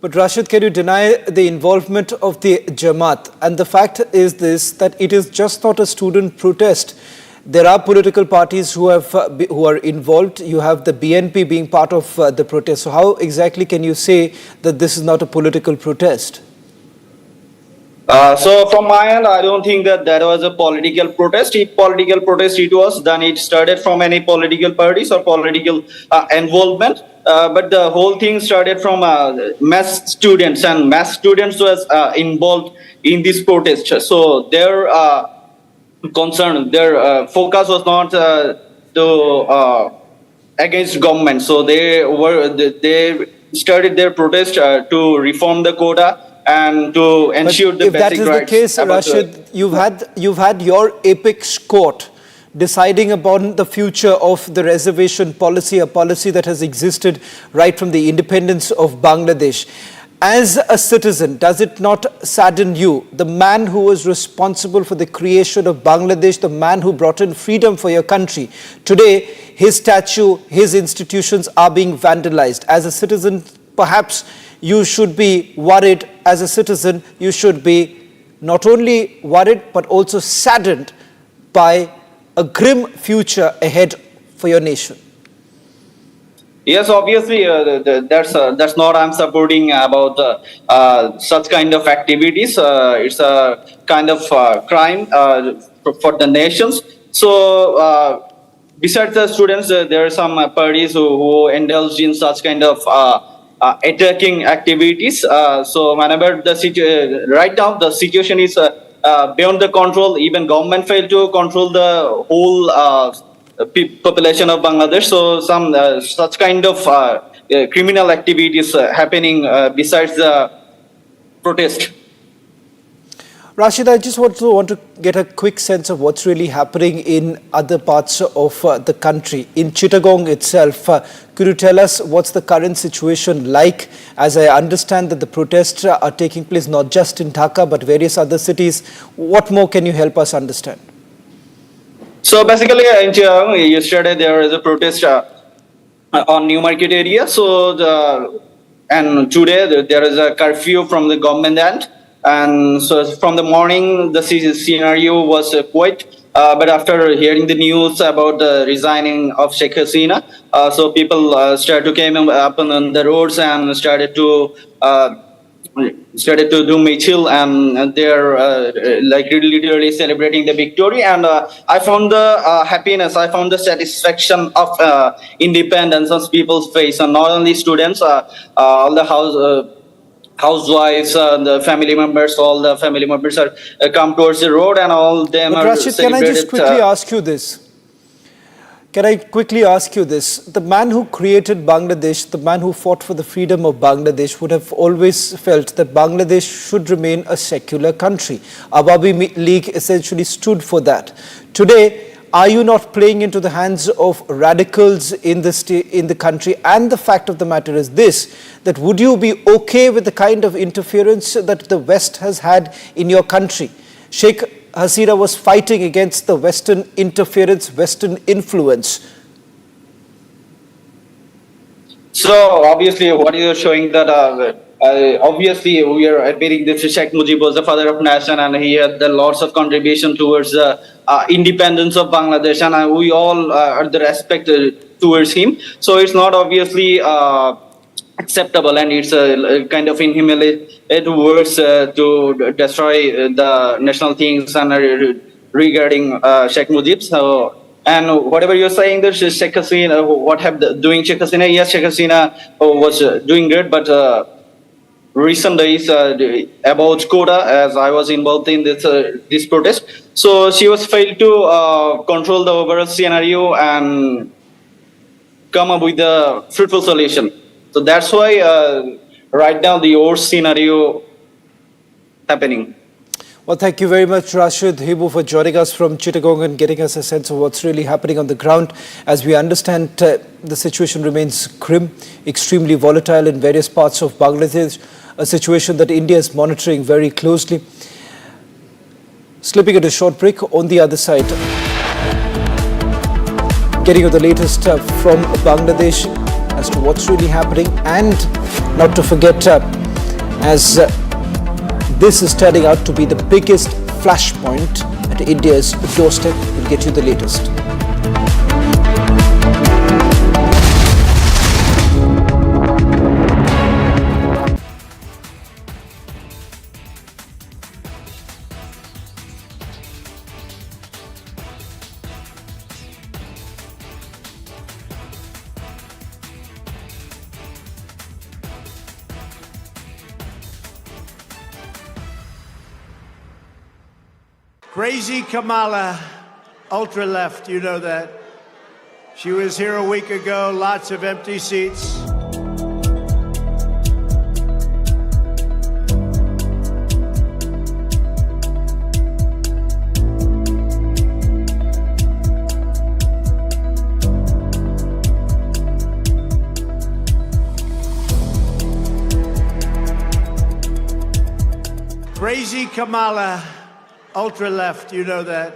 But Rashid, can you deny the involvement of the Jamaat? And the fact is this, that it is just not a student protest. There are political parties who are involved. You have the BNP being part of the protest. So how exactly can you say that this is not a political protest? So from my end, I don't think that that was a political protest. If political protest it was, then it started from any political parties or political involvement. But the whole thing started from mass students, and mass students was involved in this protest. So their concern, their focus was not against government. So they started their protest to reform the quota and to ensure the basic rights. If that is the case, Rashid, you've had your apex court deciding upon the future of the reservation policy, a policy that has existed right from the independence of Bangladesh. As a citizen, does it not sadden you, the man who was responsible for the creation of Bangladesh, the man who brought in freedom for your country, today his statue, his institutions are being vandalized? As a citizen, perhaps you should be worried. As a citizen, you should be not only worried but also saddened by a grim future ahead for your nation. Yes, obviously, that's not I'm supporting about such kind of activities. It's a kind of crime for the nations. So, besides the students, there are some parties who indulge in such kind of attacking activities. So, whenever right now the situation is beyond the control, even government failed to control the whole population of Bangladesh. So some such kind of criminal activities happening besides the protest. Rashid, I just want to get a quick sense of what's really happening in other parts of the country. In Chittagong itself, could you tell us what's the current situation like? As I understand that the protests are taking place not just in Dhaka but various other cities. What more can you help us understand? So basically, in Chittagong, yesterday there is a protest on New Market area. So and today there is a curfew from the government end. And so from the morning, the scenario was quiet. But after hearing the news about the resigning of Sheikh Hasina, so people started to came up on the roads and started to do michil, and they're like literally celebrating the victory. And I found the happiness, I found the satisfaction of independence on people's face, and not only students, all the housewives, the family members, all the family members are come towards the road, and all them are Rashid, celebrated. can I just quickly ask you this? Can I quickly ask you this? The man who created Bangladesh, the man who fought for the freedom of Bangladesh, would have always felt that Bangladesh should remain a secular country. Awami League essentially stood for that. Today, are you not playing into the hands of radicals in the country? And the fact of the matter is this, that would you be okay with the kind of interference that the West has had in your country? Sheikh Hasina was fighting against the Western interference, Western influence. So obviously what you're showing that Obviously, we are admitting that Sheikh Mujib was the father of nation, and he had the lots of contribution towards the independence of Bangladesh, and we all are the respect towards him. So it's not obviously acceptable, and it's a kind of inhumane words to destroy the national things and regarding Sheikh Mujib. So. And whatever you're saying, that Sheikh Hasina, what have doing Sheikh Hasina? Yes, Sheikh Hasina was doing great, but recent days about quota, as I was involved in this protest. So she was failed to control the overall scenario and come up with a fruitful solution. So that's why right now the worst scenario happening. Well, thank you very much, Rashid Hibu, for joining us from Chittagong and getting us a sense of what's really happening on the ground. As we understand, the situation remains grim, extremely volatile in various parts of Bangladesh, a situation that India is monitoring very closely. Slipping into a short break. On the other side, getting you the latest from Bangladesh as to what's really happening, and not to forget, as this is turning out to be the biggest flashpoint at India's doorstep. We'll get you the latest. Crazy Kamala, ultra-left, you know that. She was here a week ago, lots of empty seats. Crazy Kamala, ultra-left, you know that.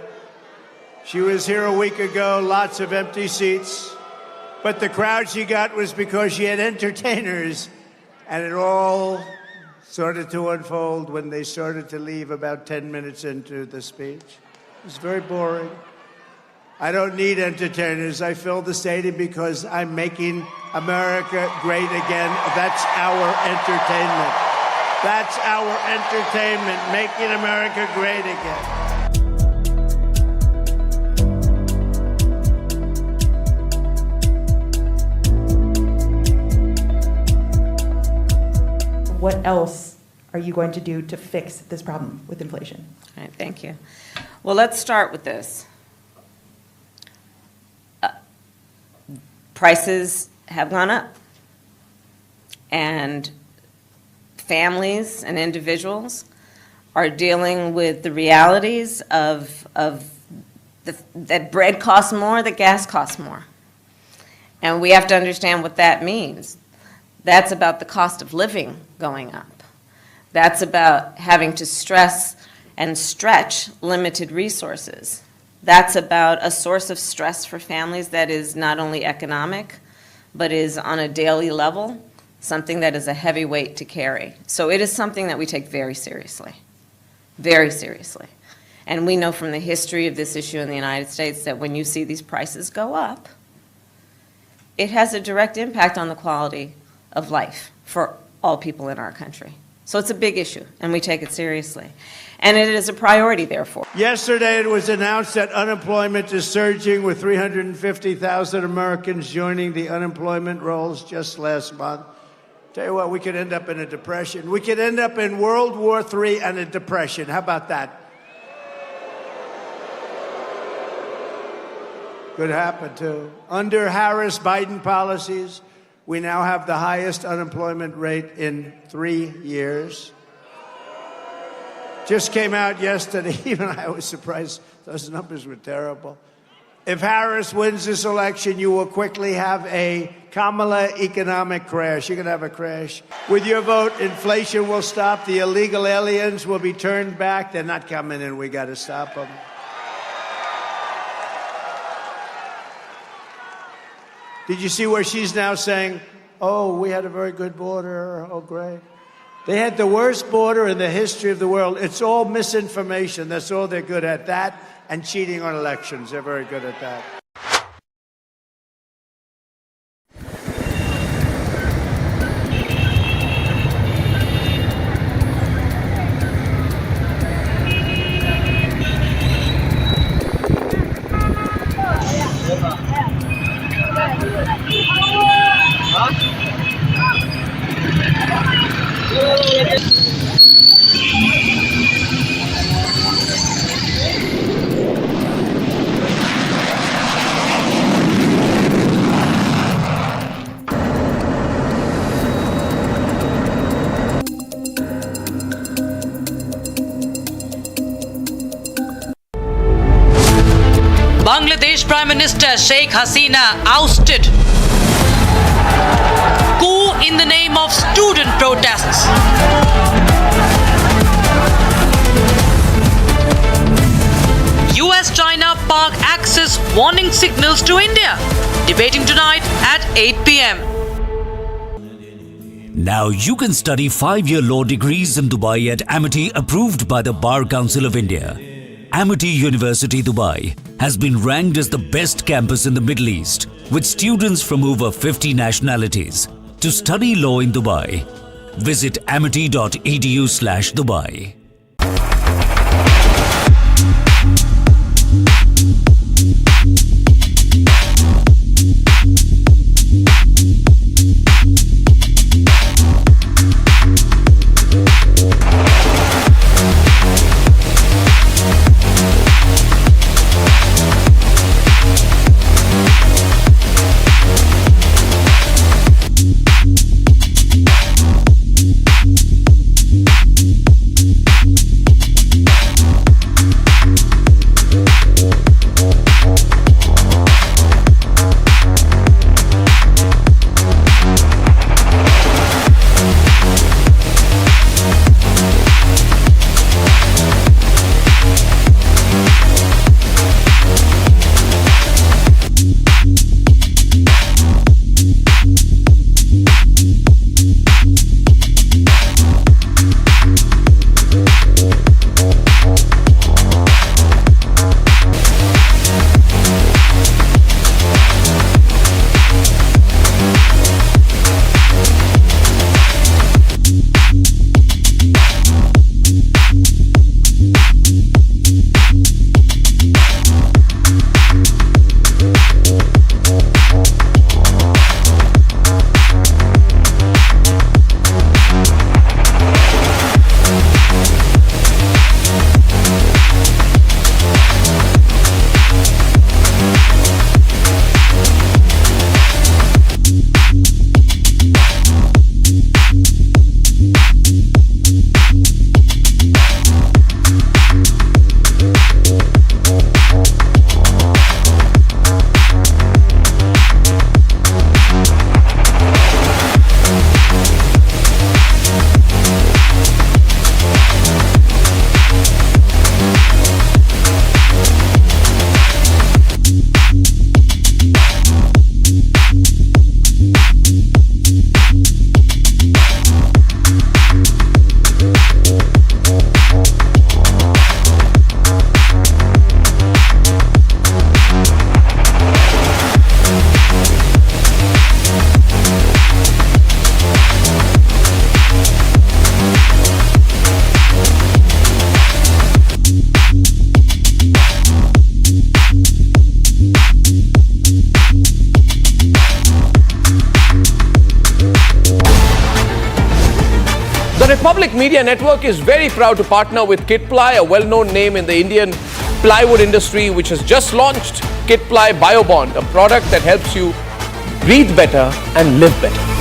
She was here a week ago, lots of empty seats. But the crowd she got was because she had entertainers. And it all started to unfold when they started to leave about 10 minutes into the speech. It was very boring. I don't need entertainers. I fill the stadium because I'm making America great again. That's our entertainment. That's our entertainment, making America great again. What else are you going to do to fix this problem with inflation? All right, thank you. Well, let's start with this. Prices have gone up, and families and individuals are dealing with the realities of that bread costs more, that gas costs more. And we have to understand what that means. That's about the cost of living going up. That's about having to stress and stretch limited resources. That's about a source of stress for families that is not only economic, but is on a daily level, something that is a heavy weight to carry. So it is something that we take very seriously, very seriously. And we know from the history of this issue in the United States that when you see these prices go up, it has a direct impact on the quality of life for all people in our country. So it's a big issue, and we take it seriously. And it is a priority, therefore. Yesterday, it was announced that unemployment is surging, with 350,000 Americans joining the unemployment rolls just last month. Tell you what, we could end up in a depression. We could end up in World War III and a depression. How about that? Could happen, too. Under Harris-Biden policies, we now have the highest unemployment rate in 3 years. Just came out yesterday, even I was surprised, those numbers were terrible. If Harris wins this election, you will quickly have a Kamala economic crash. You're going to have a crash. With your vote, inflation will stop. The illegal aliens will be turned back. They're not coming in. We got to stop them. Did you see where she's now saying, oh, we had a very good border. Oh, great. They had the worst border in the history of the world. It's all misinformation. That's all they're good at, that and cheating on elections. They're very good at that. Bangladesh Prime Minister Sheikh Hasina ousted. Coup in the name of student protests. US-China park access warning signals to India. Debating tonight at 8 p.m. Now you can study 5-year law degrees in Dubai at Amity, approved by the Bar Council of India. Amity University Dubai has been ranked as the best campus in the Middle East, with students from over 50 nationalities. To study law in Dubai, visit amity.edu/Dubai. Republic Media Network is very proud to partner with Kitply, a well-known name in the Indian plywood industry, which has just launched Kitply BioBond, a product that helps you breathe better and live better.